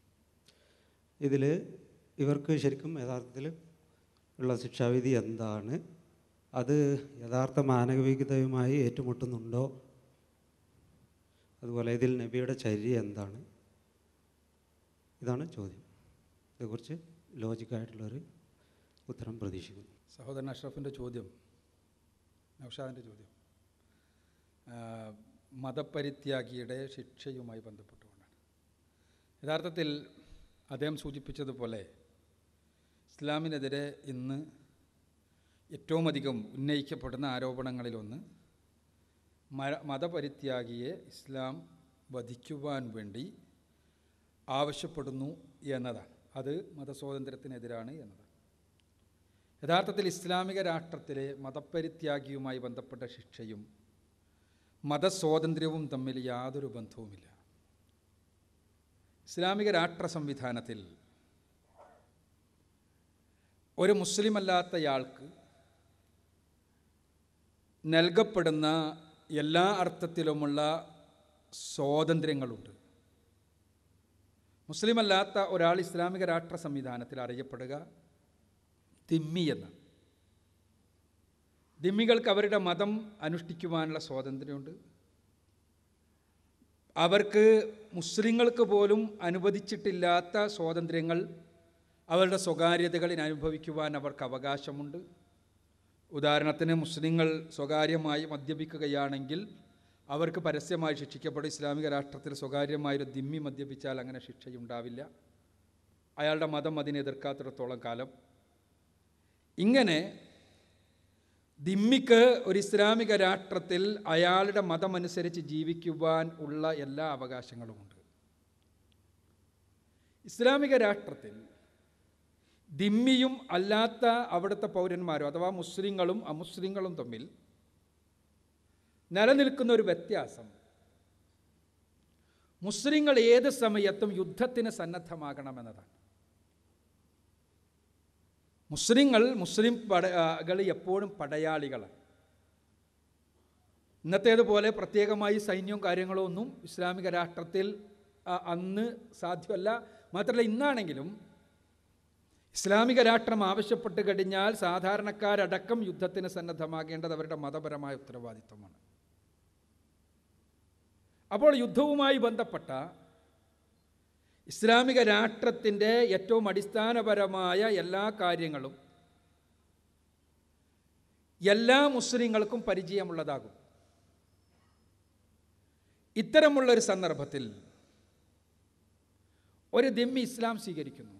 D: ഇതിൽ ഇവർക്ക് ശരിക്കും യഥാർത്ഥത്തിൽ ഉള്ള ശിക്ഷാവിധി എന്താണ്? അത് യഥാർത്ഥ മാനവികതയുമായി ഏറ്റുമുട്ടുന്നുണ്ടോ? അതുപോലെ ഇതിൽ നബിയുടെ ചര്യ എന്താണ്? ഇതാണ് ചോദ്യം. ഇതേക്കുറിച്ച് ലോജിക്കായിട്ടുള്ളൊരു ഉത്തരം പ്രതീക്ഷിക്കുന്നു.
B: സഹോദരൻ അഷ്റഫിൻ്റെ ചോദ്യം, നൗഷാദിൻ്റെ ചോദ്യം മതപരിത്യാഗിയുടെ ശിക്ഷയുമായി ബന്ധപ്പെട്ടുകൊണ്ടാണ്. യഥാർത്ഥത്തിൽ അദ്ദേഹം സൂചിപ്പിച്ചതുപോലെ ഇസ്ലാമിനെതിരെ ഇന്ന് ഏറ്റവും അധികം ഉന്നയിക്കപ്പെടുന്ന ആരോപണങ്ങളിലൊന്ന് മതപരിത്യാഗിയെ ഇസ്ലാം വധിക്കുവാൻ വേണ്ടി ആവശ്യപ്പെടുന്നു എന്നതാണ്. അത് മതസ്വാതന്ത്ര്യത്തിനെതിരാണ് എന്നതാണ്. യഥാർത്ഥത്തിൽ ഇസ്ലാമിക രാഷ്ട്രത്തിലെ മതപരിത്യാഗിയുമായി ബന്ധപ്പെട്ട ശിക്ഷയും മതസ്വാതന്ത്ര്യവും തമ്മിൽ യാതൊരു ബന്ധവുമില്ല. ഇസ്ലാമിക രാഷ്ട്ര സംവിധാനത്തിൽ ഒരു മുസ്ലിം അല്ലാത്തയാൾക്ക് നൽകപ്പെടുന്ന എല്ലാ അർത്ഥത്തിലുമുള്ള സ്വാതന്ത്ര്യങ്ങളുണ്ട്. മുസ്ലിം അല്ലാത്ത ഒരാൾ ഇസ്ലാമിക രാഷ്ട്ര സംവിധാനത്തിൽ അറിയപ്പെടുക ദിമ്മി എന്നാണ്. ദിമ്മികൾക്ക് അവരുടെ മതം അനുഷ്ഠിക്കുവാനുള്ള സ്വാതന്ത്ര്യമുണ്ട്. അവർക്ക് മുസ്ലിങ്ങൾക്ക് പോലും അനുവദിച്ചിട്ടില്ലാത്ത സ്വാതന്ത്ര്യങ്ങൾ, അവരുടെ സ്വകാര്യതകളിൽ അനുഭവിക്കുവാൻ അവർക്ക് അവകാശമുണ്ട്. ഉദാഹരണത്തിന് മുസ്ലിങ്ങൾ സ്വകാര്യമായി മദ്യപിക്കുകയാണെങ്കിൽ അവർക്ക് പരസ്യമായി ശിക്ഷിക്കപ്പെടും. ഇസ്ലാമിക രാഷ്ട്രത്തിൽ സ്വകാര്യമായൊരു ദിമ്മി മദ്യപിച്ചാൽ അങ്ങനെ ശിക്ഷയുണ്ടാവില്ല, അയാളുടെ മതം അതിനെ എതിർക്കാത്തിടത്തോളം കാലം. ഇങ്ങനെ ദിമ്മിക്ക് ഒരു ഇസ്ലാമിക രാഷ്ട്രത്തിൽ അയാളുടെ മതമനുസരിച്ച് ജീവിക്കുവാൻ ഉള്ള എല്ലാ അവകാശങ്ങളുമുണ്ട്. ഇസ്ലാമിക രാഷ്ട്രത്തിൽ ദിമ്മിയും അല്ലാത്ത അവിടുത്തെ പൗരന്മാരും അഥവാ മുസ്ലിങ്ങളും അമുസ്ലിങ്ങളും തമ്മിൽ നിലനിൽക്കുന്ന ഒരു വ്യത്യാസം, മുസ്ലിങ്ങൾ ഏത് സമയത്തും യുദ്ധത്തിന് സന്നദ്ധമാകണമെന്നതാണ്. മുസ്ലിം പടകൾ എപ്പോഴും പടയാളികളാണ്. ഇന്നത്തേതുപോലെ പ്രത്യേകമായി സൈന്യവും കാര്യങ്ങളോ ഒന്നും ഇസ്ലാമിക രാഷ്ട്രത്തിൽ അന്ന് സാധ്യമല്ല. മാത്രമല്ല, ഇന്നാണെങ്കിലും ഇസ്ലാമിക രാഷ്ട്രം ആവശ്യപ്പെട്ട് കഴിഞ്ഞാൽ സാധാരണക്കാരടക്കം യുദ്ധത്തിന് സന്നദ്ധമാകേണ്ടത് അവരുടെ മതപരമായ ഉത്തരവാദിത്വമാണ്. അപ്പോൾ യുദ്ധവുമായി ബന്ധപ്പെട്ട ഇസ്ലാമിക രാഷ്ട്രത്തിൻ്റെ ഏറ്റവും അടിസ്ഥാനപരമായ എല്ലാ കാര്യങ്ങളും എല്ലാ മുസ്ലിങ്ങൾക്കും പരിചയമുള്ളതാകും. ഇത്തരമുള്ളൊരു സന്ദർഭത്തിൽ ഒരു ദിമ്മി ഇസ്ലാം സ്വീകരിക്കുന്നു.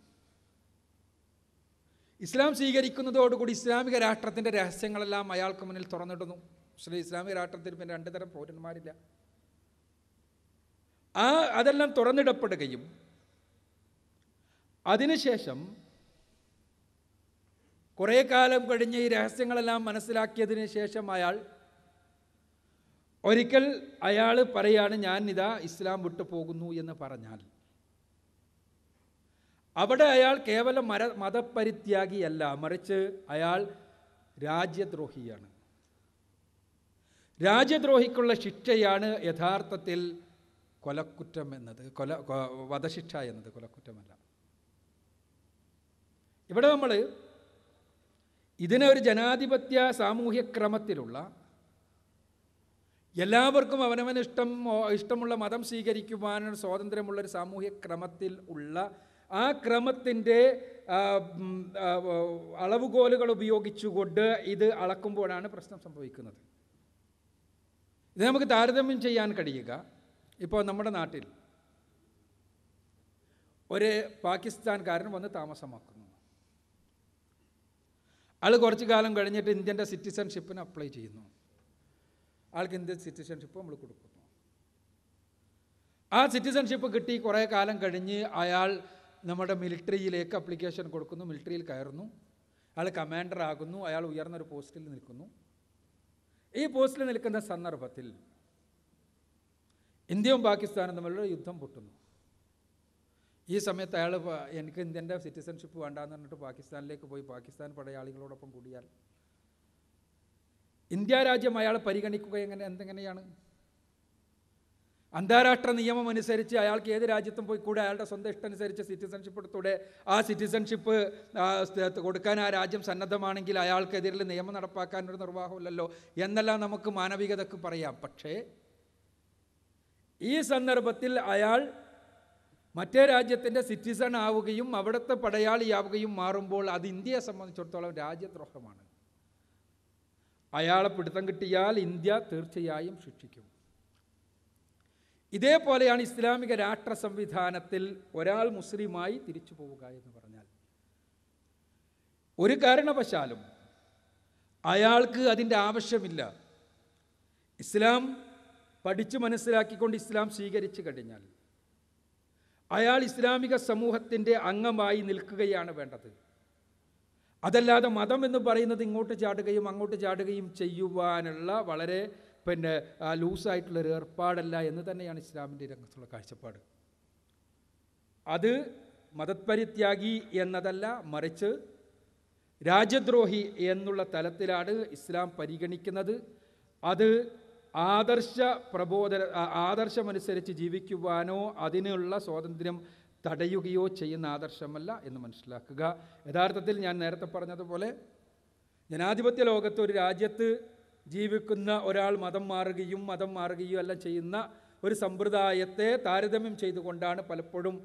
B: ഇസ്ലാം സ്വീകരിക്കുന്നതോടുകൂടി ഇസ്ലാമിക രാഷ്ട്രത്തിൻ്റെ രഹസ്യങ്ങളെല്ലാം അയാൾക്ക് മുന്നിൽ തുറന്നിടുന്നു. ഇസ്ലാമിക രാഷ്ട്രത്തിൽ പിന്നെ രണ്ട് തരം പൗരന്മാരില്ല. അതെല്ലാം തുറന്നിടപ്പെടുകയും അതിനുശേഷം കുറേ കാലം കഴിഞ്ഞ് ഈ രഹസ്യങ്ങളെല്ലാം മനസ്സിലാക്കിയതിന് ശേഷം ഒരിക്കൽ അയാൾ പറയാണ്, ഞാൻ ഇതാ ഇസ്ലാം വിട്ടു പോകുന്നു എന്ന് പറഞ്ഞാൽ അവിടെ അയാൾ കേവലം മതപരിത്യാഗിയല്ല, മറിച്ച് അയാൾ രാജ്യദ്രോഹിയാണ്. രാജ്യദ്രോഹിക്കുള്ള ശിക്ഷയാണ് യഥാർത്ഥത്തിൽ കൊലക്കുറ്റം എന്നത്, വധശിക്ഷ എന്നത്, കൊലക്കുറ്റമല്ല. ഇവിടെ നമ്മൾ ഇതിനെ ഒരു ജനാധിപത്യ സാമൂഹ്യ ക്രമത്തിലുള്ള എല്ലാവർക്കും അവനവന് ഇഷ്ടമുള്ള മതം സ്വീകരിക്കുവാനുള്ള സ്വാതന്ത്ര്യമുള്ളൊരു സാമൂഹ്യ ക്രമത്തിൽ ഉള്ള ആ ക്രമത്തിൻ്റെ അളവുകോലുകൾ ഉപയോഗിച്ചുകൊണ്ട് ഇത് അളക്കുമ്പോഴാണ് പ്രശ്നം സംഭവിക്കുന്നത്. ഇത് നമുക്ക് താരതമ്യം ചെയ്യാൻ കഴിയുക, ഇപ്പോൾ നമ്മുടെ നാട്ടിൽ ഒരു പാകിസ്ഥാൻകാരൻ വന്ന് താമസമാക്കുന്നു. ആൾ കുറച്ച് കാലം കഴിഞ്ഞിട്ട് ഇന്ത്യൻ്റെ സിറ്റിസൺഷിപ്പിന് അപ്ലൈ ചെയ്യുന്നു. ആൾക്ക് ഇന്ത്യൻ സിറ്റിസൺഷിപ്പ് നമ്മൾ കൊടുക്കുന്നു. ആ സിറ്റിസൺഷിപ്പ് കിട്ടി കുറേ കാലം കഴിഞ്ഞ് അയാൾ നമ്മുടെ മിലിറ്ററിയിലേക്ക് അപ്ലിക്കേഷൻ കൊടുക്കുന്നു, മിലിറ്ററിയിൽ കയറുന്നു, അയാൾ കമാൻഡർ ആകുന്നു, അയാൾ ഉയർന്നൊരു പോസ്റ്റിൽ നിൽക്കുന്നു. ഈ പോസ്റ്റിൽ നിൽക്കുന്ന സന്ദർഭത്തിൽ ഇന്ത്യയും പാകിസ്ഥാനും തമ്മിലുള്ള യുദ്ധം പൊട്ടുന്നു. ഈ സമയത്ത് അയാൾ എനിക്ക് ഇന്ത്യൻ്റെ സിറ്റിസൺഷിപ്പ് വേണ്ടാന്ന് പറഞ്ഞിട്ട് പാകിസ്ഥാനിലേക്ക് പോയി പാകിസ്ഥാൻ പടയാളികളോടൊപ്പം കൂടിയാൽ ഇന്ത്യ രാജ്യം അയാൾ പരിഗണിക്കുക എന്തെങ്ങനെയാണ്? അന്താരാഷ്ട്ര നിയമം അനുസരിച്ച് അയാൾക്ക് ഏത് രാജ്യത്തും പോയി കൂടെ അയാളുടെ സ്വന്തം ഇഷ്ടമനുസരിച്ച് സിറ്റിസൺഷിപ്പ് എടുത്തൂടെ? ആ സിറ്റിസൺഷിപ്പ് കൊടുക്കാൻ ആ രാജ്യം സന്നദ്ധമാണെങ്കിൽ അയാൾക്കെതിരിൽ നിയമം നടപ്പാക്കാനൊരു നിർവാഹമില്ലല്ലോ എന്നെല്ലാം നമുക്ക് മാനവികതക്ക് പറയാം. പക്ഷേ ഈ സന്ദർഭത്തിൽ അയാൾ മറ്റേ രാജ്യത്തിൻ്റെ സിറ്റിസൺ ആവുകയും അവിടുത്തെ പടയാളിയാവുകയും മാറുമ്പോൾ അത് ഇന്ത്യയെ സംബന്ധിച്ചിടത്തോളം രാജ്യദ്രോഹമാണ്. അയാളെ പിടുത്തം കിട്ടിയാൽ ഇന്ത്യ തീർച്ചയായും ശിക്ഷിക്കും. ഇതേപോലെയാണ് ഇസ്ലാമിക രാഷ്ട്ര സംവിധാനത്തിൽ ഒരാൾ മുസ്ലിമായി തിരിച്ചു പോവുക എന്ന് പറഞ്ഞാൽ ഒരു കാരണവശാലും അയാൾക്ക് അതിൻ്റെ ആവശ്യമില്ല. ഇസ്ലാം പഠിച്ചു മനസ്സിലാക്കിക്കൊണ്ട് ഇസ്ലാം സ്വീകരിച്ചു കഴിഞ്ഞാൽ അയാൾ ഇസ്ലാമിക സമൂഹത്തിൻ്റെ അംഗമായി നിൽക്കുകയാണ് വേണ്ടത്. അതല്ലാതെ മതം എന്ന് പറയുന്നത് ഇങ്ങോട്ട് ചാടുകയും അങ്ങോട്ട് ചാടുകയും ചെയ്യുവാനുള്ള വളരെ ലൂസായിട്ടുള്ളൊരു ഏർപ്പാടല്ല എന്ന് തന്നെയാണ് ഇസ്ലാമിൻ്റെ രംഗത്തുള്ള കാഴ്ചപ്പാട്. അത് മതപരിത്യാഗി എന്നതല്ല, മറിച്ച് രാജ്യദ്രോഹി എന്നുള്ള തലത്തിലാണ് ഇസ്ലാം പരിഗണിക്കുന്നത്. അത് ആദർശമനുസരിച്ച് ജീവിക്കുവാനോ അതിനുള്ള സ്വാതന്ത്ര്യം തടയുകയോ ചെയ്യുന്ന ആദർശമല്ല എന്ന് മനസ്സിലാക്കുക. യഥാർത്ഥത്തിൽ ഞാൻ നേരത്തെ പറഞ്ഞതുപോലെ ജനാധിപത്യ ലോകത്ത് ഒരു രാജ്യത്ത് ജീവിക്കുന്ന ഒരാൾ മതം മാറുകയും എല്ലാം ചെയ്യുന്ന ഒരു സമ്പ്രദായത്തെ താരതമ്യം ചെയ്തുകൊണ്ടാണ് പലപ്പോഴും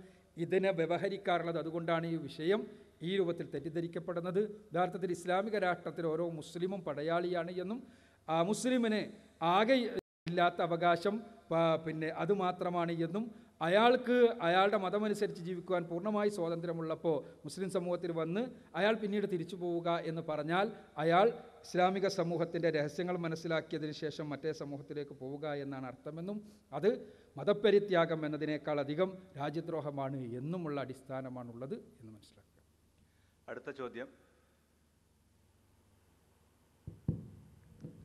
B: ഇതിനെ വ്യവഹരിക്കാറുള്ളത്. അതുകൊണ്ടാണ് ഈ വിഷയം ഈ രൂപത്തിൽ തെറ്റിദ്ധരിക്കപ്പെടുന്നത്. യഥാർത്ഥത്തിൽ ഇസ്ലാമിക രാഷ്ട്രത്തിൽ ഓരോ മുസ്ലിമും പടയാളിയാണ് എന്നും ആ മുസ്ലിമിന് ആകെ ഇല്ലാത്ത അവകാശം അതുമാത്രമാണ് എന്നും അയാൾക്ക് അയാളുടെ മതമനുസരിച്ച് ജീവിക്കുവാൻ പൂർണ്ണമായി സ്വാതന്ത്ര്യമുള്ളപ്പോൾ മുസ്ലിം സമൂഹത്തിൽ വന്ന് അയാൾ പിന്നീട് തിരിച്ചു പോവുക എന്ന് പറഞ്ഞാൽ അയാൾ ഇസ്ലാമിക സമൂഹത്തിൻ്റെ രഹസ്യങ്ങൾ മനസ്സിലാക്കിയതിന് ശേഷം മറ്റേ സമൂഹത്തിലേക്ക് പോവുക എന്നാണ് അർത്ഥമെന്നും അത് മതപരിത്യാഗം എന്നതിനേക്കാൾ അധികം രാജ്യദ്രോഹമാണ് എന്നുമുള്ള അടിസ്ഥാനമാണുള്ളത് എന്ന് മനസ്സിലാക്കുക.
C: അടുത്ത ചോദ്യം.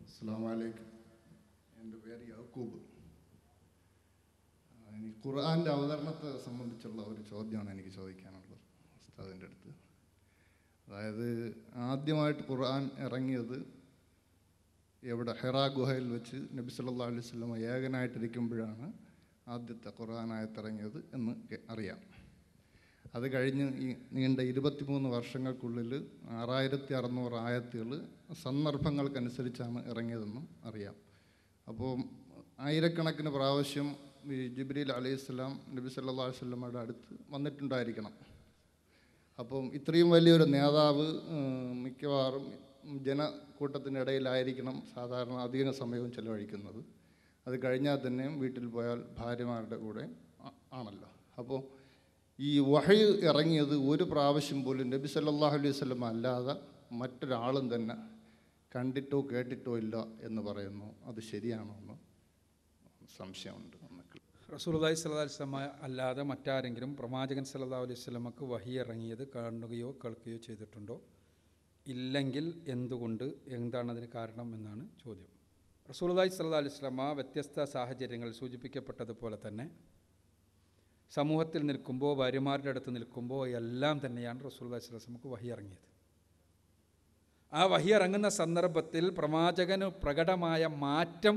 E: അസ്സലാമു അലൈക്കും. എൻ്റെ പേര് യാക്കൂബ്. എനിക്ക് ഖുർആൻ്റെ അവതരണത്തെ സംബന്ധിച്ചുള്ള ഒരു ചോദ്യമാണ് എനിക്ക് ചോദിക്കാനുള്ളത് ഉസ്താദിൻ്റെ അടുത്ത്. അതായത് ആദ്യമായിട്ട് ഖുർആൻ ഇറങ്ങിയത് എവിടെ? ഹിറാ ഗുഹയിൽ വെച്ച് നബി സല്ലല്ലാഹു അലൈഹി വസല്ലം ഏകനായിട്ടിരിക്കുമ്പോഴാണ് ആദ്യത്തെ ഖുർആൻ ആയത്തിറങ്ങിയത് എന്ന് അറിയാം. അത് കഴിഞ്ഞ് ഈ നീണ്ട 23 വർഷങ്ങൾക്കുള്ളിൽ 6600 ആയത്തുകൾ സന്ദർഭങ്ങൾക്കനുസരിച്ചാണ് ഇറങ്ങിയതെന്നും അറിയാം. അപ്പോൾ ആയിരക്കണക്കിന് പ്രാവശ്യം ഈ ജിബ്രീൽ അലൈഹിസ്സലാം നബി സല്ലല്ലാഹു അലൈഹി വസല്ലമയുടെ അടുത്ത് വന്നിട്ടുണ്ടായിരിക്കണം. അപ്പം ഇത്രയും വലിയൊരു നേതാവ് മിക്കവാറും ജനക്കൂട്ടത്തിനിടയിലായിരിക്കണം സാധാരണ അധിക സമയവും ചെലവഴിക്കുന്നത്. അത് കഴിഞ്ഞാൽ തന്നെയും വീട്ടിൽ പോയാൽ ഭാര്യമാരുടെ കൂടെ ആണല്ലോ. അപ്പോൾ ഈ വഹി ഇറങ്ങിയത് ഒരു പ്രാവശ്യം പോലും നബി സല്ലല്ലാഹു അലൈഹി വസല്ലം അല്ലാതെ മറ്റൊരാളും തന്നെ കണ്ടിട്ടോ കേട്ടിട്ടോ ഇല്ല എന്ന് പറയുന്നു. അത് ശരിയാണോ എന്ന് സംശയമുണ്ട്.
B: റസൂലുള്ളാഹി സ്വല്ലല്ലാഹു അലൈഹി വസല്ലം അല്ലാതെ മറ്റാരെങ്കിലും പ്രവാചകൻ സ്വല്ലല്ലാഹു അലൈഹി വസല്ലമക്ക് വഹി ഇറങ്ങിയത് കാണുകയോ കേൾക്കുകയോ ചെയ്തിട്ടുണ്ടോ? ഇല്ലെങ്കിൽ എന്തുകൊണ്ട്? എന്താണ് അതിന് കാരണം എന്നാണ് ചോദ്യം. റസൂലുള്ളാഹി സ്വല്ലല്ലാഹു അലൈഹി വസല്ലം വ്യത്യസ്ത സാഹചര്യങ്ങളിൽ സൂചിപ്പിക്കപ്പെട്ടതുപോലെ തന്നെ സമൂഹത്തിൽ നിൽക്കുമ്പോൾ, ഭാര്യമാരുടെ അടുത്ത് നിൽക്കുമ്പോൾ എല്ലാം തന്നെയാണ് റസൂലുള്ളാഹി സ്വല്ലല്ലാഹു അലൈഹി വസല്ലമക്ക് വഹി ഇറങ്ങിയത്. ആ വഹി ഇറങ്ങുന്ന സന്ദർഭത്തിൽ പ്രവാചകന് പ്രകടമായ മാറ്റം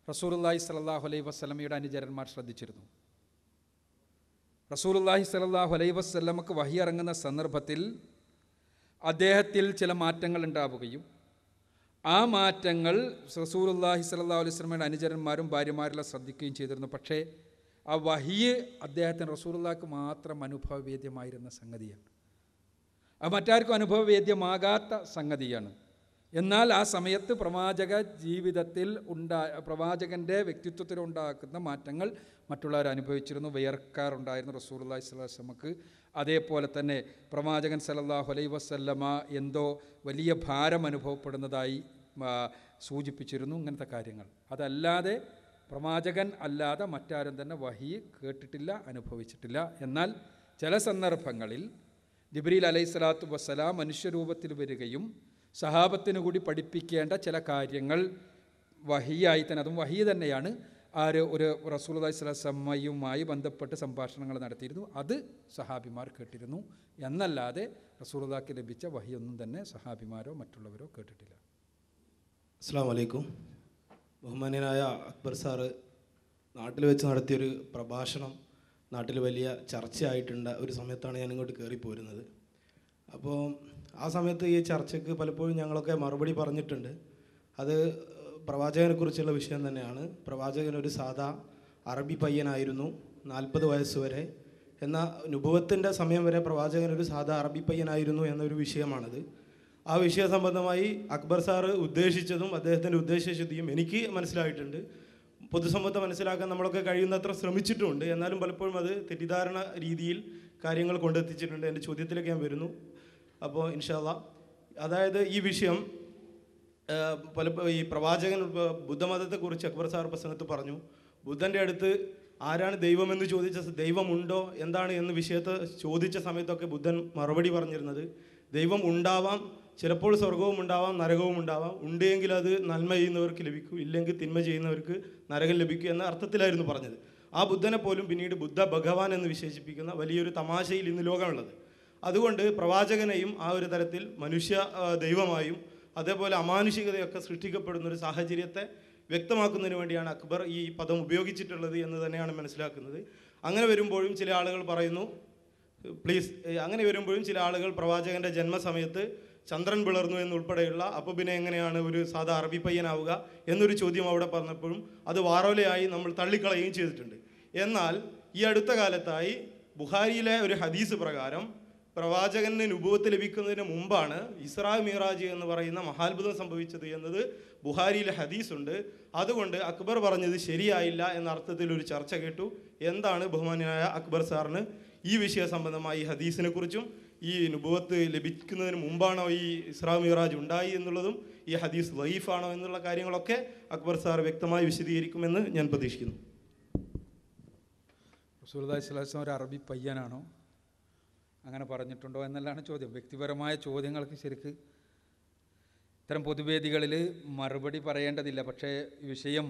B: റസൂലുള്ളാഹി സ്വല്ലല്ലാഹു അലൈഹി വസല്ലമയുടെ അനുചരന്മാർ ശ്രദ്ധിച്ചിരുന്നു. റസൂലുള്ളാഹി സ്വല്ലല്ലാഹു അലൈഹി വസല്ലമക്ക് വഹി ഇറങ്ങുന്ന സന്ദർഭത്തിൽ അദ്ദേഹത്തിൽ ചില മാറ്റങ്ങൾ ഉണ്ടാവുകയും ആ മാറ്റങ്ങൾ റസൂലുള്ളാഹി സ്വല്ലല്ലാഹു അലൈഹി വസല്ലമയുടെ അനുചരന്മാരും ഭാര്യമാരെല്ലാം ശ്രദ്ധിക്കുകയും ചെയ്തിരുന്നു. പക്ഷേ ആ വഹിയ് അദ്ദേഹത്തിന് റസൂലുള്ളാഹിക്ക് മാത്രം അനുഭവവേദ്യമായിരുന്ന സംഗതിയാണ്. അത് മറ്റാർക്കും അനുഭവവേദ്യമാകാത്ത സംഗതിയാണ്. എന്നാൽ ആ സമയത്ത് പ്രവാചക ജീവിതത്തിൽ പ്രവാചകൻ്റെ വ്യക്തിത്വത്തിലുണ്ടാക്കുന്ന മാറ്റങ്ങൾ മറ്റുള്ളവർ അനുഭവിച്ചിരുന്നു, വിയർക്കാറുണ്ടായിരുന്നു റസൂലുള്ളാഹി സ്വല്ലല്ലാഹു അലൈഹി വസല്ലമക്ക്. അതേപോലെ തന്നെ പ്രവാചകൻ സല്ലല്ലാഹു അലൈഹി വസല്ലമ എന്തോ വലിയ ഭാരം അനുഭവപ്പെടുന്നതായി സൂചിപ്പിച്ചിരുന്നു. ഇങ്ങനത്തെ കാര്യങ്ങൾ. അതല്ലാതെ പ്രവാചകൻ അല്ലാതെ മറ്റാരും തന്നെ വഹി കേട്ടിട്ടില്ല, അനുഭവിച്ചിട്ടില്ല. എന്നാൽ ചില സന്ദർഭങ്ങളിൽ ജിബ്രീൽ അലൈഹിസ്സലാത്തു വസ്സലാം മനുഷ്യരൂപത്തിൽ വരികയും സഹാബത്തിന് കൂടി പഠിപ്പിക്കേണ്ട ചില കാര്യങ്ങൾ വഹിയായി തന്നെ, അതും വഹി തന്നെയാണ്, ഒരു റസൂലുള്ളാഹി സ്വല്ലല്ലാഹു അലൈഹി വസല്ലമയുമായി ബന്ധപ്പെട്ട് സംഭാഷണങ്ങൾ നടത്തിയിരുന്നു. അത് സഹാബിമാർ കേട്ടിരുന്നു. എന്നല്ലാതെ റസൂലുള്ളാഹിക്ക് ലഭിച്ച വഹിയൊന്നും തന്നെ സഹാബിമാരോ മറ്റുള്ളവരോ കേട്ടിട്ടില്ല.
F: അസ്സലാമു അലൈക്കും. ബഹുമാന്യനായ അക്ബർ സാറ് നാട്ടിൽ വെച്ച് നടത്തിയൊരു പ്രഭാഷണം നാട്ടിൽ വലിയ ചർച്ചയായിട്ടുണ്ട്. ഒരു സമയത്താണ് ഞാൻ ഇങ്ങോട്ട് കയറിപ്പോരുന്നത്. അപ്പോൾ ആ സമയത്ത് ഈ ചർച്ചയ്ക്ക് പലപ്പോഴും ഞങ്ങളൊക്കെ മറുപടി പറഞ്ഞിട്ടുണ്ട്. അത് പ്രവാചകനെക്കുറിച്ചുള്ള വിഷയം തന്നെയാണ്. പ്രവാചകൻ ഒരു സാധാ അറബി പയ്യനായിരുന്നു 40 വയസ്സ് വരെ. എന്നാൽ നുബുവത്തിൻ്റെ സമയം വരെ പ്രവാചകൻ ഒരു സാധാ അറബി പയ്യനായിരുന്നു എന്നൊരു വിഷയമാണത്. ആ വിഷയ സംബന്ധമായി അക്ബർ സാറ് ഉദ്ദേശിച്ചതും അദ്ദേഹത്തിൻ്റെ ഉദ്ദേശശുദ്ധിയും എനിക്ക് മനസ്സിലായിട്ടുണ്ട്. പൊതുസമൂഹത്തെ മനസ്സിലാക്കാൻ നമ്മളൊക്കെ കഴിയുന്നത്ര ശ്രമിച്ചിട്ടുമുണ്ട്. എന്നാലും പലപ്പോഴും അത് തെറ്റിദ്ധാരണ രീതിയിൽ കാര്യങ്ങൾ കൊണ്ടെത്തിച്ചിട്ടുണ്ട്. എൻ്റെ ചോദ്യത്തിലേക്ക് ഞാൻ വരുന്നു. അപ്പോൾ ഇൻഷാ അല്ലാഹ്, അതായത് ഈ വിഷയം പലപ്പോഴും ഈ പ്രവാചകൻ ബുദ്ധമതത്തെക്കുറിച്ച് അക്ബർ സാർ പ്രസംഗത്ത് പറഞ്ഞു. ബുദ്ധൻ്റെ അടുത്ത് ആരാണ് ദൈവമെന്ന് ചോദിച്ച, ദൈവമുണ്ടോ എന്താണ് എന്ന് വിഷയത്തെ ചോദിച്ച സമയത്തൊക്കെ ബുദ്ധൻ മറുപടി പറഞ്ഞിരുന്നത് ദൈവം ഉണ്ടാവാം, ചിലപ്പോൾ സ്വർഗവും ഉണ്ടാവാം, നരകവും ഉണ്ടാവാം. ഉണ്ടെങ്കിൽ അത് നന്മ ചെയ്യുന്നവർക്ക് ലഭിക്കും, ഇല്ലെങ്കിൽ തിന്മ ചെയ്യുന്നവർക്ക് നരകം ലഭിക്കും എന്ന അർത്ഥത്തിലായിരുന്നു പറഞ്ഞത്. ആ ബുദ്ധനെ പോലും പിന്നീട് ബുദ്ധ ഭഗവാൻ എന്ന് വിശേഷിപ്പിക്കുന്ന വലിയൊരു തമാശയിൽ ഇന്ന് ലോകമുള്ളത്. അതുകൊണ്ട് പ്രവാചകനെയും ആ ഒരു തരത്തിൽ മനുഷ്യ ദൈവമായും അതേപോലെ അമാനുഷികതയൊക്കെ സൃഷ്ടിക്കപ്പെടുന്ന ഒരു സാഹചര്യത്തെ വ്യക്തമാക്കുന്നതിന് വേണ്ടിയാണ് അക്ബർ ഈ പദം ഉപയോഗിച്ചിട്ടുള്ളത് എന്ന് തന്നെയാണ് മനസ്സിലാക്കുന്നത്. അങ്ങനെ വരുമ്പോഴും ചില ആളുകൾ പറയുന്നു അങ്ങനെ വരുമ്പോഴും ചില ആളുകൾ പ്രവാചകൻ്റെ ജന്മസമയത്ത് ചന്ദ്രൻ പിളർന്നു എന്നുൾപ്പെടെയുള്ള, അപ്പോൾ പിന്നെ എങ്ങനെയാണ് ഒരു സാധാ അറബി പയ്യനാവുക എന്നൊരു ചോദ്യം അവിടെ പറഞ്ഞപ്പോഴും അത് വാറോലയായി നമ്മൾ തള്ളിക്കളയുകയും ചെയ്തിട്ടുണ്ട്. എന്നാൽ ഈ അടുത്ത കാലത്തായി ബുഖാരിയിലെ ഒരു ഹദീസ് പ്രകാരം പ്രവാചകന് നുബുവത്ത് ലഭിക്കുന്നതിന് മുമ്പാണ് ഇസ്രാ മിറാജ് എന്ന് പറയുന്ന മഹാത്ഭുതം സംഭവിച്ചത് എന്നത് ബുഖാരിയിലെ ഹദീസുണ്ട്. അതുകൊണ്ട് അക്ബർ പറഞ്ഞത് ശരിയായില്ല എന്ന അർത്ഥത്തിൽ ഒരു ചർച്ച കേട്ടു. എന്താണ് ബഹുമാന്യനായ അക്ബർ സാറിന് ഈ വിഷയ സംബന്ധമായി ഈ ഹദീസിനെ കുറിച്ചും ഈ നുബുവത്ത് ലഭിക്കുന്നതിന് മുമ്പാണോ ഈ ഇസ്രാ മിറാജ് ഉണ്ടായി എന്നുള്ളതും ഈ ഹദീസ് ലൈഫാണോ എന്നുള്ള കാര്യങ്ങളൊക്കെ അക്ബർ സാർ വ്യക്തമായി വിശദീകരിക്കുമെന്ന് ഞാൻ പ്രതീക്ഷിക്കുന്നു.
B: റസൂലുള്ളാഹി സ്വല്ലല്ലാഹു അലൈഹി വസല്ലം ഒരു അറബി പയ്യനാണോ അങ്ങനെ പറഞ്ഞിട്ടുണ്ടോ എന്നെല്ലാം ചോദ്യം. വ്യക്തിപരമായ ചോദ്യങ്ങൾക്ക് ശരിക്ക് ഇത്തരം പൊതുവേദികളിൽ മറുപടി പറയേണ്ടതില്ല. പക്ഷേ വിഷയം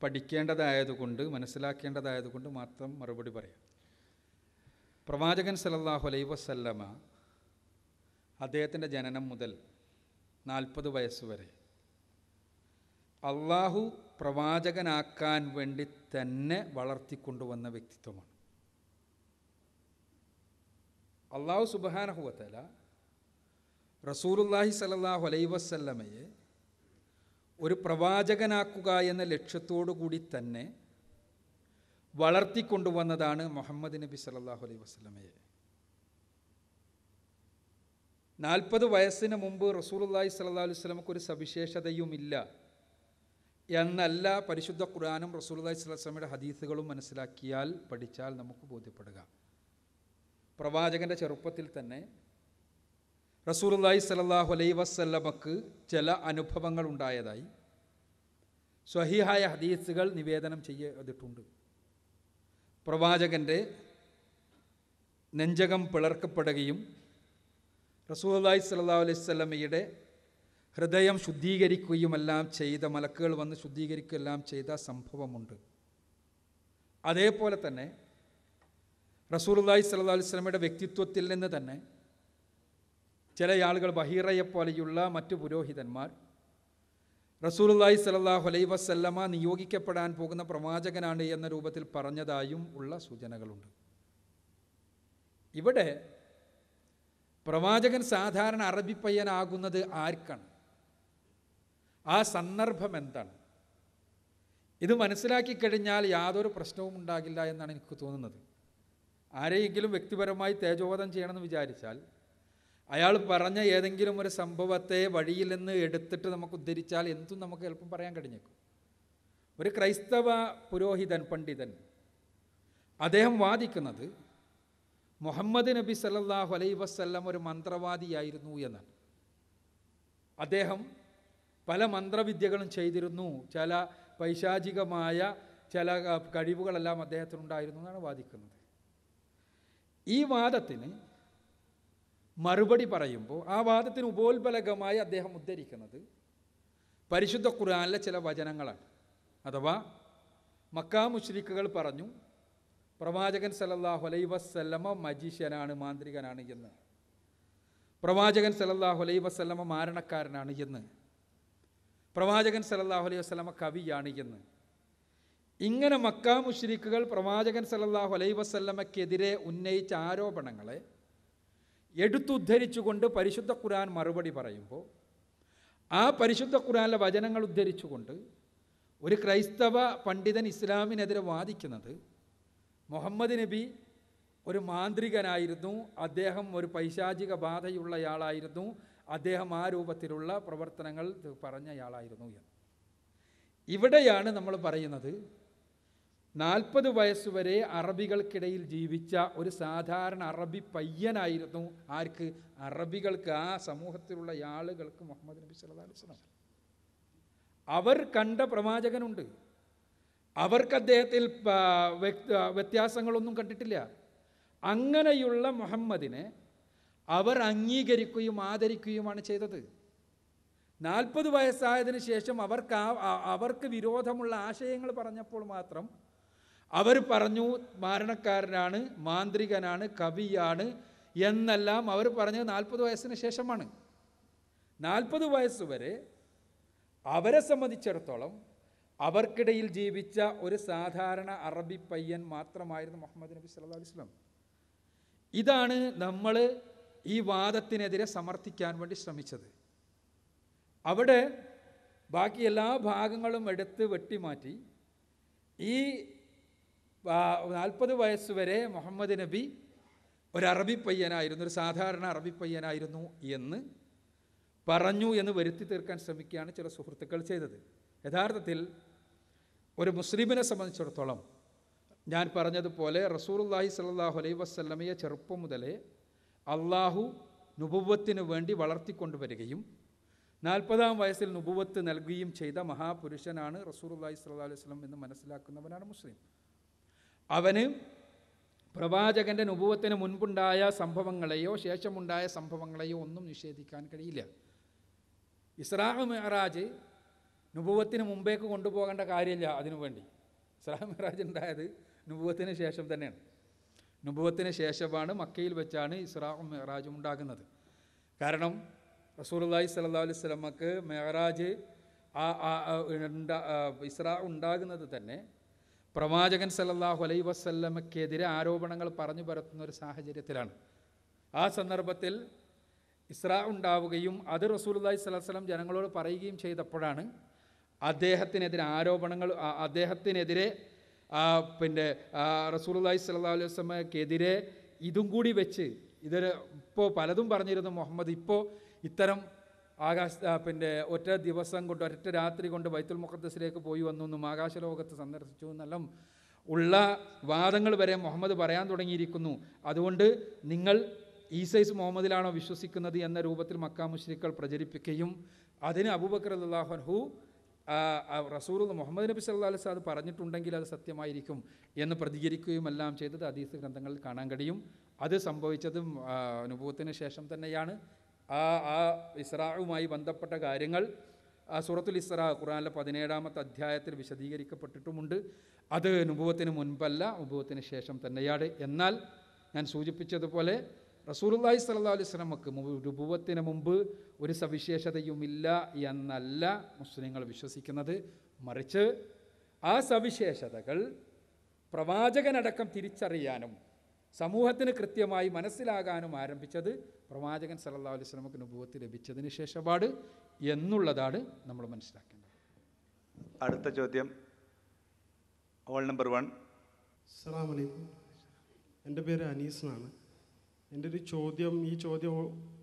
B: പഠിക്കേണ്ടതായതുകൊണ്ട്, മനസ്സിലാക്കേണ്ടതായതുകൊണ്ട് മാത്രം മറുപടി പറയാം. പ്രവാചകൻ സല്ലല്ലാഹു അലൈഹി വസല്ലമ അദ്ദേഹത്തിൻ്റെ ജനനം മുതൽ 40 വയസ്സ് വരെ അള്ളാഹു പ്രവാചകനാക്കാൻ വേണ്ടി തന്നെ വളർത്തിക്കൊണ്ടുവന്ന വ്യക്തിത്വമാണ്. അള്ളാഹു സുബ്ഹാനഹു വ തആല റസൂലുള്ളാഹി സ്വല്ലല്ലാഹു അലൈഹി വസല്ലമയെ ഒരു പ്രവാചകനാക്കുക എന്ന ലക്ഷ്യത്തോടു കൂടി തന്നെ വളർത്തിക്കൊണ്ടുവന്നതാണ് മുഹമ്മദ് നബി സല്ലല്ലാഹു അലൈഹി വസല്ലമയെ. 40 വയസ്സിന് മുമ്പ് റസൂലുള്ളാഹി സ്വല്ലല്ലാഹു അലൈഹി വസല്ലമക്ക് ഒരു സവിശേഷതയുമില്ല എന്നല്ല പരിശുദ്ധ ഖുർആനും റസൂലുള്ളാഹി സ്വല്ലല്ലാഹു അലൈഹി വസല്ലമയുടെ ഹദീസുകളും മനസ്സിലാക്കിയാൽ പഠിച്ചാൽ നമുക്ക് ബോധ്യപ്പെടുക. പ്രവാചകൻ്റെ ചെറുപ്പത്തിൽ തന്നെ റസൂലുള്ളാഹി സ്വല്ലല്ലാഹു അലൈഹി വസല്ലമക്ക് ചില അനുഭവങ്ങൾ ഉണ്ടായതായി സ്വഹീഹായ ഹദീസുകൾ നിവേദനം ചെയ്തിട്ടുണ്ട്. പ്രവാചകൻ്റെ നെഞ്ചകം പിളർക്കപ്പെടുകയും റസൂലുള്ളാഹി സ്വല്ലല്ലാഹു അലൈഹി വസല്ലമയുടെ ഹൃദയം ശുദ്ധീകരിക്കുകയുമെല്ലാം ചെയ്ത, മലക്കുകൾ വന്ന് ശുദ്ധീകരിക്കുകയെല്ലാം ചെയ്ത സംഭവമുണ്ട്. അതേപോലെ തന്നെ റസൂലുള്ളാഹി സ്വല്ലല്ലാഹു അലൈഹി വസല്ലമയുടെ വ്യക്തിത്വത്തിൽ നിന്ന് തന്നെ ചില ആളുകൾ ബഹീറയെപ്പോലെയുള്ള മറ്റു പുരോഹിതന്മാർ റസൂലുള്ളാഹി സ്വല്ലല്ലാഹു അലൈഹി വസല്ലമ നിയോഗിക്കപ്പെടാൻ പോകുന്ന പ്രവാചകനാണ് എന്ന രൂപത്തിൽ പറഞ്ഞതായും ഉള്ള സൂചനകളുണ്ട്. ഇവിടെ പ്രവാചകൻ സാധാരണ അറബി പയ്യനാകുന്നത് ആർക്കാണ്? ആ സന്ദർഭം എന്താണ്? ഇത് മനസ്സിലാക്കി കഴിഞ്ഞാൽ യാതൊരു പ്രശ്നവും ഉണ്ടാകില്ല എന്നാണ് എനിക്ക് തോന്നുന്നത്. ആരെയെങ്കിലും വ്യക്തിപരമായി തേജോവധം ചെയ്യണമെന്ന് വിചാരിച്ചാൽ അയാൾ പറഞ്ഞ ഏതെങ്കിലും ഒരു സംഭവത്തെ വഴിയിൽ നിന്ന് എടുത്തിട്ട് നമുക്ക് ഉദ്ധരിച്ചാൽ എന്തും നമുക്ക് എളുപ്പം പറയാൻ കഴിഞ്ഞേക്കും. ഒരു ക്രൈസ്തവ പുരോഹിതൻ, പണ്ഡിതൻ, അദ്ദേഹം വാദിക്കുന്നത് മുഹമ്മദ് നബി സല്ലല്ലാഹു അലൈഹി വസല്ലം ഒരു മന്ത്രവാദിയായിരുന്നു എന്നാണ്. അദ്ദേഹം പല മന്ത്രവിദ്യകളും ചെയ്തിരുന്നു, ചില പൈശാചികമായ ചില കഴിവുകളെല്ലാം അദ്ദേഹത്തിനുണ്ടായിരുന്നു എന്നാണ് വാദിക്കുന്നത്. ഈ വാദത്തിന് മറുപടി പറയുമ്പോൾ ആ വാദത്തിന് ഉപോത്ബലകമായി അദ്ദേഹം ഉദ്ധരിക്കുന്നത് പരിശുദ്ധ ഖുർആനിലെ ചില വചനങ്ങളാണ്. അഥവാ മക്കാ മുശ്രിക്കുകൾ പറഞ്ഞു പ്രവാചകൻ സല്ലല്ലാഹു അലൈഹി വസല്ലമ മജീഷ്യനാണ്, മാന്ത്രികനാണ് എന്ന്, പ്രവാചകൻ സല്ലല്ലാഹു അലൈഹി വസല്ലമ മാരണക്കാരനാണ് എന്ന്, പ്രവാചകൻ സല്ലല്ലാഹു അലൈഹി വസല്ലമ കവിയാണ് എന്ന്. ഇങ്ങനെ മക്കാ മുശ്രിക്കുകൾ പ്രവാചകൻ സല്ലല്ലാഹു അലൈഹി വസല്ലമക്കെതിരെ ഉന്നയിച്ച ആരോപണങ്ങളെ എടുത്തുദ്ധരിച്ചുകൊണ്ട് പരിശുദ്ധ ഖുർആൻ മറുപടി പറയുമ്പോൾ ആ പരിശുദ്ധ ഖുർആനിലെ വചനങ്ങൾ ഉദ്ധരിച്ചുകൊണ്ട് ഒരു ക്രൈസ്തവ പണ്ഡിതൻ ഇസ്ലാമിനെതിരെ വാദിക്കുന്നത് മുഹമ്മദ് നബി ഒരു മാന്ത്രികനായിരുന്നു, അദ്ദേഹം ഒരു പൈശാചിക ബാധയുള്ളയാളായിരുന്നു, അദ്ദേഹം ആ രൂപത്തിലുള്ള പ്രവർത്തനങ്ങൾ പറഞ്ഞയാളായിരുന്നു എന്ന്. ഇവിടെയാണ് നമ്മൾ പറയുന്നത് 40 വയസ്സുവരെ അറബികൾക്കിടയിൽ ജീവിച്ച ഒരു സാധാരണ അറബി പയ്യനായിരുന്നു. ആർക്ക്? അറബികൾക്ക്, ആ സമൂഹത്തിലുള്ള ആളുകൾക്ക് മുഹമ്മദ് നബി സല്ലല്ലാഹു അലൈഹി വസല്ലം. അവർ കണ്ട പ്രവാചകനുണ്ട്, അവർക്ക് അദ്ദേഹത്തിൽ വ്യത്യാസങ്ങളൊന്നും കണ്ടിട്ടില്ല. അങ്ങനെയുള്ള മുഹമ്മദിനെ അവർ അംഗീകരിക്കുകയും ആദരിക്കുകയുമാണ് ചെയ്തത്. 40 വയസ്സായതിനു ശേഷം അവർക്ക് വിരോധമുള്ള ആശയങ്ങൾ പറഞ്ഞപ്പോൾ മാത്രം അവർ പറഞ്ഞു മാരണക്കാരനാണ്, മാന്ത്രികനാണ്, കവിയാണ് എന്നെല്ലാം അവർ പറഞ്ഞത് 40 വയസ്സിന് ശേഷമാണ്. 40 വയസ്സ് വരെ അവരെ സംബന്ധിച്ചിടത്തോളം അവർക്കിടയിൽ ജീവിച്ച ഒരു സാധാരണ അറബി പയ്യൻ മാത്രമായിരുന്നു മുഹമ്മദ് നബി സല്ലല്ലാഹു അലൈഹി വസല്ലം. ഇതാണ് നമ്മൾ ഈ വാദത്തിനെതിരെ സമർത്ഥിക്കാൻ വേണ്ടി ശ്രമിച്ചത്. അവിടെ ബാക്കി എല്ലാ ഭാഗങ്ങളും എടുത്ത് വെട്ടിമാറ്റി ഈ 40 വയസ്സ് വരെ മുഹമ്മദ് നബി ഒരു അറബി പയ്യനായിരുന്നു, ഒരു സാധാരണ അറബി പയ്യനായിരുന്നു എന്ന് പറഞ്ഞു എന്ന് വരുത്തി തീർക്കാൻ ശ്രമിക്കുകയാണ് ചില സുഹൃത്തുക്കൾ ചെയ്തത്. യഥാർത്ഥത്തിൽ ഒരു മുസ്ലിമിനെ സംബന്ധിച്ചിടത്തോളം ഞാൻ പറഞ്ഞതുപോലെ റസൂലുള്ളാഹി സ്വല്ലല്ലാഹു അലൈഹി വസല്ലമയെ ചെറുപ്പം മുതലേ അള്ളാഹു നുബുവത്തിന് വേണ്ടി വളർത്തിക്കൊണ്ടുവരികയും 40-ാം വയസ്സിൽ നുബുവത്ത് നൽകുകയും ചെയ്ത മഹാപുരുഷനാണ് റസൂലുള്ളാഹി സ്വല്ലല്ലാഹു അലൈഹി വസല്ലം എന്ന് മനസ്സിലാക്കുന്നവനാണ് മുസ്ലിം. അവന് പ്രവാചകൻ്റെ നുബുവത്തിന് മുൻപുണ്ടായ സംഭവങ്ങളെയോ ശേഷമുണ്ടായ സംഭവങ്ങളെയോ ഒന്നും നിഷേധിക്കാൻ കഴിയില്ല. ഇസ്രാ മിഅ്റാജ് നുബുവത്തിന് മുമ്പേക്ക് കൊണ്ടുപോകേണ്ട കാര്യമില്ല. അതിനുവേണ്ടി ഇസ്രാ മിഅ്റാജ് ഉണ്ടായത് നുബുവത്തിന് ശേഷം തന്നെയാണ്. നുബുവത്തിന് ശേഷമാണ്, മക്കയിൽ വെച്ചാണ് ഇസ്രാ മിഅ്റാജും ഉണ്ടാകുന്നത്. കാരണം റസൂലുള്ളാഹി സ്വല്ലല്ലാഹു അലൈഹി വസല്ലമക്ക് മിഅ്റാജ് ഇസ്രാ ഉണ്ടാകുന്നത് തന്നെ പ്രവാചകൻ സല്ലല്ലാഹു അലൈഹി വസല്ലമക്കെതിരെ ആരോപണങ്ങൾ പറഞ്ഞു പരത്തുന്ന ഒരു സാഹചര്യത്തിലാണ്. ആ സന്ദർഭത്തിൽ ഇസ്രാ ഉണ്ടാവുകയും അത് റസൂലുള്ളാഹി സ്വല്ലല്ലാഹു അലൈഹി വസല്ലം ജനങ്ങളോട് പറയുകയും ചെയ്തപ്പോഴാണ് അദ്ദേഹത്തിനെതിരെ ആരോപണങ്ങൾ, അദ്ദേഹത്തിനെതിരെ റസൂലുള്ളാഹി സ്വല്ലല്ലാഹു അലൈഹി വസല്ലമക്കെതിരെ ഇതും കൂടി വെച്ച് ഇപ്പോൾ പലതും പറഞ്ഞിരുന്നു. മുഹമ്മദ് ഇപ്പോൾ ഇത്തരം ഒറ്റ ദിവസം കൊണ്ട്, ഒറ്റ രാത്രി കൊണ്ട് ബൈത്തുൽ മുഖദ്ദസിലേക്ക് പോയി വന്നു, ആകാശലോകത്ത് സന്ദർശിച്ചു എന്നെല്ലാം ഉള്ള വാദങ്ങൾ വരെ മുഹമ്മദ് പറയാൻ തുടങ്ങിയിരിക്കുന്നു. അതുകൊണ്ട് നിങ്ങൾ ഈസൈസ് മുഹമ്മദിലാണോ വിശ്വസിക്കുന്നത് എന്ന രൂപത്തിൽ മക്കാ മുശ്രിക്കുകൾ പ്രചരിപ്പിക്കുകയും അതിന് അബൂബക്കർ റളിയല്ലാഹു അൻഹു റസൂൽ മുഹമ്മദ് നബി സല്ലല്ലാഹു അലൈഹി വസല്ലം പറഞ്ഞിട്ടുണ്ടെങ്കിൽ അത് സത്യമായിരിക്കും എന്ന് പ്രതികരിക്കുകയും എല്ലാം ചെയ്തത് ഹദീസ് ഗ്രന്ഥങ്ങളിൽ കാണാൻ കഴിയും. അത് സംഭവിച്ചതും നുബുവത്തിന് ശേഷം തന്നെയാണ്. ആ ഇസ്രാവുമായി ബന്ധപ്പെട്ട കാര്യങ്ങൾ സൂറത്തുൽ ഇസ്രാ ഖുർആനിലെ 17-ാമത്തെ അധ്യായത്തിൽ വിശദീകരിക്കപ്പെട്ടിട്ടുമുണ്ട്. അത് നുബുവത്തിന് മുൻപല്ല, നുബുവത്തിന് ശേഷം തന്നെയാണ്. എന്നാൽ ഞാൻ സൂചിപ്പിച്ചതുപോലെ റസൂലുള്ളാഹി സ്വല്ലല്ലാഹു അലൈഹി വസല്ലമക്ക് നുബുവത്തിന് മുമ്പ് ഒരു സവിശേഷതയുമില്ല എന്നല്ല മുസ്ലിങ്ങൾ വിശ്വസിക്കുന്നത്. മറിച്ച് ആ സവിശേഷതകൾ പ്രവാചകനടക്കം തിരിച്ചറിയാനും സമൂഹത്തിന് കൃത്യമായി മനസ്സിലാകാനും ആരംഭിച്ചത് പ്രവാചകൻ സല്ലല്ലാഹു അലൈഹി വസല്ലമക്ക് നുബുവത്ത് ലഭിച്ചതിന് ശേഷമാണ് എന്നുള്ളതാണ് നമ്മൾ മനസ്സിലാക്കേണ്ടത്.
C: അടുത്ത ചോദ്യം ഹോൾ നമ്പർ 1.
G: അസ്സലാമു അലൈക്കും. എൻ്റെ പേര് അനീസ് എന്നാണ്. എൻ്റെ ഒരു ചോദ്യം, ഈ ചോദ്യം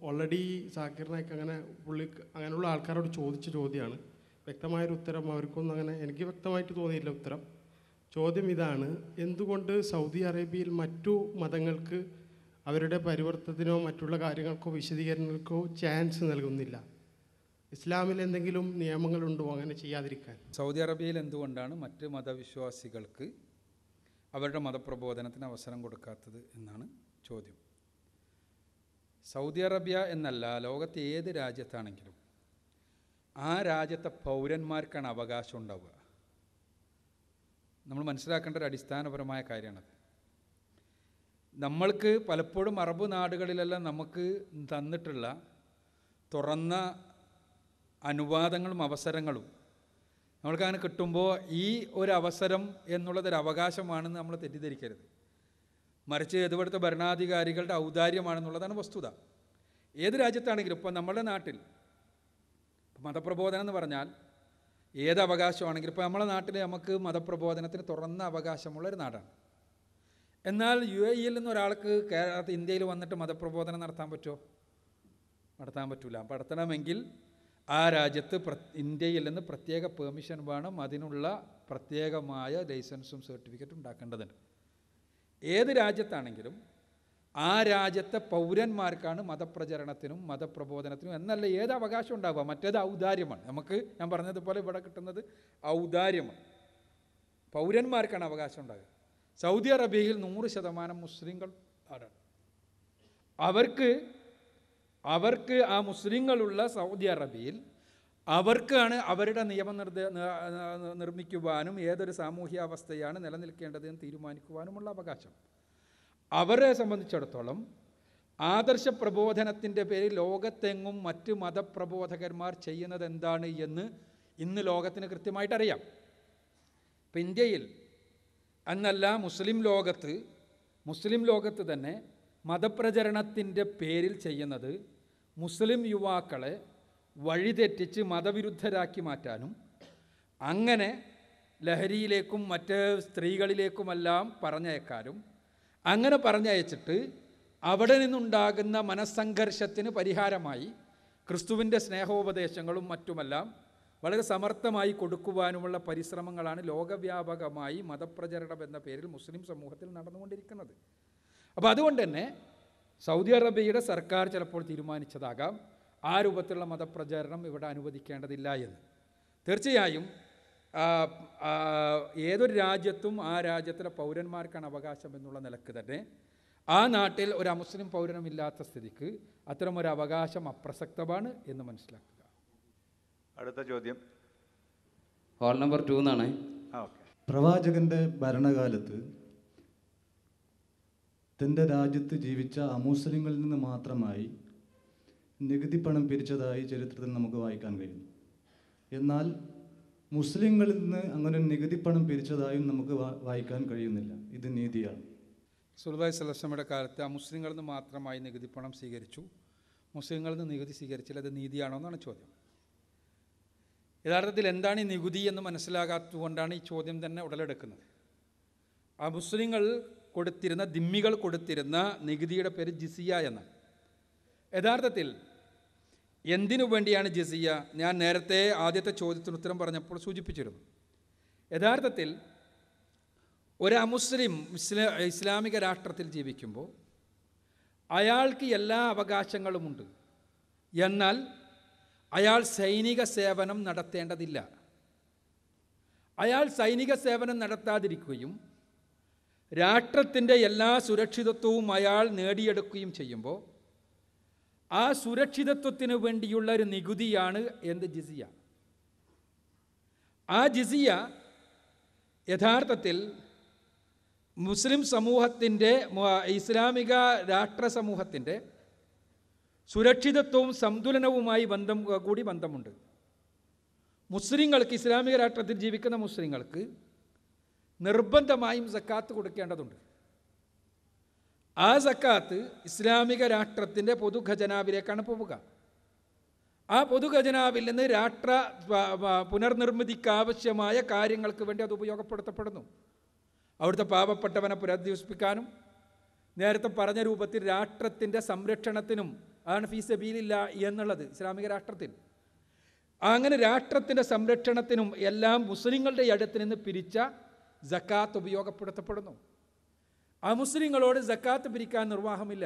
G: ഓൾറെഡി സാക്കിർ നായിക്ക് അങ്ങനെ അങ്ങനെയുള്ള ആൾക്കാരോട് ചോദിച്ച ചോദ്യമാണ്. വ്യക്തമായൊരു ഉത്തരം അവർക്കൊന്നും അങ്ങനെ എനിക്ക് വ്യക്തമായിട്ട് തോന്നിയില്ല ഉത്തരം. ചോദ്യം ഇതാണ്: എന്തുകൊണ്ട് സൗദി അറേബ്യയിൽ മറ്റു മതങ്ങൾക്ക് അവരുടെ പരിവർത്തനത്തിനോ മറ്റുള്ള കാര്യങ്ങൾക്കോ വിശദീകരണങ്ങൾക്കോ ചാൻസ് നൽകുന്നില്ല? ഇസ്ലാമിൽ എന്തെങ്കിലും നിയമങ്ങളുണ്ടോ അങ്ങനെ ചെയ്യാതിരിക്കാൻ?
B: സൗദി അറേബ്യയിൽ എന്തുകൊണ്ടാണ് മറ്റ് മതവിശ്വാസികൾക്ക് അവരുടെ മതപ്രബോധനത്തിന് അവസരം കൊടുക്കാത്തത് എന്നാണ് ചോദ്യം. സൗദി അറേബ്യ എന്നല്ല, ലോകത്തെ ഏത് രാജ്യത്താണെങ്കിലും ആ രാജ്യത്തെ പൗരന്മാർക്കാണ് അവകാശം ഉണ്ടാവുക. നമ്മൾ മനസ്സിലാക്കേണ്ട ഒരു അടിസ്ഥാനപരമായ കാര്യമാണത്. നമ്മൾക്ക് പലപ്പോഴും അറബ് നാടുകളിലെല്ലാം നമുക്ക് തന്നിട്ടുള്ള തുറന്ന അനുവാദങ്ങളും അവസരങ്ങളും നമ്മൾക്കങ്ങനെ കിട്ടുമ്പോൾ ഈ ഒരു അവസരം എന്നുള്ളതൊരു അവകാശമാണെന്ന് നമ്മൾ തെറ്റിദ്ധരിക്കരുത്. മറിച്ച് ഇതുപോലത്തെ ഭരണാധികാരികളുടെ ഔദാര്യമാണെന്നുള്ളതാണ് വസ്തുത. ഏത് രാജ്യത്താണെങ്കിലും ഇപ്പോൾ നമ്മുടെ നാട്ടിൽ മതപ്രബോധനം എന്ന് പറഞ്ഞാൽ ഏത് അവകാശമാണെങ്കിലും ഇപ്പോൾ നമ്മുടെ നാട്ടിൽ നമുക്ക് മതപ്രബോധനത്തിന് തുറന്ന അവകാശമുള്ളൊരു നാടാണ്. എന്നാൽ UAE-യിൽ നിന്ന് ഒരാൾക്ക് ഇന്ത്യയിൽ വന്നിട്ട് മതപ്രബോധനം നടത്താൻ പറ്റുമോ? നടത്താൻ പറ്റില്ല. നടത്തണമെങ്കിൽ ആ രാജ്യത്ത് ഇന്ത്യയിൽ നിന്ന് പ്രത്യേക പെർമിഷൻ വേണം. അതിനുള്ള പ്രത്യേകമായ ലൈസൻസും സർട്ടിഫിക്കറ്റും ഉണ്ടാക്കേണ്ടതുണ്ട്. ഏത് രാജ്യത്താണെങ്കിലും ആ രാജ്യത്തെ പൗരന്മാർക്കാണ് മതപ്രചരണത്തിനും മതപ്രബോധനത്തിനും എന്നല്ല ഏത് അവകാശം ഉണ്ടാവുക. മറ്റേത് ഔദാര്യമാണ്. നമുക്ക് ഞാൻ പറഞ്ഞതുപോലെ ഇവിടെ കിട്ടുന്നത് ഔദാര്യമാണ്. പൗരന്മാർക്കാണ് അവകാശം ഉണ്ടാകുക. സൗദി അറേബ്യയിൽ 100% മുസ്ലിങ്ങൾ ആരാണ്. അവർക്ക് ആ മുസ്ലിങ്ങളുള്ള സൗദി അറേബ്യയിൽ അവർക്കാണ് അവരുടെ നിയമം നിർമ്മിക്കുവാനും ഏതൊരു സാമൂഹ്യാവസ്ഥയാണ് നിലനിൽക്കേണ്ടതെന്ന് തീരുമാനിക്കുവാനുമുള്ള അവകാശം. അവരെ സംബന്ധിച്ചിടത്തോളം ആദർശ പ്രബോധനത്തിൻ്റെ പേരിൽ ലോകത്തെങ്ങും മറ്റ് മതപ്രബോധകന്മാർ ചെയ്യുന്നത് എന്താണ് എന്ന് ഇന്ന് ലോകത്തിന് കൃത്യമായിട്ടറിയാം. ഇപ്പം ഇന്ത്യയിൽ എന്നല്ല, മുസ്ലിം ലോകത്ത് തന്നെ മതപ്രചരണത്തിൻ്റെ പേരിൽ ചെയ്യുന്നത് മുസ്ലിം യുവാക്കളെ വഴിതെറ്റിച്ച് മതവിരുദ്ധരാക്കി മാറ്റാനും അങ്ങനെ ലഹരിയിലേക്കും മറ്റ് സ്ത്രീകളിലേക്കുമെല്ലാം പറഞ്ഞയക്കാനും, അങ്ങനെ പറഞ്ഞയച്ചിട്ട് അവിടെ നിന്നുണ്ടാകുന്ന മനസ്സംഘർഷത്തിന് പരിഹാരമായി ക്രിസ്തുവിൻ്റെ സ്നേഹോപദേശങ്ങളും മറ്റുമെല്ലാം വളരെ സമർത്ഥമായി കൊടുക്കുവാനുമുള്ള പരിശ്രമങ്ങളാണ് ലോകവ്യാപകമായി മതപ്രചരണം എന്ന പേരിൽ മുസ്ലിം സമൂഹത്തിൽ നടന്നുകൊണ്ടിരിക്കുന്നത്. അപ്പോൾ അതുകൊണ്ട് തന്നെ സൗദി അറേബ്യയുടെ സർക്കാർ ചിലപ്പോൾ തീരുമാനിച്ചതാകാം ആ രൂപത്തിലുള്ള മതപ്രചാരണം ഇവിടെ അനുവദിക്കേണ്ടതില്ല എന്ന്. തീർച്ചയായും ഏതൊരു രാജ്യത്തും ആ രാജ്യത്തിലെ പൗരന്മാർക്കാണ് അവകാശം എന്നുള്ള നിലക്ക് തന്നെ ആ നാട്ടിൽ ഒരു അമുസ്ലിം പൗരനമില്ലാത്ത സ്ഥിതിക്ക് അത്തരമൊരു അവകാശം അപ്രസക്തമാണ് എന്ന് മനസ്സിലാക്കുക.
C: അടുത്ത ചോദ്യം
H: ഹോൾ നമ്പർ 2 എന്നാണ്.
I: പ്രവാചകന്റെ ഭരണകാലത്ത് തൻ്റെ രാജ്യത്ത് ജീവിച്ച അമുസ്ലിങ്ങളിൽ നിന്ന് മാത്രമായി നികുതി പണം പിരിച്ചതായി ചരിത്രത്തിൽ നമുക്ക് വായിക്കാൻ കഴിയും. എന്നാൽ മുസ്ലിങ്ങളിൽ നിന്ന് അങ്ങനെ നികുതി പണം പിരിച്ചതായും നമുക്ക് വായിക്കാൻ കഴിയുന്നില്ല. ഇത് നീതിയാണ്.
B: റസൂലുള്ളാഹി സ്വല്ലല്ലാഹു അലൈഹി വസല്ലമയുടെ കാലത്ത് അമുസ്ലിങ്ങളിൽ നിന്ന് മാത്രമായി നികുതി പണം സ്വീകരിച്ചു, മുസ്ലിങ്ങളിൽ നിന്ന് നികുതി സ്വീകരിച്ചില്ല. അത് നീതിയാണോ എന്നാണ് ചോദ്യം. യഥാർത്ഥത്തിൽ എന്താണ് ഈ നികുതി എന്ന് മനസ്സിലാകാത്തതുകൊണ്ടാണ് ഈ ചോദ്യം തന്നെ ഉടലെടുക്കുന്നത്. ആ മുസ്ലിങ്ങൾ കൊടുത്തിരുന്ന, ദിമ്മികൾ കൊടുത്തിരുന്ന നികുതിയുടെ പേര് ജിസിയ എന്നാണ്. യഥാർത്ഥത്തിൽ എന്തിനു വേണ്ടിയാണ് ജിസിയ? ഞാൻ നേരത്തെ ആദ്യത്തെ ചോദ്യത്തിന് ഉത്തരം പറഞ്ഞപ്പോൾ സൂചിപ്പിച്ചിരുന്നു. യഥാർത്ഥത്തിൽ ഒരു അമുസ്ലിം ഇസ്ലാമിക രാഷ്ട്രത്തിൽ ജീവിക്കുമ്പോൾ അയാൾക്ക് എല്ലാ അവകാശങ്ങളുമുണ്ട്. എന്നാൽ അയാൾ സൈനിക സേവനം നടത്തേണ്ടതില്ല. അയാൾ സൈനിക സേവനം നടത്താതിരിക്കുകയും രാഷ്ട്രത്തിൻ്റെ എല്ലാ സുരക്ഷിതത്വവും അയാൾ നേടിയെടുക്കുകയും ചെയ്യുമ്പോൾ ആ സുരക്ഷിതത്വത്തിന് വേണ്ടിയുള്ള ഒരു നികുതിയാണ് എന്ത്? ജിസിയ. ആ ജിസിയ യഥാർത്ഥത്തിൽ മുസ്ലിം സമൂഹത്തിൻ്റെ, ഇസ്ലാമിക രാഷ്ട്ര സമൂഹത്തിൻ്റെ സുരക്ഷിതത്വവും സന്തുലനവുമായി ബന്ധമുണ്ട്. മുസ്ലിങ്ങൾക്ക്, ഇസ്ലാമിക രാഷ്ട്രത്തിൽ ജീവിക്കുന്ന മുസ്ലിങ്ങൾക്ക് നിർബന്ധമായും സക്കാത്ത് കൊടുക്കേണ്ടതുണ്ട്. ആ സക്കാത്ത് ഇസ്ലാമിക രാഷ്ട്രത്തിൻ്റെ പൊതുഖജനാവിലേക്കാണ് പോവുക. ആ പൊതുഖജനാവിൽ നിന്ന് രാഷ്ട്ര പുനർനിർമ്മിതിക്കാവശ്യമായ കാര്യങ്ങൾക്ക് വേണ്ടി അത് ഉപയോഗപ്പെടുത്തപ്പെടുന്നു. അവിടുത്തെ പാവപ്പെട്ടവനെ പുനരധിവസിപ്പിക്കാനും നേരത്തെ പറഞ്ഞ രൂപത്തിൽ രാഷ്ട്രത്തിൻ്റെ സംരക്ഷണത്തിനും ആണ് ഫീ സബീലില്ല എന്നുള്ളത് ഇസ്ലാമിക രാഷ്ട്രത്തിൽ. അങ്ങനെ രാഷ്ട്രത്തിൻ്റെ സംരക്ഷണത്തിനും എല്ലാം മുസ്ലിങ്ങളുടെ അടുത്ത് നിന്ന് പിരിച്ച സക്കാത്ത് ഉപയോഗപ്പെടുത്തപ്പെടുന്നു. ആ മുസ്ലിങ്ങളോട് സക്കാത്ത് പിരിക്കാൻ നിർവാഹമില്ല.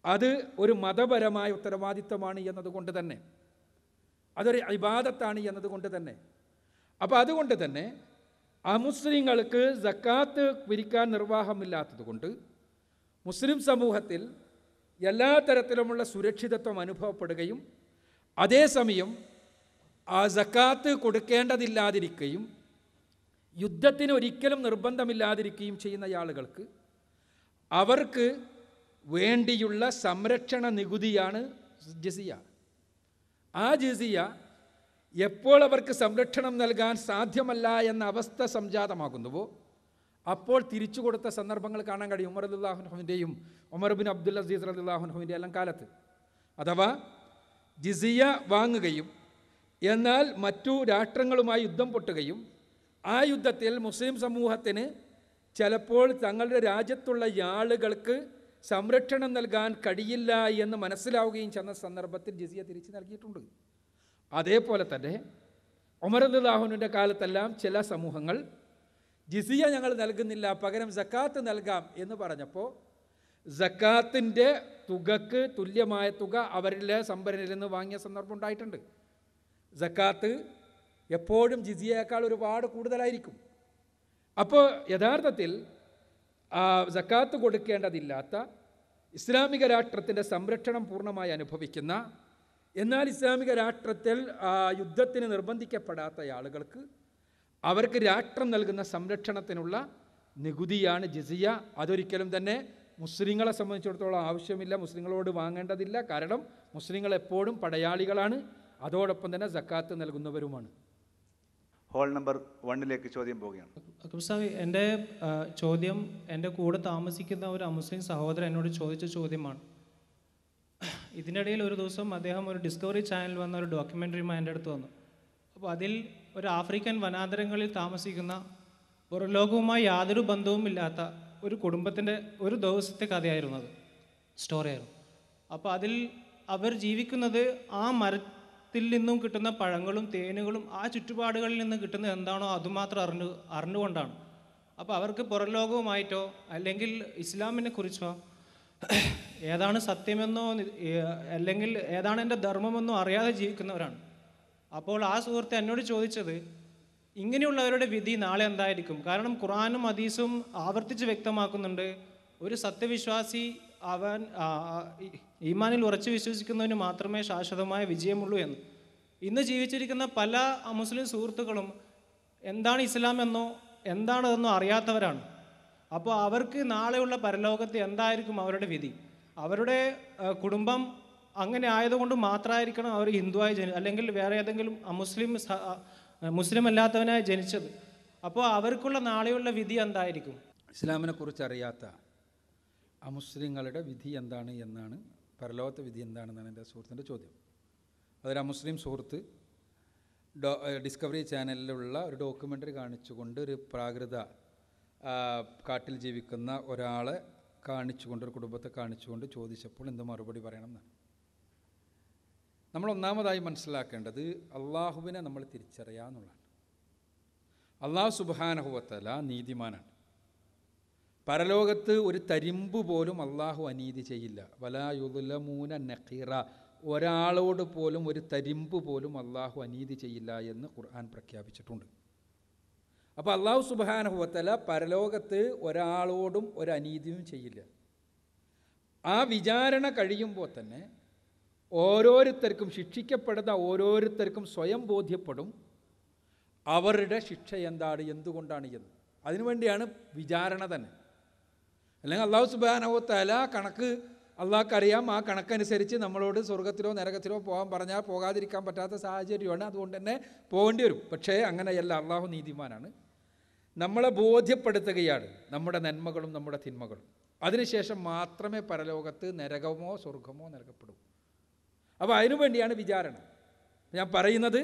B: അത് ഒരു മതപരമായ ഉത്തരവാദിത്തമാണ് എന്നതുകൊണ്ട് തന്നെ, അതൊരു ഇബാദത്താണ് എന്നതുകൊണ്ട് തന്നെ. അപ്പോൾ അതുകൊണ്ട് തന്നെ അമുസ്ലിങ്ങൾക്ക് സക്കാത്ത് പിരിക്കാൻ നിർവാഹമില്ലാത്തത് കൊണ്ട് മുസ്ലിം സമൂഹത്തിൽ എല്ലാ തരത്തിലുമുള്ള സുരക്ഷിതത്വം അനുഭവപ്പെടുകയും അതേസമയം ആ സക്കാത്ത് കൊടുക്കേണ്ടതില്ലാതിരിക്കുകയും യുദ്ധത്തിന് ഒരിക്കലും നിർബന്ധമില്ലാതിരിക്കുകയും ചെയ്യുന്ന ആളുകൾക്ക് അവർക്ക് വേണ്ടിയുള്ള സംരക്ഷണ നികുതിയാണ് ജിസിയ. ആ ജിസിയ എപ്പോൾ അവർക്ക് സംരക്ഷണം നൽകാൻ സാധ്യമല്ല എന്ന അവസ്ഥ സംജാതമാകുന്നുവോ അപ്പോൾ തിരിച്ചു കൊടുത്ത സന്ദർഭങ്ങൾ കാണാൻ കഴിയും. ഉമർ റളിയല്ലാഹുവിൻ്റെയും ഉമർ ബിൻ അബ്ദുൽ അസീസ് റളിയല്ലാഹുവിൻ്റെ എല്ലാം കാലത്ത്. അഥവാ ജിസിയ വാങ്ങുകയും എന്നാൽ മറ്റു രാഷ്ട്രങ്ങളുമായി യുദ്ധം പൊട്ടുകയും ആ യുദ്ധത്തിൽ മുസ്ലിം സമൂഹത്തിന് ചിലപ്പോൾ തങ്ങളുടെ രാജ്യത്തുള്ള ആളുകൾക്ക് സംരക്ഷണം നൽകാൻ കഴിയില്ല എന്ന് മനസ്സിലാവുകയും ചെയ്യുന്ന സന്ദർഭത്തിൽ ജിസിയ തിരിച്ചു നൽകിയിട്ടുണ്ട്. അതേപോലെ തന്നെ ഉമർ റളിയല്ലാഹുവിൻ്റെ കാലത്തെല്ലാം ചില സമൂഹങ്ങൾ ജിസിയ ഞങ്ങൾ നൽകുന്നില്ല, പകരം സക്കാത്ത് നൽകാം എന്ന് പറഞ്ഞപ്പോൾ സക്കാത്തിൻ്റെ തുകക്ക് തുല്യമായ തുക അവരിലെ സംഭരണിയിൽ നിന്ന് വാങ്ങിയ സന്ദർഭം ഉണ്ടായിട്ടുണ്ട്. സക്കാത്ത് എപ്പോഴും ജിസിയയേക്കാൾ ഒരുപാട് കൂടുതലായിരിക്കും. അപ്പോൾ യഥാർത്ഥത്തിൽ സക്കാത്ത് കൊടുക്കേണ്ടതില്ലാത്ത ഇസ്ലാമിക രാഷ്ട്രത്തിൻ്റെ സംരക്ഷണം പൂർണ്ണമായി അനുഭവിക്കുന്ന, എന്നാൽ ഇസ്ലാമിക രാഷ്ട്രത്തിൽ യുദ്ധത്തിന് നിർബന്ധിക്കപ്പെടാത്ത ആളുകൾക്ക് അവർക്ക് രാഷ്ട്രം നൽകുന്ന സംരക്ഷണത്തിനുള്ള നികുതിയാണ് ജിസിയ. അതൊരിക്കലും തന്നെ മുസ്ലിങ്ങളെ സംബന്ധിച്ചിടത്തോളം ആവശ്യമില്ല, മുസ്ലിങ്ങളോട് വാങ്ങേണ്ടതില്ല. കാരണം മുസ്ലിങ്ങൾ എപ്പോഴും പടയാളികളാണ്, അതോടൊപ്പം തന്നെ സക്കാത്ത് നൽകുന്നവരുമാണ്.
C: ഹോൾ നമ്പർ 1 ചോദ്യം പോവുകയാണ്.
J: അക്ബർ സാഹിബ്, എൻ്റെ ചോദ്യം എൻ്റെ കൂടെ താമസിക്കുന്ന ഒരു അമുസ്ലിം സഹോദരൻ എന്നോട് ചോദിച്ച ചോദ്യമാണ്. ഇതിനിടയിൽ ഒരു ദിവസം അദ്ദേഹം ഒരു ഡിസ്കവറി ചാനൽ വന്ന ഒരു ഡോക്യുമെൻ്ററിയുമായി എൻ്റെ അടുത്ത് വന്നു. അപ്പോൾ അതിൽ ഒരു ആഫ്രിക്കൻ വനാന്തരങ്ങളിൽ താമസിക്കുന്ന പുറലോകവുമായി യാതൊരു ബന്ധവുമില്ലാത്ത ഒരു കുടുംബത്തിൻ്റെ ഒരു ദിവസത്തെ കഥയായിരുന്നു, അത് സ്റ്റോറിയായിരുന്നു. അപ്പോൾ അതിൽ അവർ ജീവിക്കുന്നത് ആ മരത്തിൽ നിന്നും കിട്ടുന്ന പഴങ്ങളും തേനുകളും ആ ചുറ്റുപാടുകളിൽ നിന്ന് കിട്ടുന്നത് എന്താണോ അതുമാത്രം അറിഞ്ഞുകൊണ്ടാണ്. അപ്പോൾ അവർക്ക് പുറലോകവുമായിട്ടോ അല്ലെങ്കിൽ ഇസ്ലാമിനെ കുറിച്ചോ ഏതാണ് സത്യമെന്നോ അല്ലെങ്കിൽ ഏതാണ് എൻ്റെ ധർമ്മമെന്നോ അറിയാതെ ജീവിക്കുന്നവരാണ്. അപ്പോൾ ആ സുഹൃത്ത് എന്നോട് ചോദിച്ചത്, ഇങ്ങനെയുള്ളവരുടെ വിധി നാളെ എന്തായിരിക്കും? കാരണം ഖുർആനും ഹദീസും ആവർത്തിച്ച് വ്യക്തമാക്കുന്നുണ്ട്, ഒരു സത്യവിശ്വാസി അവൻ ഈമാനിൽ ഉറച്ചു വിശ്വസിക്കുന്നവന് മാത്രമേ ശാശ്വതമായ വിജയമുള്ളൂ എന്ന്. ഇന്ന് ജീവിച്ചിരിക്കുന്ന പല മുസ്ലിം സുഹൃത്തുക്കളും എന്താണ് ഇസ്ലാം എന്നോ എന്താണെന്നോ അറിയാത്തവരാണ്. അപ്പോൾ അവർക്ക് നാളെയുള്ള പരലോകത്ത് എന്തായിരിക്കും അവരുടെ വിധി? അവരുടെ കുടുംബം അങ്ങനെ ആയതുകൊണ്ട് മാത്രമായിരിക്കണം അവർ ഹിന്ദുവായി അല്ലെങ്കിൽ വേറെ ഏതെങ്കിലും മുസ്ലിം അല്ലാത്തവനായി ജനിച്ചത്. അപ്പോൾ അവർക്കുള്ള നാളെയുള്ള വിധി എന്തായിരിക്കും?
B: ഇസ്ലാമിനെ കുറിച്ച് അറിയാത്ത അമുസ്ലിങ്ങളുടെ വിധി എന്താണ് എന്നാണ്, പരലോകത്തെ വിധി എന്താണെന്നാണ് എൻ്റെ സുഹൃത്തിൻ്റെ ചോദ്യം. അതൊരു അമുസ്ലിം സുഹൃത്ത് ഡിസ്കവറി ചാനലിലുള്ള ഒരു ഡോക്യുമെൻ്ററി കാണിച്ചുകൊണ്ട് ഒരു പ്രാകൃത കാട്ടിൽ ജീവിക്കുന്ന ഒരാളെ കാണിച്ചുകൊണ്ട്, ഒരു കുടുംബത്തെ കാണിച്ചുകൊണ്ട് ചോദിച്ചപ്പോൾ എന്ത് മറുപടി പറയണമെന്നാണ്. നമ്മൾ ഒന്നാമതായി മനസ്സിലാക്കേണ്ടത് അള്ളാഹുവിനെ നമ്മൾ തിരിച്ചറിയുക എന്നുള്ളതാണ്. അള്ളാഹു സുബ്ഹാനഹു വ തആല നീതിമാനാണ്. പരലോകത്ത് ഒരു തരിമ്പ് പോലും അള്ളാഹു അനീതി ചെയ്യില്ല. വലാ യുദ്ലമൂന നഖീറ, ഒരാളോട് പോലും ഒരു തരിമ്പ് പോലും അള്ളാഹു അനീതി ചെയ്യില്ല എന്ന് ഖുർആൻ പ്രഖ്യാപിച്ചിട്ടുണ്ട്. അപ്പോൾ അള്ളാഹു സുബ്ഹാനഹു വ തആല പരലോകത്ത് ഒരാളോടും ഒരു അനീതിയും ചെയ്യില്ല. ആ വിചാരണ കഴിയുമ്പോൾ തന്നെ ഓരോരുത്തർക്കും, ശിക്ഷിക്കപ്പെടുന്ന ഓരോരുത്തർക്കും സ്വയം ബോധ്യപ്പെടും അവരുടെ ശിക്ഷ എന്താണ്, എന്തുകൊണ്ടാണ് എന്ന്. അതിനുവേണ്ടിയാണ് വിചാരണ തന്നെ. അല്ലെങ്കിൽ അള്ളാഹു സുബ്ഹാനഹു വ തആല കണക്ക് അള്ളാഹ്ക്കറിയാം, ആ കണക്കനുസരിച്ച് നമ്മളോട് സ്വർഗത്തിലോ നരകത്തിലോ പോകാൻ പറഞ്ഞാൽ പോകാതിരിക്കാൻ പറ്റാത്ത സാഹചര്യമാണ്. അതുകൊണ്ട് തന്നെ പോകേണ്ടി വരും. പക്ഷേ അങ്ങനെയല്ല, അള്ളാഹു നീതിമാനാണ്. നമ്മളെ ബോധ്യപ്പെടുത്തുകയാണ് നമ്മുടെ നന്മകളും നമ്മുടെ തിന്മകളും. അതിനുശേഷം മാത്രമേ പരലോകത്ത് നരകമോ സ്വർഗമോ നൽകപ്പെടൂ. അപ്പോൾ അതിനുവേണ്ടിയാണ് വിചാരണ. ഞാൻ പറയുന്നത്,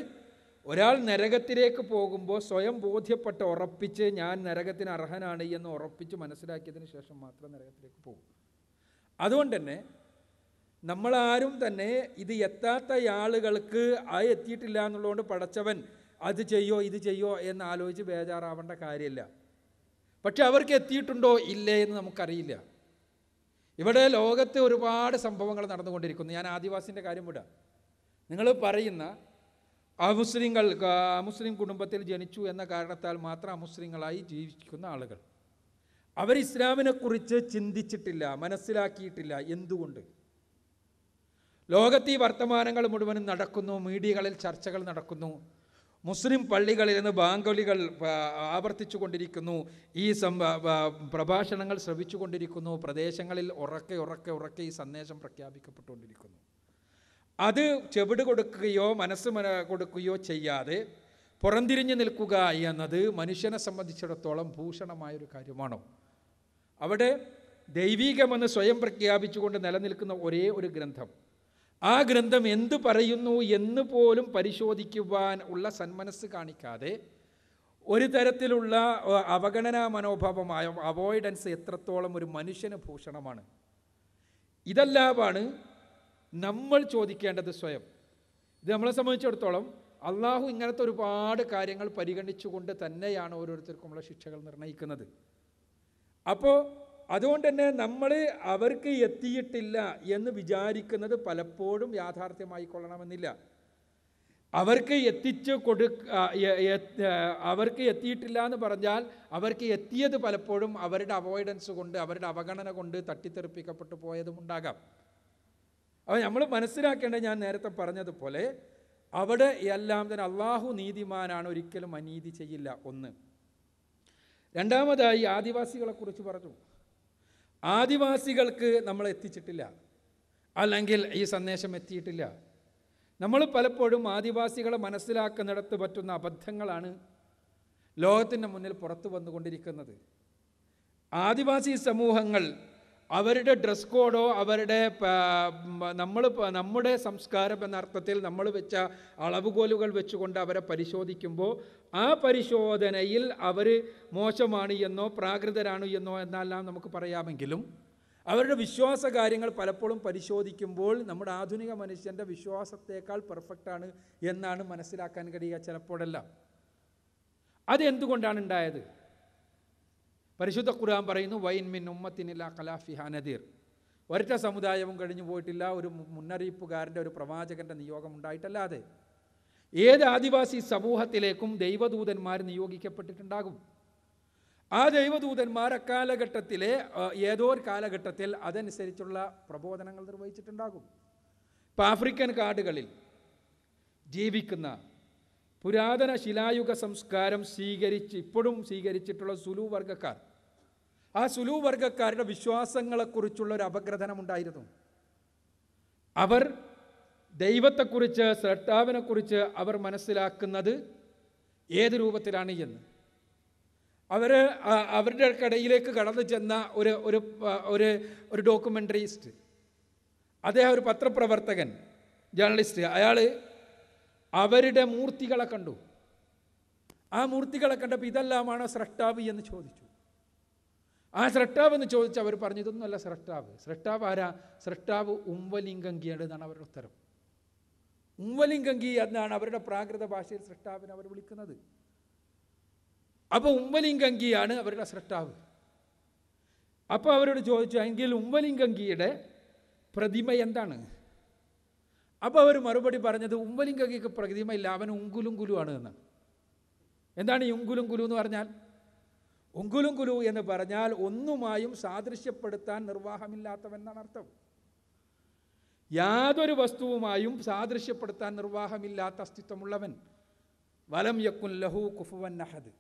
B: ഒരാൾ നരകത്തിലേക്ക് പോകുമ്പോൾ സ്വയം ബോധ്യപ്പെട്ട് ഉറപ്പിച്ച് ഞാൻ നരകത്തിന് അർഹനാണ് എന്ന് ഉറപ്പിച്ച് മനസ്സിലാക്കിയതിന് ശേഷം മാത്രം നരകത്തിലേക്ക് പോകും. അതുകൊണ്ട് തന്നെ നമ്മളാരും തന്നെ ഇത് എത്താത്ത ആളുകൾക്ക് ആ എത്തിയിട്ടില്ല എന്നുള്ളതുകൊണ്ട് പടച്ചവൻ അത് ചെയ്യോ ഇത് ചെയ്യോ എന്ന് ആലോചിച്ച് ബേജാറാവേണ്ട കാര്യമില്ല. പക്ഷെ അവർക്ക് എത്തിയിട്ടുണ്ടോ ഇല്ലേ എന്ന് നമുക്കറിയില്ല. ഇവിടെ ലോകത്ത് ഒരുപാട് സംഭവങ്ങൾ നടന്നുകൊണ്ടിരിക്കുന്നു. ഞാൻ ആദിവാസിൻ്റെ കാര്യം വിടാം. നിങ്ങൾ പറയുന്ന മുസ്ലിം കുടുംബത്തിൽ ജനിച്ചു എന്ന കാരണത്താൽ മാത്രം അമുസ്ലിങ്ങളായി ജീവിക്കുന്ന ആളുകൾ, അവർ ഇസ്ലാമിനെക്കുറിച്ച് ചിന്തിച്ചിട്ടില്ല, മനസ്സിലാക്കിയിട്ടില്ല. എന്തുകൊണ്ട്? ലോകത്ത് ഈ വർത്തമാനങ്ങൾ മുഴുവനും നടക്കുന്നു, മീഡിയകളിൽ ചർച്ചകൾ നടക്കുന്നു, മുസ്ലിം പള്ളികളിൽ നിന്ന് ബാങ്കുലികൾ ആവർത്തിച്ചു കൊണ്ടിരിക്കുന്നു, ഈ പ്രഭാഷണങ്ങൾ ശ്രവിച്ചു കൊണ്ടിരിക്കുന്നു, പ്രദേശങ്ങളിൽ ഉറക്കെ ഈ സന്ദേശം പ്രഖ്യാപിക്കപ്പെട്ടുകൊണ്ടിരിക്കുന്നു. അത് ചെവിട് കൊടുക്കുകയോ മനസ്സ് കൊടുക്കുകയോ ചെയ്യാതെ പുറംതിരിഞ്ഞു നിൽക്കുക എന്നത് മനുഷ്യനെ സംബന്ധിച്ചിടത്തോളം ഭൂഷണമായൊരു കാര്യമാണോ? അവിടെ ദൈവീകമെന്ന് സ്വയം പ്രഖ്യാപിച്ചുകൊണ്ട് നിലനിൽക്കുന്ന ഒരേ ഒരു ഗ്രന്ഥം, ആ ഗ്രന്ഥം എന്തു പറയുന്നു എന്ന് പോലും പരിശോധിക്കുവാൻ ഉള്ള സന്മനസ്സ് കാണിക്കാതെ ഒരു തരത്തിലുള്ള അവഗണനാ മനോഭാവമായ അവോയ്ഡൻസ് എത്രത്തോളം ഒരു മനുഷ്യന് ഭൂഷണമാണ്. ഇതെല്ലാമാണ് നമ്മൾ ചോദിക്കേണ്ടത് സ്വയം. ഇത് നമ്മളെ സംബന്ധിച്ചിടത്തോളം അള്ളാഹു ഇങ്ങനത്തെ ഒരുപാട് കാര്യങ്ങൾ പരിഗണിച്ചുകൊണ്ട് തന്നെയാണ് ഓരോരുത്തർക്കുമുള്ള ശിക്ഷകൾ നിർണ്ണയിക്കുന്നത്. അപ്പോൾ അതുകൊണ്ട് തന്നെ നമ്മൾ അവർക്ക് എത്തിയിട്ടില്ല എന്ന് വിചാരിക്കുന്നത് പലപ്പോഴും യാഥാർത്ഥ്യമായിക്കൊള്ളണമെന്നില്ല. അവർക്ക് അവർക്ക് എത്തിയിട്ടില്ല എന്ന് പറഞ്ഞാൽ അവർക്ക് എത്തിയത് പലപ്പോഴും അവരുടെ അവോയ്ഡൻസ് കൊണ്ട്, അവരുടെ അവഗണന കൊണ്ട് തട്ടിത്തെറിപ്പിക്കപ്പെട്ടു പോയതും ഉണ്ടാകാം. അപ്പോൾ നമ്മൾ മനസ്സിലാക്കേണ്ടത്, ഞാൻ നേരത്തെ പറഞ്ഞതുപോലെ, അവിടെ എല്ലാം തന്നെ അള്ളാഹു നീതിമാനാണ്, ഒരിക്കലും അനീതി ചെയ്യില്ല. ഒന്ന്. രണ്ടാമതായി ആദിവാസികളെക്കുറിച്ച് പറഞ്ഞു. ആദിവാസികൾക്ക് നമ്മൾ എത്തിച്ചിട്ടില്ല, അല്ലെങ്കിൽ ഈ സന്ദേശം എത്തിയിട്ടില്ല. നമ്മൾ പലപ്പോഴും ആദിവാസികളെ മനസ്സിലാക്കുന്നിടത്ത് പറ്റുന്ന അബദ്ധങ്ങളാണ് ലോകത്തിൻ്റെ മുന്നിൽ പുറത്തു വന്നുകൊണ്ടിരിക്കുന്നത്. ആദിവാസി സമൂഹങ്ങൾ അവരുടെ ഡ്രസ് കോഡോ അവരുടെ നമ്മുടെ സംസ്കാരം എന്ന അർത്ഥത്തിൽ നമ്മൾ വെച്ച അളവുകോലുകൾ വെച്ചുകൊണ്ട് അവരെ പരിശോധിക്കുമ്പോൾ ആ പരിശോധനയിൽ അവർ മോശമാണ് എന്നോ പ്രാകൃതരാണ് എന്നോ എന്നെല്ലാം നമുക്ക് പറയാമെങ്കിലും അവരുടെ വിശ്വാസ കാര്യങ്ങൾ പലപ്പോഴും പരിശോധിക്കുമ്പോൾ നമ്മുടെ ആധുനിക മനുഷ്യൻ്റെ വിശ്വാസത്തേക്കാൾ പെർഫെക്റ്റാണ് എന്നാണ് മനസ്സിലാക്കാൻ കഴിയുക ചിലപ്പോഴെല്ലാം. അതെന്തുകൊണ്ടാണ് ഉണ്ടായത്? പരിശുദ്ധ ഖുർആൻ പറയുന്നു, വൈൻ മിൻ ഉമ്മത്തിനില്ല ഖലാഫിഹാ നദീർ. ഒരൊറ്റ സമുദായവും കഴിഞ്ഞു പോയിട്ടില്ല ഒരു മുന്നറിയിപ്പുകാരൻ്റെ, ഒരു പ്രവാചകൻ്റെ നിയോഗം ഉണ്ടായിട്ടല്ലാതെ. ഏത് ആദിവാസി സമൂഹത്തിലേക്കും ദൈവദൂതന്മാർ നിയോഗിക്കപ്പെട്ടിട്ടുണ്ടാകും. ആ ദൈവദൂതന്മാർ അക്കാലഘട്ടത്തിലെ ഏതോ ഒരു കാലഘട്ടത്തിൽ അതനുസരിച്ചുള്ള പ്രബോധനങ്ങൾ നിർവഹിച്ചിട്ടുണ്ടാകും. ഇപ്പം ആഫ്രിക്കൻ കാടുകളിൽ ജീവിക്കുന്ന പുരാതന ശിലായുഗ സംസ്കാരം ഇപ്പോഴും സ്വീകരിച്ചിട്ടുള്ള സുലു വർഗ്ഗക്കാർ, ആ സുലു വർഗ്ഗക്കാരുടെ വിശ്വാസങ്ങളെക്കുറിച്ചുള്ള ഒരു അപഗ്രഥനമുണ്ടായിരുന്നു. അവർ ദൈവത്തെക്കുറിച്ച്, സൃഷ്ടാവിനെക്കുറിച്ച് അവർ മനസ്സിലാക്കുന്നത് ഏത് രൂപത്തിലാണ് എന്ന്. അവരുടെ ഇടയിലേക്ക് കടന്നു ചെന്ന ഒരു ഡോക്യുമെൻ്ററിസ്റ്റ്, അദ്ദേഹം ഒരു പത്രപ്രവർത്തകൻ, ജേർണലിസ്റ്റ്, അയാൾ അവരുടെ മൂർത്തികളെ കണ്ടു. ആ മൂർത്തികളെ കണ്ടപ്പോൾ ഇതെല്ലാമാണോ സ്രഷ്ടാവ് എന്ന് ചോദിച്ചു. ആ സ്രഷ്ടാവ് എന്ന് ചോദിച്ച് അവർ പറഞ്ഞു, ഇതൊന്നുമല്ല സ്രഷ്ടാവ്. സ്രഷ്ടാവ് ആരാ? സ്രഷ്ടാവ് ഉംവലിംഗങ്കിയാണ് എന്നാണ് അവരുടെ ഉത്തരം. ഉംവലിംഗങ്കി എന്നാണ് അവരുടെ പ്രാകൃത ഭാഷയിൽ സ്രഷ്ടാവിനെ അവർ വിളിക്കുന്നത്. അപ്പോൾ ഉംവലിംഗങ്കിയാണ് അവരുടെ സ്രഷ്ടാവ്. അപ്പോൾ അവരോട് ചോദിച്ചു, എങ്കിൽ ഉംവലിംഗങ്കിയുടെ പ്രതിമ എന്താണ്? അപ്പോൾ അവർ മറുപടി പറഞ്ഞത്, ഉംവലിംഗങ്കിക്ക് പ്രതിമയില്ല, അവൻ ഉങ്കുലുങ്കുലു ആണ് എന്നാണ്. എന്താണ് ഈ ഉങ്കുലുങ്കുലു എന്ന് പറഞ്ഞാൽ? ഉങ്കുലുങ്കുലു എന്ന് പറഞ്ഞാൽ ഒന്നുമായും സാദൃശ്യപ്പെടുത്താൻ നിർവാഹമില്ലാത്തവൻ എന്നാണ് അർത്ഥം. യാതൊരു വസ്തുവുമായും സാദൃശ്യപ്പെടുത്താൻ നിർവാഹമില്ലാത്ത അസ്തിത്വമുള്ളവൻ. വലം യക്കുൻ ലഹു കുഫുവൻ അഹദ്.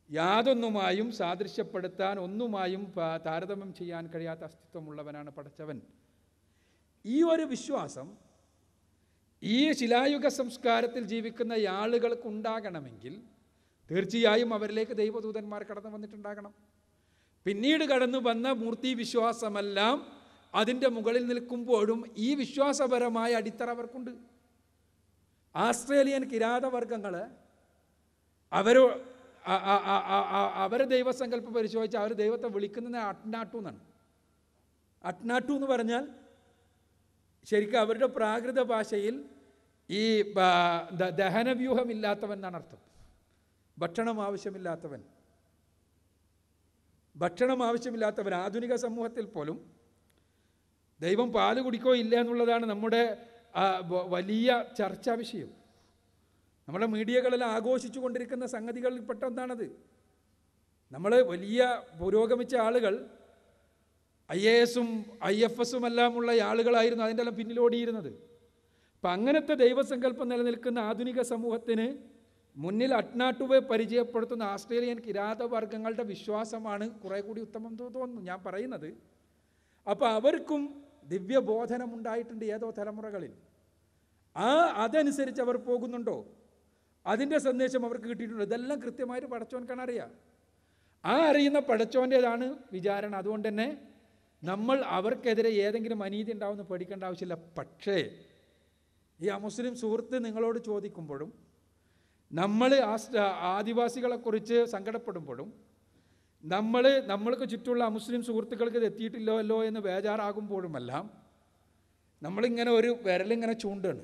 B: യാതൊന്നുമായും സാദൃശ്യപ്പെടുത്താൻ, ഒന്നുമായും താരതമ്യം ചെയ്യാൻ കഴിയാത്ത അസ്തിത്വമുള്ളവനാണ് പടച്ചവൻ. ഈ ഒരു വിശ്വാസം ഈ ശിലായുഗ സംസ്കാരത്തിൽ ജീവിക്കുന്ന ആളുകൾക്ക് ഉണ്ടാകണമെങ്കിൽ തീർച്ചയായും അവരിലേക്ക് ദൈവദൂതന്മാർ കടന്നു വന്നിട്ടുണ്ടാകണം. പിന്നീട് കടന്നു വന്ന മൂർത്തി വിശ്വാസമെല്ലാം അതിൻ്റെ മുകളിൽ നിൽക്കുമ്പോഴും ഈ വിശ്വാസപരമായ അടിത്തറ അവർക്കുണ്ട്. ആസ്ട്രേലിയൻ കിരാതവർഗങ്ങൾ അവരെ ദൈവസങ്കല്പം പരിശോധിച്ച് അവർ ദൈവത്തെ വിളിക്കുന്നത് അട്നാട്ടു എന്നാണ്. അട്നാട്ടു എന്ന് പറഞ്ഞാൽ ശരിക്കും അവരുടെ പ്രാകൃത ഭാഷയിൽ ഈ ദഹനവ്യൂഹമില്ലാത്തവൻ എന്നാണ് അർത്ഥം. ഭക്ഷണം ആവശ്യമില്ലാത്തവൻ. ആധുനിക സമൂഹത്തിൽ പോലും ദൈവം പാല് കുടിക്കോ ഇല്ല എന്നുള്ളതാണ് നമ്മുടെ വലിയ ചർച്ചാ വിഷയം. നമ്മുടെ മീഡിയകളെല്ലാം ആഘോഷിച്ചു കൊണ്ടിരിക്കുന്ന സംഗതികളിൽപ്പെട്ട ഒന്നാണത്. നമ്മൾ വലിയ പുരോഗമിച്ച ആളുകൾ IAS-ഉം IFS-ഉം എല്ലാമുള്ള ആളുകളായിരുന്നു അതിൻ്റെ എല്ലാം പിന്നിലോടിയിരുന്നത്. അപ്പം അങ്ങനത്തെ ദൈവസങ്കല്പം നിലനിൽക്കുന്ന ആധുനിക സമൂഹത്തിന് മുന്നിൽ അട്നാട്ടുവെ പരിചയപ്പെടുത്തുന്ന ആസ്ട്രേലിയൻ കിരാതവർഗങ്ങളുടെ വിശ്വാസമാണ് കുറേ കൂടി ഉത്തമം തോന്നുന്നു ഞാൻ പറയുന്നത്. അപ്പോൾ അവർക്കും ദിവ്യബോധനം ഉണ്ടായിട്ടുണ്ട് ഏതോ തലമുറകളിൽ. അതനുസരിച്ച് അവർ പോകുന്നുണ്ടോ? അതിൻ്റെ സന്ദേശം അവർക്ക് കിട്ടിയിട്ടുണ്ട്. ഇതെല്ലാം കൃത്യമായിട്ട് പടച്ചോൻക്കാണ് അറിയാം. അറിയുന്ന പടച്ചോൻ്റേതാണ് വിചാരണ. അതുകൊണ്ട് തന്നെ നമ്മൾ അവർക്കെതിരെ ഏതെങ്കിലും അനീതി ഉണ്ടാവുമെന്ന് പേടിക്കേണ്ട ആവശ്യമില്ല. പക്ഷേ ഈ അമുസ്ലിം സുഹൃത്ത് നിങ്ങളോട് ചോദിക്കുമ്പോഴും നമ്മൾ ആദിവാസികളെക്കുറിച്ച് സങ്കടപ്പെടുമ്പോഴും നമ്മൾക്ക് ചുറ്റുമുള്ള അമുസ്ലിം സുഹൃത്തുക്കൾക്ക് ഇത് എത്തിയിട്ടില്ലല്ലോ എന്ന് ബേജാറാകുമ്പോഴുമെല്ലാം നമ്മളിങ്ങനെ ഒരു വിരലിങ്ങനെ ചൂണ്ടാണ്.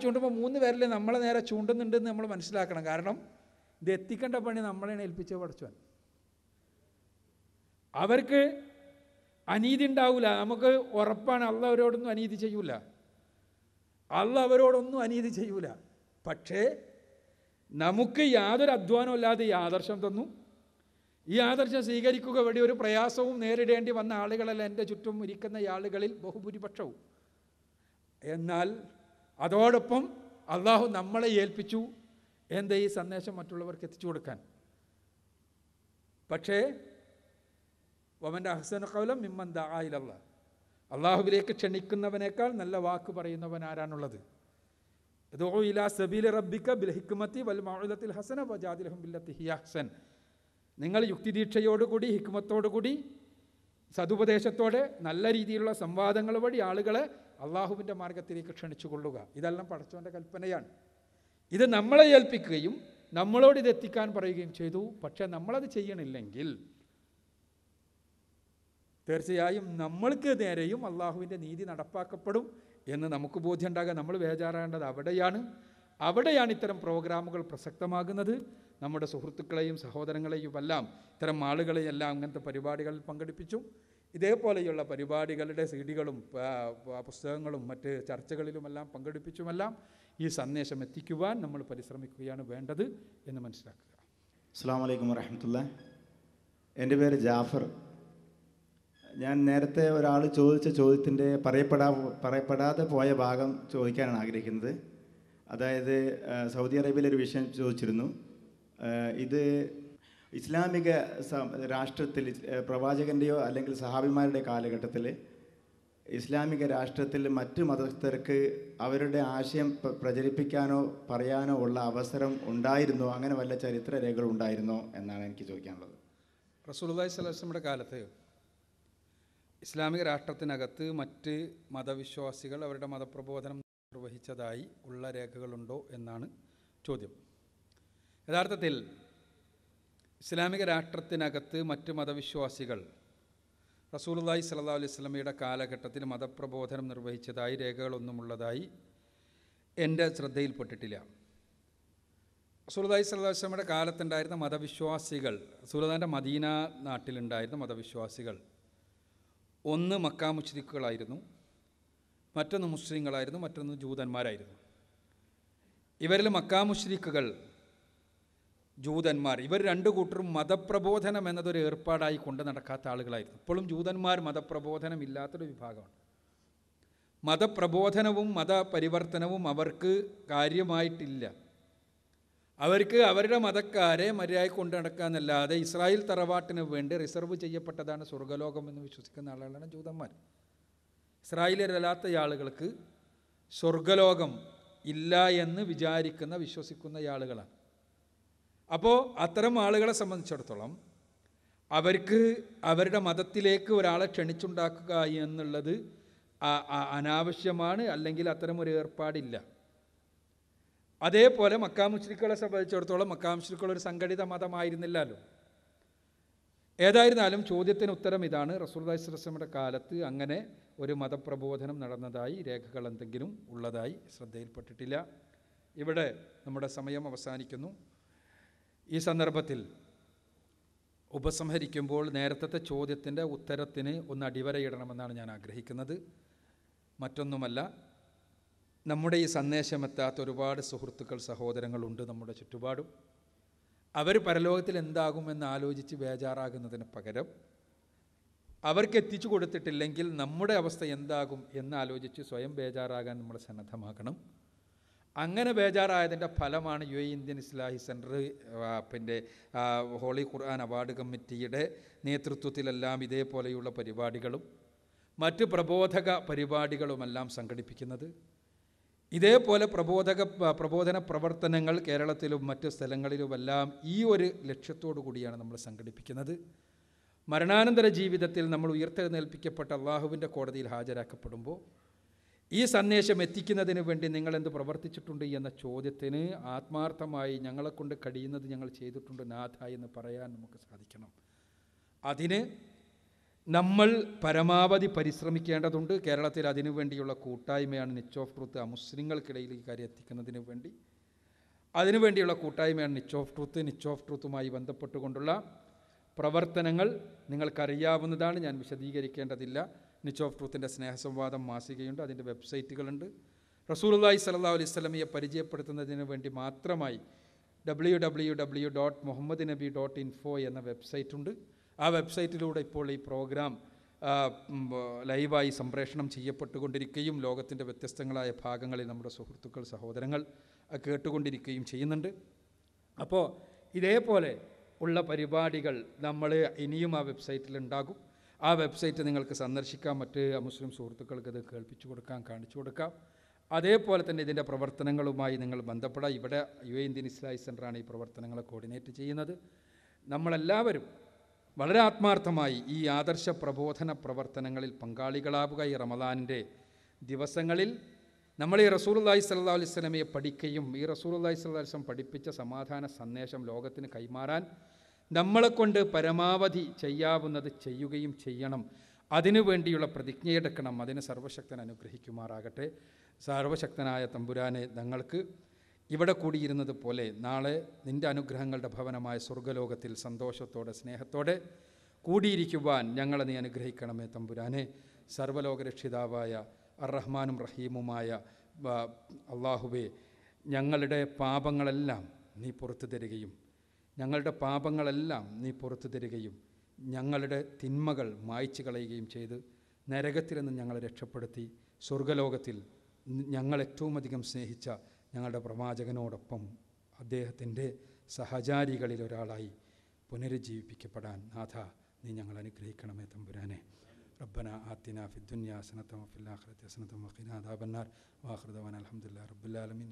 B: ചൂണ്ടുമ്പോൾ 3 വിരൽ നമ്മളെ നേരെ ചൂണ്ടുന്നുണ്ടെന്ന് നമ്മൾ മനസ്സിലാക്കണം. കാരണം ഇത് എത്തിക്കേണ്ട പണി നമ്മളെയാണ് ഏൽപ്പിച്ച് പഠിച്ചവൻ. അവർക്ക് അനീതി ഉണ്ടാവില്ല, നമുക്ക് ഉറപ്പാണ്. അള്ളാഹ് അവരോടൊന്നും അനീതി ചെയ്യൂല. പക്ഷേ നമുക്ക് യാതൊരു അധ്വാനവും ഇല്ലാതെ ഈ ആദർശം തന്നു. ഈ ആദർശം സ്വീകരിക്കുക വഴി ഒരു പ്രയാസവും നേരിടേണ്ടി വന്ന ആളുകളല്ല എൻ്റെ ചുറ്റും ഇരിക്കുന്ന ആളുകളിൽ ബഹുഭൂരിപക്ഷവും. എന്നാൽ അതോടൊപ്പം അള്ളാഹു നമ്മളെ ഏൽപ്പിച്ചു എന്താ ഈ സന്ദേശം മറ്റുള്ളവർക്ക് എത്തിച്ചു കൊടുക്കാൻ. പക്ഷേ വമൻ അഹ്സനു ഖൗലൻ മിമ്മൻ ദഅ ഇലല്ലാഹ്, അള്ളാഹുവിലേക്ക് ക്ഷണിക്കുന്നവനേക്കാൾ നല്ല വാക്ക് പറയുന്നവൻ ആരാണുള്ളത്? ദഉ ഇലാ സബീലി റബ്ബിക ബിൽ ഹിക്മതി വൽ മൗഇദത്തിൽ ഹസന വജാദിൽഹും ബില്ലത്തി ഹിയ അഹ്സൻ. നിങ്ങൾ യുക്തിദീക്ഷയോടുകൂടി ഹിക്മത്തോടുകൂടി സതുപദേശത്തോടെ നല്ല രീതിയിലുള്ള സംവാദങ്ങൾ വഴി ആളുകളെ അള്ളാഹുവിൻ്റെ മാർഗത്തിലേക്ക് ക്ഷണിച്ചു കൊള്ളുക. ഇതെല്ലാം പടച്ചവൻ്റെ കൽപ്പനയാണ്. ഇത് നമ്മളെ ഏൽപ്പിക്കുകയും നമ്മളോട് ഇത് എത്തിക്കാൻ പറയുകയും ചെയ്തു. പക്ഷേ നമ്മളത് ചെയ്യണില്ലെങ്കിൽ തീർച്ചയായും നമ്മൾക്ക് നേരെയും അള്ളാഹുവിൻ്റെ നീതി നടപ്പാക്കപ്പെടും എന്ന് നമുക്ക് ബോധ്യമുണ്ടാകുക. നമ്മൾ ബേജാറാകേണ്ടത് അവിടെയാണ് ഇത്തരം പ്രോഗ്രാമുകൾ പ്രസക്തമാകുന്നത്. നമ്മുടെ സുഹൃത്തുക്കളെയും സഹോദരങ്ങളെയും എല്ലാം ഇത്തരം ആളുകളെയെല്ലാം അങ്ങനത്തെ പരിപാടികളിൽ പങ്കെടുപ്പിച്ചു. ഇതേപോലെയുള്ള പരിപാടികളുടെ CD-കളും പുസ്തകങ്ങളും മറ്റ് ചർച്ചകളിലുമെല്ലാം പങ്കെടുപ്പിച്ചുമെല്ലാം ഈ സന്ദേശം എത്തിക്കുവാൻ നമ്മൾ പരിശ്രമിക്കുകയാണ് വേണ്ടത് എന്ന് മനസ്സിലാക്കുക.
K: അസ്സലാമു അലൈക്കും വറഹ്മത്തുള്ളാഹി. എൻ്റെ പേര് ജാഫർ. ഞാൻ നേരത്തെ ഒരാൾ ചോദിച്ച ചോദ്യത്തിൻ്റെ പറയപ്പെടാതെ പോയ ഭാഗം ചോദിക്കാനാണ് ആഗ്രഹിക്കുന്നത്. അതായത് സൗദി അറേബ്യയിലൊരു വിഷയം ചോദിച്ചിരുന്നു. ഇത് ഇസ്ലാമിക രാഷ്ട്രത്തിൽ പ്രവാചകൻ്റെയോ അല്ലെങ്കിൽ സഹാബിമാരുടെ കാലഘട്ടത്തിൽ ഇസ്ലാമിക രാഷ്ട്രത്തിൽ മറ്റ് മതസ്ഥർക്ക് അവരുടെ ആശയം പ്രചരിപ്പിക്കാനോ പറയാനോ ഉള്ള അവസരം ഉണ്ടായിരുന്നോ? അങ്ങനെ വല്ല ചരിത്ര രേഖകൾ ഉണ്ടായിരുന്നോ എന്നാണ് എനിക്ക് ചോദിക്കാനുള്ളത്.
B: റസൂലുള്ളാഹി സ്വല്ലല്ലാഹു അലൈഹി വസല്ലമയുടെ കാലത്ത് ഇസ്ലാമിക രാഷ്ട്രത്തിനകത്ത് മറ്റ് മതവിശ്വാസികൾ അവരുടെ മതപ്രബോധനം നിർവഹിച്ചതായി ഉള്ള രേഖകളുണ്ടോ എന്നാണ് ചോദ്യം. യഥാർത്ഥത്തിൽ ഇസ്ലാമിക രാഷ്ട്രത്തിനകത്ത് മറ്റ് മതവിശ്വാസികൾ റസൂലുള്ളാഹി സ്വല്ലല്ലാഹു അലൈഹി വസല്ലമയുടെ കാലഘട്ടത്തിൽ മതപ്രബോധനം നിർവഹിച്ചതായി രേഖകളൊന്നുമുള്ളതായി എൻ്റെ ശ്രദ്ധയിൽപ്പെട്ടിട്ടില്ല. റസൂലുള്ളാഹി സ്വല്ലല്ലാഹു അലൈഹി വസല്ലമയുടെ കാലത്തുണ്ടായിരുന്ന മതവിശ്വാസികൾ, റസൂലുള്ളാഹിൻ്റെ മദീന നാട്ടിലുണ്ടായിരുന്ന മതവിശ്വാസികൾ, ഒന്ന് മക്കാ മുശ്രിക്കുകളായിരുന്നു, മറ്റൊന്ന് മുസ്ലിങ്ങളായിരുന്നു, മറ്റൊന്ന് ജൂതന്മാരായിരുന്നു. ഇവരിൽ മക്കാ മുശ്രിക്കുകൾ, ജൂതന്മാർ, ഇവർ രണ്ടു കൂട്ടരും മതപ്രബോധനം എന്നതൊരു ഏർപ്പാടായി കൊണ്ട് നടക്കാത്ത ആളുകളായിരുന്നു. ഇപ്പോഴും ജൂതന്മാർ മതപ്രബോധനം ഇല്ലാത്തൊരു വിഭാഗമാണ്. മതപ്രബോധനവും മതപരിവർത്തനവും അവർക്ക് കാര്യമായിട്ടില്ല. അവർക്ക് അവരുടെ മതക്കാരെ മര്യാദയ്ക്ക് കൊണ്ടു നടക്കാന്നല്ലാതെ ഇസ്രായേൽ തറവാട്ടിന് വേണ്ടി റിസർവ് ചെയ്യപ്പെട്ടതാണ് സ്വർഗ്ഗലോകം എന്ന് വിശ്വസിക്കുന്ന ആളുകളാണ് ജൂതന്മാർ. ഇസ്രായേലല്ലാത്ത ആളുകൾക്ക് സ്വർഗ്ഗലോകം ഇല്ല എന്ന് വിശ്വസിക്കുന്ന ആളുകളാണ്. അപ്പോൾ അത്തരം ആളുകളെ സംബന്ധിച്ചിടത്തോളം അവർക്ക് അവരുടെ മതത്തിലേക്ക് ഒരാളെ ക്ഷണിച്ചുണ്ടാക്കുക എന്നുള്ളത് അനാവശ്യമാണ്, അല്ലെങ്കിൽ അത്തരം ഒരു ഏർപ്പാടില്ല. അതേപോലെ മക്കാ മുശ്രിക്കുകളെ സംബന്ധിച്ചിടത്തോളം മക്കാ മുശ്രിക്കുകൾ ഒരു സംഘടിത മതമായിരുന്നില്ലല്ലോ. ഏതായിരുന്നാലും ചോദ്യത്തിന് ഉത്തരം ഇതാണ്. റസൂലുള്ളാഹി സ്വല്ലല്ലാഹു അലൈഹി വസല്ലമയുടെ കാലത്ത് അങ്ങനെ ഒരു മതപ്രബോധനം നടന്നതായി രേഖകൾ എന്തെങ്കിലും ഉള്ളതായി ശ്രദ്ധയിൽപ്പെട്ടിട്ടില്ല. ഇവിടെ നമ്മുടെ സമയം അവസാനിക്കുന്നു. ഈ സന്ദർഭത്തിൽ ഉപസംഹരിക്കുമ്പോൾ നേരത്തെ ചോദ്യത്തിൻ്റെ ഉത്തരത്തിന് ഒന്ന് അടിവരയിടണമെന്നാണ് ഞാൻ ആഗ്രഹിക്കുന്നത്. മറ്റൊന്നുമല്ല, നമ്മുടെ ഈ സന്ദേശമെത്താത്ത ഒരുപാട് സുഹൃത്തുക്കൾ, സഹോദരങ്ങളുണ്ട് നമ്മുടെ ചുറ്റുപാടും. അവർ പരലോകത്തിൽ എന്താകുമെന്ന് ആലോചിച്ച് ബേജാറാകുന്നതിന് പകരം അവർക്ക് എത്തിച്ചു കൊടുത്തിട്ടില്ലെങ്കിൽ നമ്മുടെ അവസ്ഥ എന്താകും എന്നാലോചിച്ച് സ്വയം ബേജാറാകാൻ നമ്മൾ സന്നദ്ധമാക്കണം. അങ്ങനെ ബേജാറായതിൻ്റെ ഫലമാണ് UAE ഇന്ത്യൻ ഇസ്ലാഹി സെൻറ്റർ ഹോളി ഖുർആൻ അവാർഡ് കമ്മിറ്റിയുടെ നേതൃത്വത്തിലെല്ലാം ഇതേപോലെയുള്ള പരിപാടികളും മറ്റ് പ്രബോധക പരിപാടികളുമെല്ലാം സംഘടിപ്പിക്കുന്നത്. ഇതേപോലെ പ്രബോധന പ്രവർത്തനങ്ങൾ കേരളത്തിലും മറ്റ് സ്ഥലങ്ങളിലുമെല്ലാം ഈ ഒരു ലക്ഷ്യത്തോടു കൂടിയാണ് നമ്മൾ സംഘടിപ്പിക്കുന്നത്. മരണാനന്തര ജീവിതത്തിൽ നമ്മൾ ഉയർത്തെഴുന്നേൽപ്പിക്കപ്പെട്ട അള്ളാഹുവിൻ്റെ കോടതിയിൽ ഹാജരാക്കപ്പെടുമ്പോൾ ഈ സന്ദേശം എത്തിക്കുന്നതിന് വേണ്ടി നിങ്ങളെന്ത് പ്രവർത്തിച്ചിട്ടുണ്ട് എന്ന ചോദ്യത്തിന് ആത്മാർത്ഥമായി ഞങ്ങളെക്കൊണ്ട് കഴിയുന്നത് ഞങ്ങൾ ചെയ്തിട്ടുണ്ട് നാഥ എന്ന് പറയാൻ നമുക്ക് സാധിക്കണം. അതിന് നമ്മൾ പരമാവധി പരിശ്രമിക്കേണ്ടതുണ്ട്. കേരളത്തിൽ അതിനുവേണ്ടിയുള്ള കൂട്ടായ്മയാണ് നിച്ച് ഓഫ് ട്രൂത്ത്. മുസ്ലിങ്ങൾക്കിടയിൽ ഈ കാര്യം എത്തിക്കുന്നതിന് വേണ്ടി അതിനുവേണ്ടിയുള്ള കൂട്ടായ്മയാണ് Niche of Truth. Niche of ട്രൂത്തുമായി ബന്ധപ്പെട്ടുകൊണ്ടുള്ള പ്രവർത്തനങ്ങൾ നിങ്ങൾക്കറിയാവുന്നതാണ്, ഞാൻ വിശദീകരിക്കേണ്ടതില്ല. നിച്ച് ഓഫ് ട്രൂത്തിൻ്റെ സ്നേഹസംവാദം മാസികയുണ്ട്, അതിൻ്റെ വെബ്സൈറ്റുകളുണ്ട്. റസൂലുള്ളാഹി സ്വല്ലല്ലാഹു അലൈഹി വസല്ലമയെ പരിചയപ്പെടുത്തുന്നതിന് വേണ്ടി മാത്രമായി www.muhammadnabi.info എന്ന വെബ്സൈറ്റുണ്ട്. ആ വെബ്സൈറ്റിലൂടെ ഇപ്പോൾ ഈ പ്രോഗ്രാം ലൈവായി സംപ്രേഷണം ചെയ്യപ്പെട്ടുകൊണ്ടിരിക്കുകയും ലോകത്തിൻ്റെ വ്യത്യസ്തങ്ങളായ ഭാഗങ്ങളിൽ നമ്മുടെ സുഹൃത്തുക്കൾ, സഹോദരങ്ങൾ കേട്ടുകൊണ്ടിരിക്കുകയും ചെയ്യുന്നുണ്ട്. അപ്പോൾ ഇതേപോലെ ഉള്ള പരിപാടികൾ നമ്മൾ ഇനിയും ആ വെബ്സൈറ്റിലുണ്ടാകും. ആ വെബ്സൈറ്റ് നിങ്ങൾക്ക് സന്ദർശിക്കാം. മറ്റ് മുസ്ലിം സുഹൃത്തുക്കൾക്ക് ഇത് കേൾപ്പിച്ചു കൊടുക്കാം, കാണിച്ചു കൊടുക്കാം. അതേപോലെ തന്നെ ഇതിൻ്റെ പ്രവർത്തനങ്ങളുമായി നിങ്ങൾ ബന്ധപ്പെടാം. ഇവിടെ UAE ഇന്ത്യൻ ഇസ്ലാഹി സെൻ്ററാണ് ഈ പ്രവർത്തനങ്ങളെ കോർഡിനേറ്റ് ചെയ്യുന്നത്. നമ്മളെല്ലാവരും വളരെ ആത്മാർത്ഥമായി ഈ ആദർശ പ്രബോധന പ്രവർത്തനങ്ങളിൽ പങ്കാളികളാവുക. ഈ റമദാനിൻ്റെ ദിവസങ്ങളിൽ നമ്മൾ ഈ റസൂലുള്ളാഹി സ്വല്ലല്ലാഹു അലൈഹി വസല്ലമയെ പഠിക്കുകയും ഈ റസൂലുള്ളാഹി സ്വല്ലല്ലാഹു അലൈഹി വസല്ലം പഠിപ്പിച്ച സമാധാന സന്ദേശം ലോകത്തിന് കൈമാറാൻ നമ്മളെക്കൊണ്ട് പരമാവധി ചെയ്യാവുന്നത് ചെയ്യുകയും ചെയ്യണം. അതിനു വേണ്ടിയുള്ള പ്രതിജ്ഞയെടുക്കണം. അതിന് സർവശക്തൻ അനുഗ്രഹിക്കുമാറാകട്ടെ. സർവശക്തനായ തമ്പുരാനെ, ഞങ്ങൾക്ക് ഇവിടെ കൂടിയിരുന്നത് പോലെ നാളെ നിൻ്റെ അനുഗ്രഹങ്ങളുടെ ഭവനമായ സ്വർഗ്ഗലോകത്തിൽ സന്തോഷത്തോടെ സ്നേഹത്തോടെ കൂടിയിരിക്കുവാൻ ഞങ്ങളെ നീ അനുഗ്രഹിക്കണമേ തമ്പുരാനെ. സർവ്വലോകരക്ഷിതാവായ അർ-റഹ്മാനും റഹീമുമായ അള്ളാഹുവേ, ഞങ്ങളുടെ പാപങ്ങളെല്ലാം നീ പുറത്തു തരികയും ഞങ്ങളുടെ തിന്മകൾ മായ്ച്ചു കളയുകയും ചെയ്ത് നരകത്തിൽ നിന്ന് ഞങ്ങളെ രക്ഷപ്പെടുത്തി സ്വർഗ്ഗലോകത്തിൽ ഞങ്ങൾ ഏറ്റവും അധികം സ്നേഹിച്ച ഞങ്ങളുടെ പ്രവാചകനോടൊപ്പം അദ്ദേഹത്തിൻ്റെ സഹചാരികളിൽ ഒരാളായി പുനരുജ്ജീവിപ്പിക്കപ്പെടാൻ നാഥ നീ ഞങ്ങൾ അനുഗ്രഹിക്കണമേ തമ്പുരാനെ. റബ്ബന ആത്തിന ഫിദ്ദുനിയ ഹസനത വഫിൽ ആഖിറതി ഹസനത വഖിനാ അദാബന്നാർ. വആഖിറു ദഅവാനാ അൽഹംദുലില്ലാഹി റബ്ബിൽ ആലമീൻ.